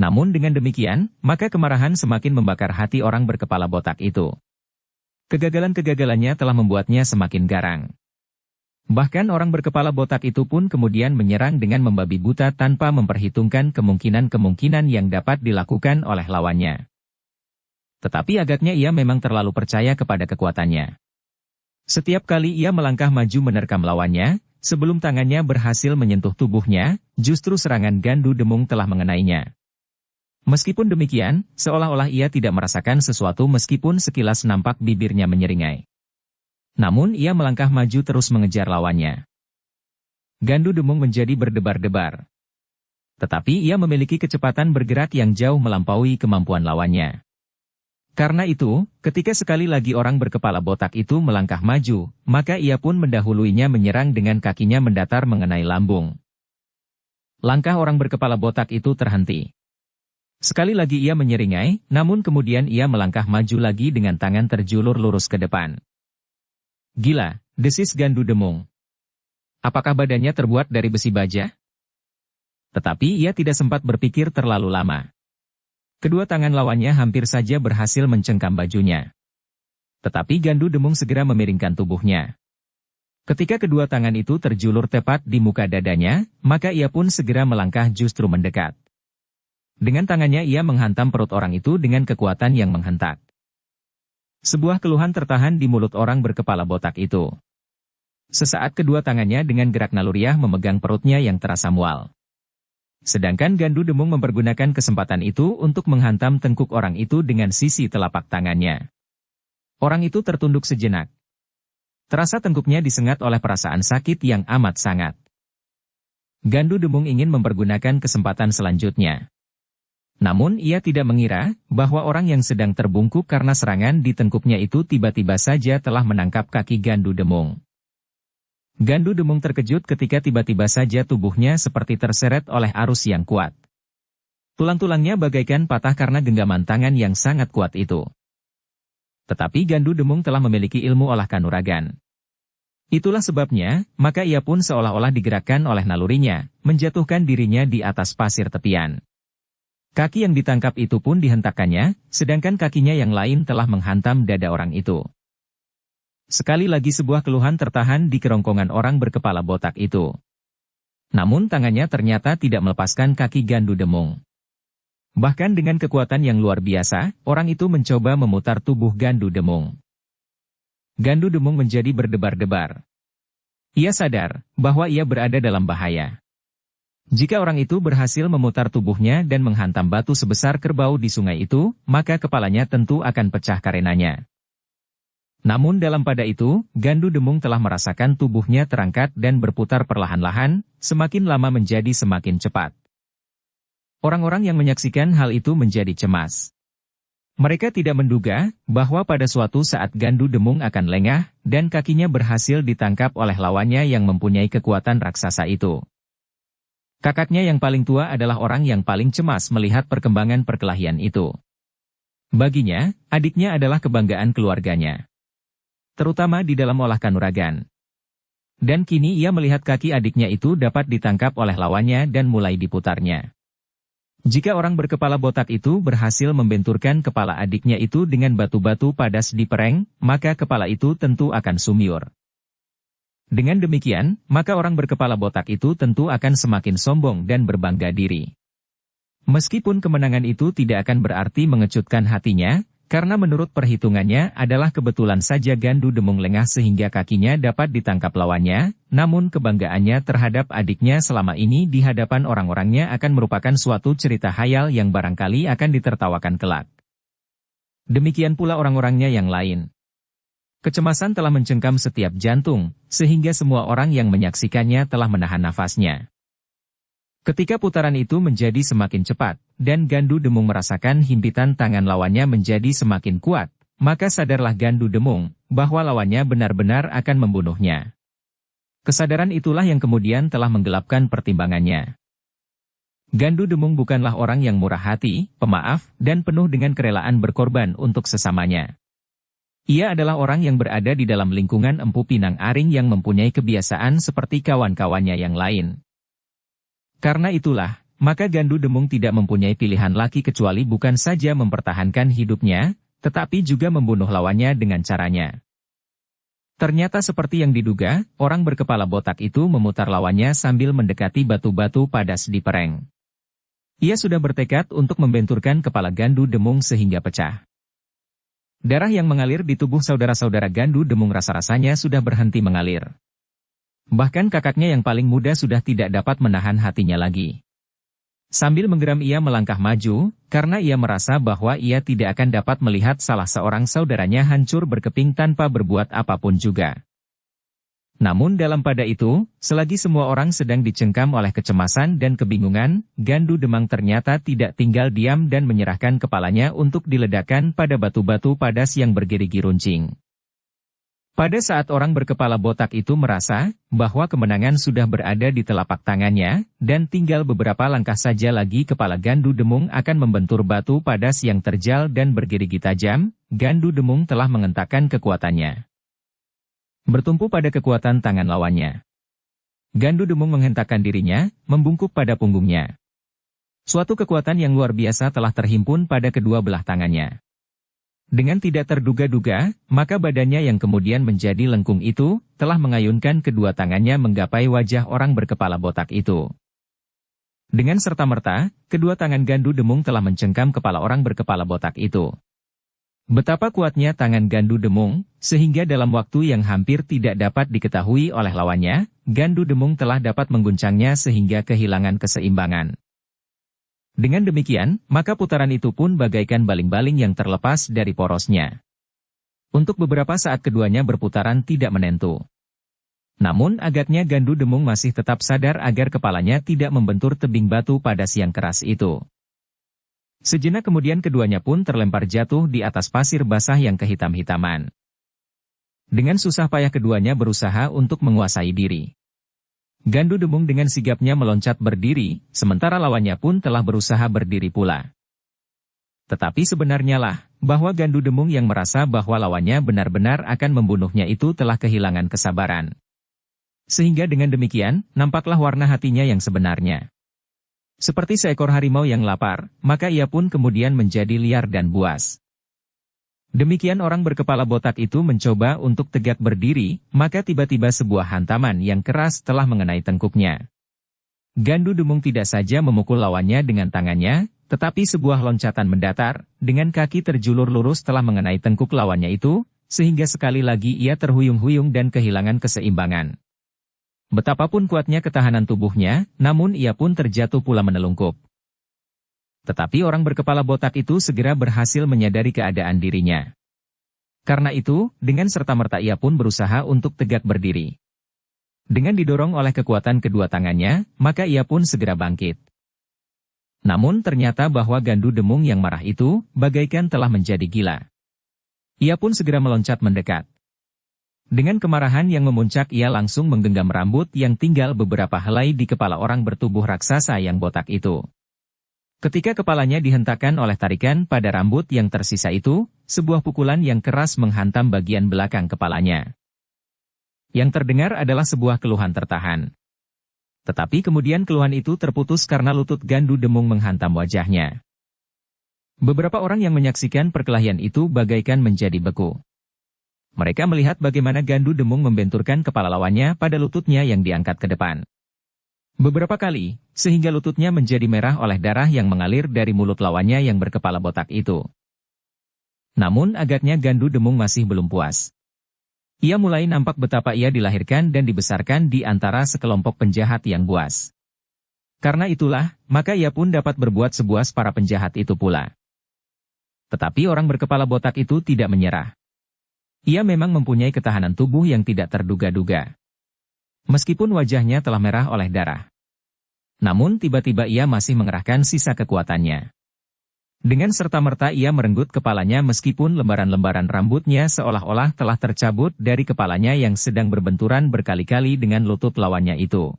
Namun dengan demikian, maka kemarahan semakin membakar hati orang berkepala botak itu. Kegagalan-kegagalannya telah membuatnya semakin garang. Bahkan orang berkepala botak itu pun kemudian menyerang dengan membabi buta tanpa memperhitungkan kemungkinan-kemungkinan yang dapat dilakukan oleh lawannya. Tetapi agaknya ia memang terlalu percaya kepada kekuatannya. Setiap kali ia melangkah maju menerkam lawannya, sebelum tangannya berhasil menyentuh tubuhnya, justru serangan Gandu Demung telah mengenainya. Meskipun demikian, seolah-olah ia tidak merasakan sesuatu meskipun sekilas nampak bibirnya menyeringai. Namun ia melangkah maju terus mengejar lawannya. Gandu Demung menjadi berdebar-debar. Tetapi ia memiliki kecepatan bergerak yang jauh melampaui kemampuan lawannya. Karena itu, ketika sekali lagi orang berkepala botak itu melangkah maju, maka ia pun mendahuluinya menyerang dengan kakinya mendatar mengenai lambung. Langkah orang berkepala botak itu terhenti. Sekali lagi ia menyeringai, namun kemudian ia melangkah maju lagi dengan tangan terjulur lurus ke depan. Gila, desis Gandu Demung. Apakah badannya terbuat dari besi baja? Tetapi ia tidak sempat berpikir terlalu lama. Kedua tangan lawannya hampir saja berhasil mencengkam bajunya. Tetapi Gandu Demung segera memiringkan tubuhnya. Ketika kedua tangan itu terjulur tepat di muka dadanya, maka ia pun segera melangkah justru mendekat. Dengan tangannya ia menghantam perut orang itu dengan kekuatan yang menghentak. Sebuah keluhan tertahan di mulut orang berkepala botak itu. Sesaat kedua tangannya dengan gerak naluriah memegang perutnya yang terasa mual. Sedangkan Gandu Demung mempergunakan kesempatan itu untuk menghantam tengkuk orang itu dengan sisi telapak tangannya. Orang itu tertunduk sejenak. Terasa tengkuknya disengat oleh perasaan sakit yang amat sangat. Gandu Demung ingin mempergunakan kesempatan selanjutnya. Namun ia tidak mengira bahwa orang yang sedang terbungkuk karena serangan di tengkuknya itu tiba-tiba saja telah menangkap kaki Gandu Demung. Gandu Demung terkejut ketika tiba-tiba saja tubuhnya seperti terseret oleh arus yang kuat. Tulang-tulangnya bagaikan patah karena genggaman tangan yang sangat kuat itu. Tetapi Gandu Demung telah memiliki ilmu olah kanuragan. Itulah sebabnya, maka ia pun seolah-olah digerakkan oleh nalurinya, menjatuhkan dirinya di atas pasir tepian. Kaki yang ditangkap itu pun dihentakkannya, sedangkan kakinya yang lain telah menghantam dada orang itu. Sekali lagi sebuah keluhan tertahan di kerongkongan orang berkepala botak itu. Namun tangannya ternyata tidak melepaskan kaki Gandu Demung. Bahkan dengan kekuatan yang luar biasa, orang itu mencoba memutar tubuh Gandu Demung. Gandu Demung menjadi berdebar-debar. Ia sadar bahwa ia berada dalam bahaya. Jika orang itu berhasil memutar tubuhnya dan menghantam batu sebesar kerbau di sungai itu, maka kepalanya tentu akan pecah karenanya. Namun dalam pada itu, Gandu Demung telah merasakan tubuhnya terangkat dan berputar perlahan-lahan, semakin lama menjadi semakin cepat. Orang-orang yang menyaksikan hal itu menjadi cemas. Mereka tidak menduga bahwa pada suatu saat Gandu Demung akan lengah, dan kakinya berhasil ditangkap oleh lawannya yang mempunyai kekuatan raksasa itu. Kakaknya yang paling tua adalah orang yang paling cemas melihat perkembangan perkelahian itu. Baginya, adiknya adalah kebanggaan keluarganya. Terutama di dalam olah kanuragan. Dan kini ia melihat kaki adiknya itu dapat ditangkap oleh lawannya dan mulai diputarnya. Jika orang berkepala botak itu berhasil membenturkan kepala adiknya itu dengan batu-batu padas di pereng, maka kepala itu tentu akan sumiur. Dengan demikian, maka orang berkepala botak itu tentu akan semakin sombong dan berbangga diri. Meskipun kemenangan itu tidak akan berarti mengejutkan hatinya, karena menurut perhitungannya adalah kebetulan saja Gandu Demung lengah sehingga kakinya dapat ditangkap lawannya, namun kebanggaannya terhadap adiknya selama ini di hadapan orang-orangnya akan merupakan suatu cerita khayal yang barangkali akan ditertawakan kelak. Demikian pula orang-orangnya yang lain. Kecemasan telah mencengkam setiap jantung, sehingga semua orang yang menyaksikannya telah menahan nafasnya. Ketika putaran itu menjadi semakin cepat, dan Gandu Demung merasakan himpitan tangan lawannya menjadi semakin kuat, maka sadarlah Gandu Demung, bahwa lawannya benar-benar akan membunuhnya. Kesadaran itulah yang kemudian telah menggelapkan pertimbangannya. Gandu Demung bukanlah orang yang murah hati, pemaaf, dan penuh dengan kerelaan berkorban untuk sesamanya. Ia adalah orang yang berada di dalam lingkungan Empu Pinang Aring yang mempunyai kebiasaan seperti kawan-kawannya yang lain. Karena itulah, maka Gandu Demung tidak mempunyai pilihan lagi kecuali bukan saja mempertahankan hidupnya, tetapi juga membunuh lawannya dengan caranya. Ternyata seperti yang diduga, orang berkepala botak itu memutar lawannya sambil mendekati batu-batu padas di pereng. Ia sudah bertekad untuk membenturkan kepala Gandu Demung sehingga pecah. Darah yang mengalir di tubuh saudara-saudara Gandu Demung rasa-rasanya sudah berhenti mengalir. Bahkan kakaknya yang paling muda sudah tidak dapat menahan hatinya lagi. Sambil menggeram ia melangkah maju, karena ia merasa bahwa ia tidak akan dapat melihat salah seorang saudaranya hancur berkeping tanpa berbuat apapun juga. Namun dalam pada itu, selagi semua orang sedang dicengkam oleh kecemasan dan kebingungan, Gandu Demang ternyata tidak tinggal diam dan menyerahkan kepalanya untuk diledakkan pada batu-batu padas yang bergerigi runcing. Pada saat orang berkepala botak itu merasa bahwa kemenangan sudah berada di telapak tangannya, dan tinggal beberapa langkah saja lagi kepala Gandu Demung akan membentur batu padas yang terjal dan bergerigi tajam, Gandu Demung telah mengentakkan kekuatannya. Bertumpu pada kekuatan tangan lawannya. Gandu Demung menghentakkan dirinya, membungkuk pada punggungnya. Suatu kekuatan yang luar biasa telah terhimpun pada kedua belah tangannya. Dengan tidak terduga-duga, maka badannya yang kemudian menjadi lengkung itu, telah mengayunkan kedua tangannya menggapai wajah orang berkepala botak itu. Dengan serta-merta, kedua tangan Gandu Demung telah mencengkam kepala orang berkepala botak itu. Betapa kuatnya tangan Gandu Demung, sehingga dalam waktu yang hampir tidak dapat diketahui oleh lawannya, Gandu Demung telah dapat mengguncangnya sehingga kehilangan keseimbangan. Dengan demikian, maka putaran itu pun bagaikan baling-baling yang terlepas dari porosnya. Untuk beberapa saat keduanya berputaran tidak menentu. Namun agaknya Gandu Demung masih tetap sadar agar kepalanya tidak membentur tebing batu padas yang keras itu. Sejenak kemudian keduanya pun terlempar jatuh di atas pasir basah yang kehitam-hitaman. Dengan susah payah keduanya berusaha untuk menguasai diri. Gandu Demung dengan sigapnya meloncat berdiri, sementara lawannya pun telah berusaha berdiri pula. Tetapi sebenarnya lah, bahwa Gandu Demung yang merasa bahwa lawannya benar-benar akan membunuhnya itu telah kehilangan kesabaran. Sehingga dengan demikian, nampaklah warna hatinya yang sebenarnya. Seperti seekor harimau yang lapar, maka ia pun kemudian menjadi liar dan buas. Demikian orang berkepala botak itu mencoba untuk tegak berdiri, maka tiba-tiba sebuah hantaman yang keras telah mengenai tengkuknya. Gandu Demung tidak saja memukul lawannya dengan tangannya, tetapi sebuah loncatan mendatar, dengan kaki terjulur lurus telah mengenai tengkuk lawannya itu, sehingga sekali lagi ia terhuyung-huyung dan kehilangan keseimbangan. Betapapun kuatnya ketahanan tubuhnya, namun ia pun terjatuh pula menelungkup. Tetapi orang berkepala botak itu segera berhasil menyadari keadaan dirinya. Karena itu, dengan serta-merta ia pun berusaha untuk tegak berdiri. Dengan didorong oleh kekuatan kedua tangannya, maka ia pun segera bangkit. Namun ternyata bahwa Gandu Demung yang marah itu, bagaikan telah menjadi gila. Ia pun segera meloncat mendekat. Dengan kemarahan yang memuncak ia langsung menggenggam rambut yang tinggal beberapa helai di kepala orang bertubuh raksasa yang botak itu. Ketika kepalanya dihentakkan oleh tarikan pada rambut yang tersisa itu, sebuah pukulan yang keras menghantam bagian belakang kepalanya. Yang terdengar adalah sebuah keluhan tertahan. Tetapi kemudian keluhan itu terputus karena lutut Gandu Demung menghantam wajahnya. Beberapa orang yang menyaksikan perkelahian itu bagaikan menjadi beku. Mereka melihat bagaimana Gandu Demung membenturkan kepala lawannya pada lututnya yang diangkat ke depan. Beberapa kali, sehingga lututnya menjadi merah oleh darah yang mengalir dari mulut lawannya yang berkepala botak itu. Namun agaknya Gandu Demung masih belum puas. Ia mulai nampak betapa ia dilahirkan dan dibesarkan di antara sekelompok penjahat yang buas. Karena itulah, maka ia pun dapat berbuat sebuas para penjahat itu pula. Tetapi orang berkepala botak itu tidak menyerah. Ia memang mempunyai ketahanan tubuh yang tidak terduga-duga. Meskipun wajahnya telah merah oleh darah. Namun tiba-tiba ia masih mengerahkan sisa kekuatannya. Dengan serta-merta ia merenggut kepalanya meskipun lembaran-lembaran rambutnya seolah-olah telah tercabut dari kepalanya yang sedang berbenturan berkali-kali dengan lutut lawannya itu.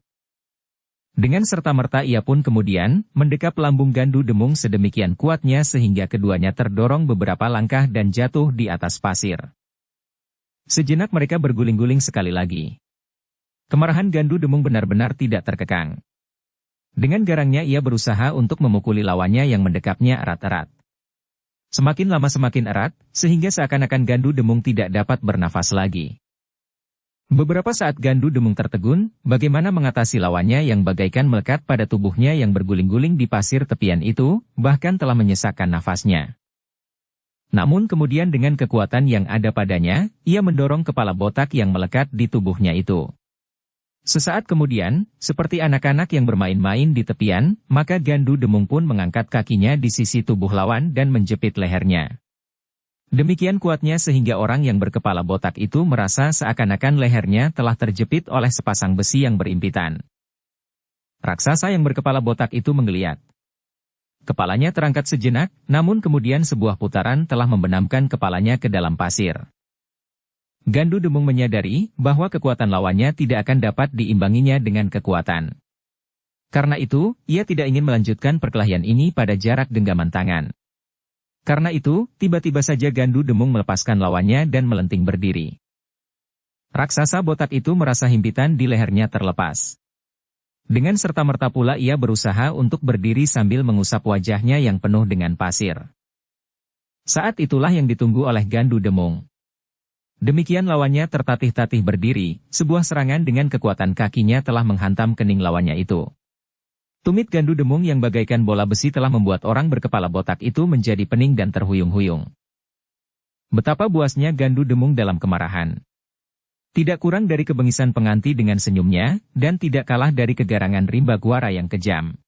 Dengan serta-merta ia pun kemudian mendekap lambung Gandu Demung sedemikian kuatnya sehingga keduanya terdorong beberapa langkah dan jatuh di atas pasir. Sejenak mereka berguling-guling sekali lagi. Kemarahan Gandu Demung benar-benar tidak terkekang. Dengan garangnya ia berusaha untuk memukuli lawannya yang mendekapnya erat-erat. Semakin lama semakin erat, sehingga seakan-akan Gandu Demung tidak dapat bernafas lagi. Beberapa saat Gandu Demung tertegun, bagaimana mengatasi lawannya yang bagaikan melekat pada tubuhnya yang berguling-guling di pasir tepian itu, bahkan telah menyesakkan nafasnya. Namun kemudian dengan kekuatan yang ada padanya, ia mendorong kepala botak yang melekat di tubuhnya itu. Sesaat kemudian, seperti anak-anak yang bermain-main di tepian, maka Gandu Demung pun mengangkat kakinya di sisi tubuh lawan dan menjepit lehernya. Demikian kuatnya sehingga orang yang berkepala botak itu merasa seakan-akan lehernya telah terjepit oleh sepasang besi yang berimpitan. Raksasa yang berkepala botak itu menggeliat. Kepalanya terangkat sejenak, namun kemudian sebuah putaran telah membenamkan kepalanya ke dalam pasir. Gandu Demung menyadari bahwa kekuatan lawannya tidak akan dapat diimbanginya dengan kekuatan. Karena itu, ia tidak ingin melanjutkan perkelahian ini pada jarak genggaman tangan. Karena itu, tiba-tiba saja Gandu Demung melepaskan lawannya dan melenting berdiri. Raksasa botak itu merasa himpitan di lehernya terlepas. Dengan serta-merta pula ia berusaha untuk berdiri sambil mengusap wajahnya yang penuh dengan pasir. Saat itulah yang ditunggu oleh Gandu Demung. Demikian lawannya tertatih-tatih berdiri, sebuah serangan dengan kekuatan kakinya telah menghantam kening lawannya itu. Tumit Gandu Demung yang bagaikan bola besi telah membuat orang berkepala botak itu menjadi pening dan terhuyung-huyung. Betapa buasnya Gandu Demung dalam kemarahan. Tidak kurang dari kebengisan penganti dengan senyumnya, dan tidak kalah dari kegarangan rimba guara yang kejam.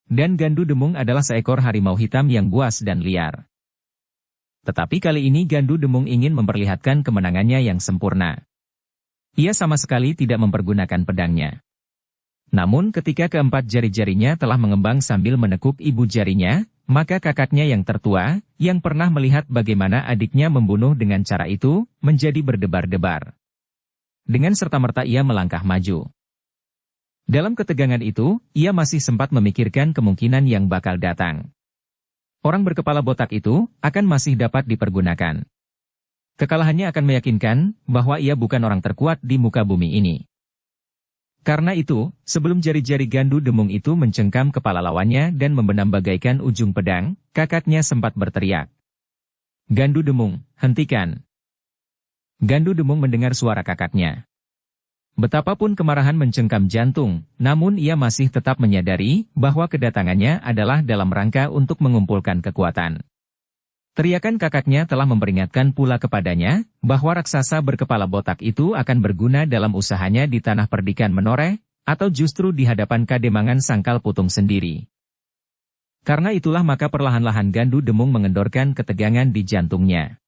Dan Gandu Demung adalah seekor harimau hitam yang buas dan liar. Tetapi kali ini Gandu Demung ingin memperlihatkan kemenangannya yang sempurna. Ia sama sekali tidak mempergunakan pedangnya. Namun ketika keempat jari-jarinya telah mengembang sambil menekuk ibu jarinya, maka kakaknya yang tertua, yang pernah melihat bagaimana adiknya membunuh dengan cara itu, menjadi berdebar-debar. Dengan serta-merta ia melangkah maju. Dalam ketegangan itu, ia masih sempat memikirkan kemungkinan yang bakal datang. Orang berkepala botak itu akan masih dapat dipergunakan. Kekalahannya akan meyakinkan bahwa ia bukan orang terkuat di muka bumi ini. Karena itu, sebelum jari-jari Gandu Demung itu mencengkam kepala lawannya dan membenam bagaikan ujung pedang, kakaknya sempat berteriak. Gandu Demung, hentikan. Gandu Demung mendengar suara kakaknya. Betapapun kemarahan mencengkam jantung, namun ia masih tetap menyadari bahwa kedatangannya adalah dalam rangka untuk mengumpulkan kekuatan. Teriakan kakaknya telah memperingatkan pula kepadanya, bahwa raksasa berkepala botak itu akan berguna dalam usahanya di tanah perdikan menoreh, atau justru di hadapan kademangan Sangkal Putung sendiri. Karena itulah maka perlahan-lahan Gandu Demung mengendorkan ketegangan di jantungnya.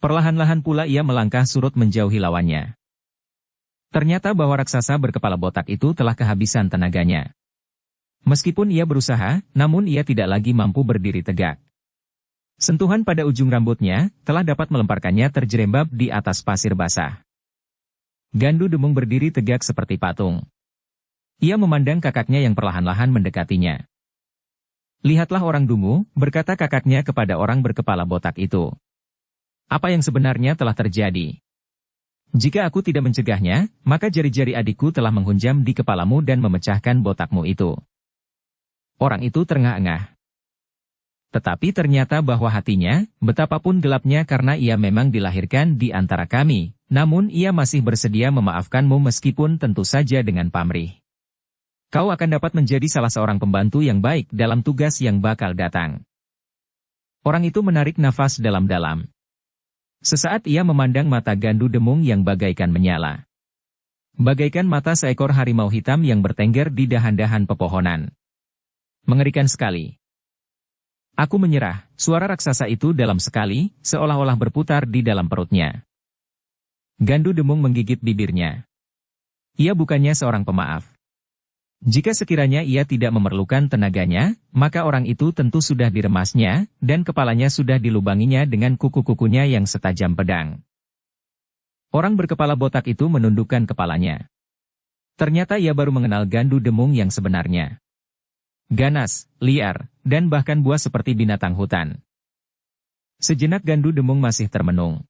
Perlahan-lahan pula ia melangkah surut menjauhi lawannya. Ternyata bahwa raksasa berkepala botak itu telah kehabisan tenaganya. Meskipun ia berusaha, namun ia tidak lagi mampu berdiri tegak. Sentuhan pada ujung rambutnya telah dapat melemparkannya terjerembab di atas pasir basah. Gandu Demung berdiri tegak seperti patung. Ia memandang kakaknya yang perlahan-lahan mendekatinya. Lihatlah orang dungu, berkata kakaknya kepada orang berkepala botak itu. Apa yang sebenarnya telah terjadi? Jika aku tidak mencegahnya, maka jari-jari adikku telah menghunjam di kepalamu dan memecahkan botakmu itu. Orang itu terengah-engah. Tetapi ternyata bahwa hatinya, betapapun gelapnya karena ia memang dilahirkan di antara kami, namun ia masih bersedia memaafkanmu meskipun tentu saja dengan pamrih. Kau akan dapat menjadi salah seorang pembantu yang baik dalam tugas yang bakal datang. Orang itu menarik nafas dalam-dalam. Sesaat ia memandang mata Gandu Demung yang bagaikan menyala. Bagaikan mata seekor harimau hitam yang bertengger di dahan-dahan pepohonan. Mengerikan sekali. Aku menyerah, suara raksasa itu dalam sekali, seolah-olah berputar di dalam perutnya. Gandu Demung menggigit bibirnya. Ia bukannya seorang pemaaf. Jika sekiranya ia tidak memerlukan tenaganya, maka orang itu tentu sudah diremasnya, dan kepalanya sudah dilubanginya dengan kuku-kukunya yang setajam pedang. Orang berkepala botak itu menundukkan kepalanya. Ternyata ia baru mengenal Gandu Demung yang sebenarnya. Ganas, liar, dan bahkan buas seperti binatang hutan. Sejenak Gandu Demung masih termenung.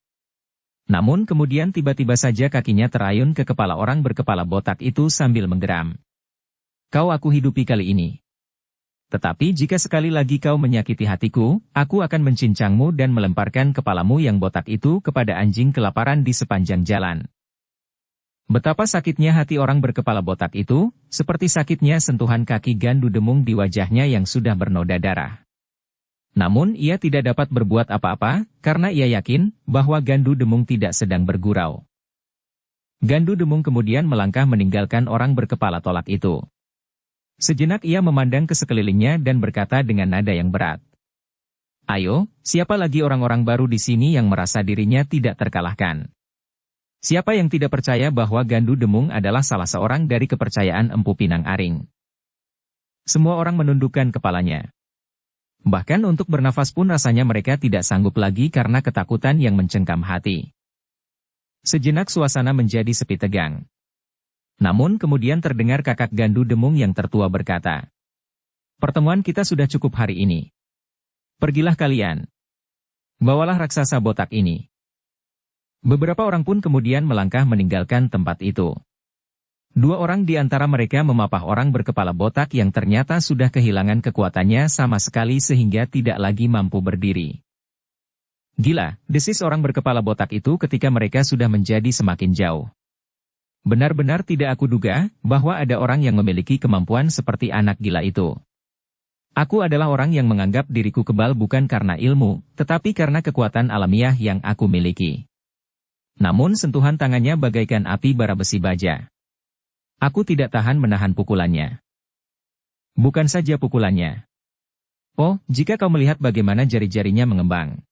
Namun kemudian tiba-tiba saja kakinya terayun ke kepala orang berkepala botak itu sambil menggeram. Kau aku hidupi kali ini. Tetapi jika sekali lagi kau menyakiti hatiku, aku akan mencincangmu dan melemparkan kepalamu yang botak itu kepada anjing kelaparan di sepanjang jalan. Betapa sakitnya hati orang berkepala botak itu, seperti sakitnya sentuhan kaki Gandu Demung di wajahnya yang sudah bernoda darah. Namun ia tidak dapat berbuat apa-apa, karena ia yakin bahwa Gandu Demung tidak sedang bergurau. Gandu Demung kemudian melangkah meninggalkan orang berkepala tolak itu. Sejenak ia memandang ke sekelilingnya dan berkata dengan nada yang berat. Ayo, siapa lagi orang-orang baru di sini yang merasa dirinya tidak terkalahkan? Siapa yang tidak percaya bahwa Gandu Demung adalah salah seorang dari kepercayaan Empu Pinang Aring? Semua orang menundukkan kepalanya. Bahkan untuk bernafas pun rasanya mereka tidak sanggup lagi karena ketakutan yang mencengkam hati. Sejenak suasana menjadi sepi tegang. Namun kemudian terdengar kakak Gandu Demung yang tertua berkata, "Pertemuan kita sudah cukup hari ini. Pergilah kalian. Bawalah raksasa botak ini." Beberapa orang pun kemudian melangkah meninggalkan tempat itu. Dua orang di antara mereka memapah orang berkepala botak yang ternyata sudah kehilangan kekuatannya sama sekali sehingga tidak lagi mampu berdiri. Gila, desis orang berkepala botak itu ketika mereka sudah menjadi semakin jauh. Benar-benar tidak aku duga bahwa ada orang yang memiliki kemampuan seperti anak gila itu. Aku adalah orang yang menganggap diriku kebal bukan karena ilmu, tetapi karena kekuatan alamiah yang aku miliki. Namun sentuhan tangannya bagaikan api bara besi baja. Aku tidak tahan menahan pukulannya. Bukan saja pukulannya. Oh, jika kau melihat bagaimana jari-jarinya mengembang.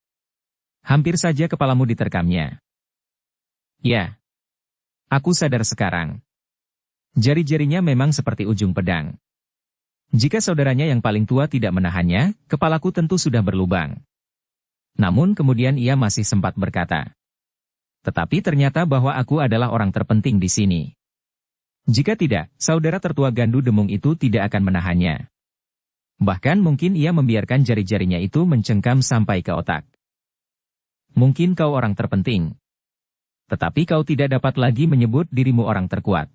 Hampir saja kepalamu diterkamnya. Ya. Aku sadar sekarang. Jari-jarinya memang seperti ujung pedang. Jika saudaranya yang paling tua tidak menahannya, kepalaku tentu sudah berlubang. Namun kemudian ia masih sempat berkata. Tetapi ternyata bahwa aku adalah orang terpenting di sini. Jika tidak, saudara tertua Gandu Demung itu tidak akan menahannya. Bahkan mungkin ia membiarkan jari-jarinya itu mencengkam sampai ke otak. Mungkin kau orang terpenting. Tetapi kau tidak dapat lagi menyebut dirimu orang terkuat.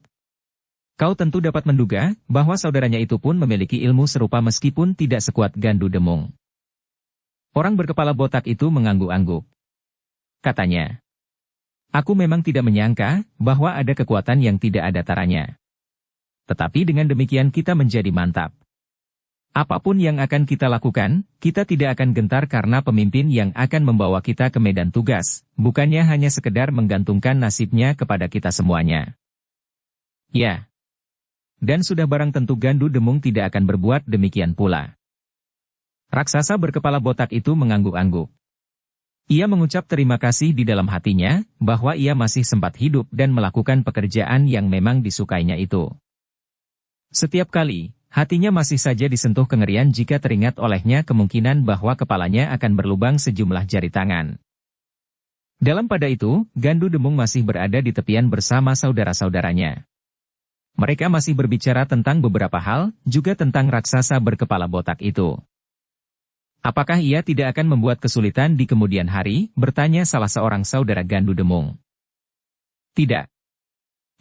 Kau tentu dapat menduga bahwa saudaranya itu pun memiliki ilmu serupa meskipun tidak sekuat Gandu Demung. Orang berkepala botak itu mengangguk-angguk. Katanya. Aku memang tidak menyangka bahwa ada kekuatan yang tidak ada taranya. Tetapi dengan demikian kita menjadi mantap. Apapun yang akan kita lakukan, kita tidak akan gentar karena pemimpin yang akan membawa kita ke medan tugas, bukannya hanya sekedar menggantungkan nasibnya kepada kita semuanya. Ya. Dan sudah barang tentu Gandu Demung tidak akan berbuat demikian pula. Raksasa berkepala botak itu mengangguk-angguk. Ia mengucap terima kasih di dalam hatinya, bahwa ia masih sempat hidup dan melakukan pekerjaan yang memang disukainya itu. Setiap kali, hatinya masih saja disentuh kengerian jika teringat olehnya kemungkinan bahwa kepalanya akan berlubang sejumlah jari tangan. Dalam pada itu, Gandu Demung masih berada di tepian bersama saudara-saudaranya. Mereka masih berbicara tentang beberapa hal, juga tentang raksasa berkepala botak itu. Apakah ia tidak akan membuat kesulitan di kemudian hari? Bertanya salah seorang saudara Gandu Demung. Tidak.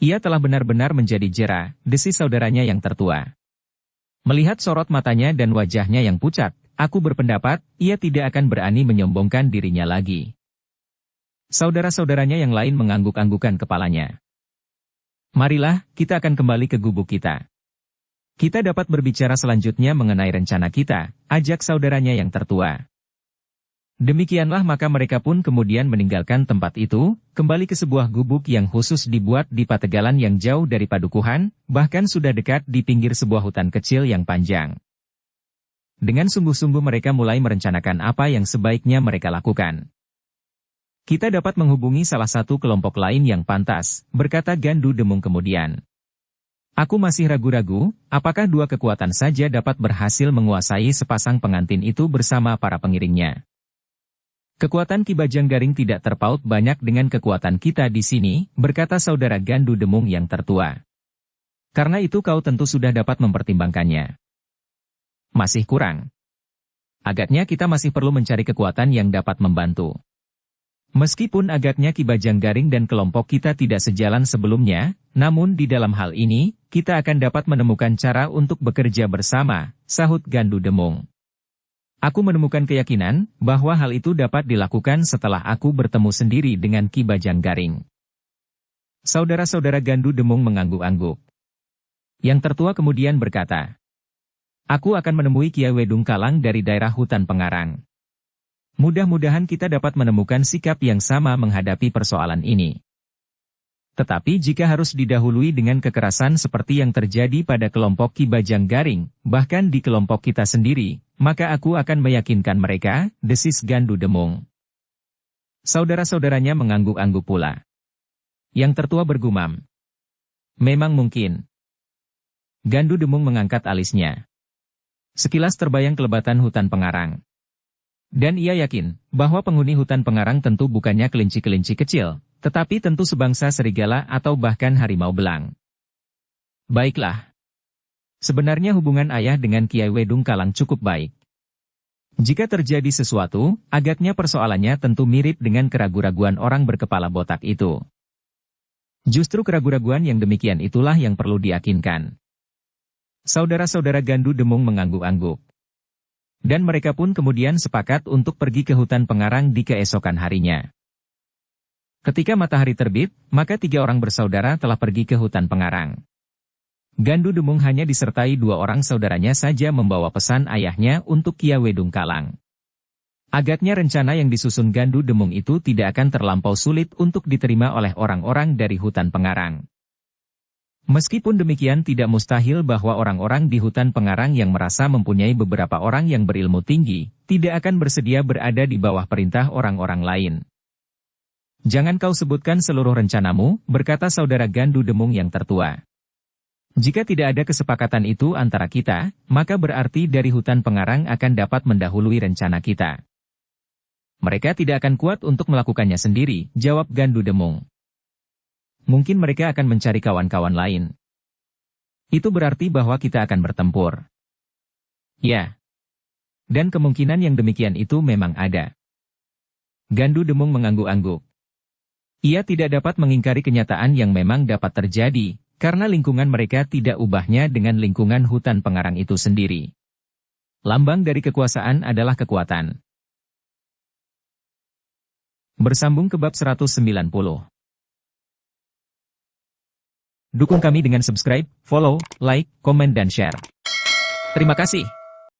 Ia telah benar-benar menjadi jera, desis saudaranya yang tertua. Melihat sorot matanya dan wajahnya yang pucat, aku berpendapat, ia tidak akan berani menyombongkan dirinya lagi. Saudara-saudaranya yang lain mengangguk-anggukan kepalanya. Marilah, kita akan kembali ke gubuk kita. Kita dapat berbicara selanjutnya mengenai rencana kita, ajak saudaranya yang tertua. Demikianlah maka mereka pun kemudian meninggalkan tempat itu, kembali ke sebuah gubuk yang khusus dibuat di pategalan yang jauh dari padukuhan, bahkan sudah dekat di pinggir sebuah hutan kecil yang panjang. Dengan sungguh-sungguh mereka mulai merencanakan apa yang sebaiknya mereka lakukan. Kita dapat menghubungi salah satu kelompok lain yang pantas, berkata Gandu Demung kemudian. Aku masih ragu-ragu, apakah dua kekuatan saja dapat berhasil menguasai sepasang pengantin itu bersama para pengiringnya. Kekuatan Ki Bajanggaring tidak terpaut banyak dengan kekuatan kita di sini, berkata saudara Gandu Demung yang tertua. Karena itu kau tentu sudah dapat mempertimbangkannya. Masih kurang. Agaknya kita masih perlu mencari kekuatan yang dapat membantu. Meskipun agaknya Ki Bajanggaring dan kelompok kita tidak sejalan sebelumnya, namun di dalam hal ini, kita akan dapat menemukan cara untuk bekerja bersama, sahut Gandu Demung. Aku menemukan keyakinan bahwa hal itu dapat dilakukan setelah aku bertemu sendiri dengan Ki Bajanggaring. Saudara-saudara Gandu Demung mengangguk-angguk. Yang tertua kemudian berkata, "Aku akan menemui Kiai Wedung Kalang dari daerah hutan Pengarang. Mudah-mudahan kita dapat menemukan sikap yang sama menghadapi persoalan ini. Tetapi jika harus didahului dengan kekerasan seperti yang terjadi pada kelompok Ki Bajang Garing, bahkan di kelompok kita sendiri, maka aku akan meyakinkan mereka," desis Gandu Demung. Saudara-saudaranya mengangguk-angguk pula. Yang tertua bergumam, "Memang mungkin." Gandu Demung mengangkat alisnya. Sekilas terbayang kelebatan hutan Pengarang. Dan ia yakin, bahwa penghuni hutan Pengarang tentu bukannya kelinci-kelinci kecil, tetapi tentu sebangsa serigala atau bahkan harimau belang. Baiklah. Sebenarnya hubungan ayah dengan Kiai Wedung Kalang cukup baik. Jika terjadi sesuatu, agaknya persoalannya tentu mirip dengan keraguan-raguan orang berkepala botak itu. Justru keraguan-raguan yang demikian itulah yang perlu diyakinkan. Saudara-saudara Gandu Demung mengangguk-angguk. Dan mereka pun kemudian sepakat untuk pergi ke hutan Pengarang di keesokan harinya. Ketika matahari terbit, maka 3 orang bersaudara telah pergi ke hutan Pengarang. Gandu Demung hanya disertai 2 orang saudaranya saja membawa pesan ayahnya untuk Kiai Wedung Kalang. Agaknya rencana yang disusun Gandu Demung itu tidak akan terlampau sulit untuk diterima oleh orang-orang dari hutan Pengarang. Meskipun demikian tidak mustahil bahwa orang-orang di hutan Pengarang yang merasa mempunyai beberapa orang yang berilmu tinggi, tidak akan bersedia berada di bawah perintah orang-orang lain. "Jangan kau sebutkan seluruh rencanamu," berkata saudara Gandu Demung yang tertua. "Jika tidak ada kesepakatan itu antara kita, maka berarti dari hutan Pengarang akan dapat mendahului rencana kita." "Mereka tidak akan kuat untuk melakukannya sendiri," jawab Gandu Demung. "Mungkin mereka akan mencari kawan-kawan lain. Itu berarti bahwa kita akan bertempur." "Ya. Dan kemungkinan yang demikian itu memang ada." Gandu Demung mengangguk-angguk. Ia tidak dapat mengingkari kenyataan yang memang dapat terjadi, karena lingkungan mereka tidak ubahnya dengan lingkungan hutan Pengarang itu sendiri. Lambang dari kekuasaan adalah kekuatan. Bersambung ke bab 190. Dukung kami dengan subscribe, follow, like, komen dan share. Terima kasih.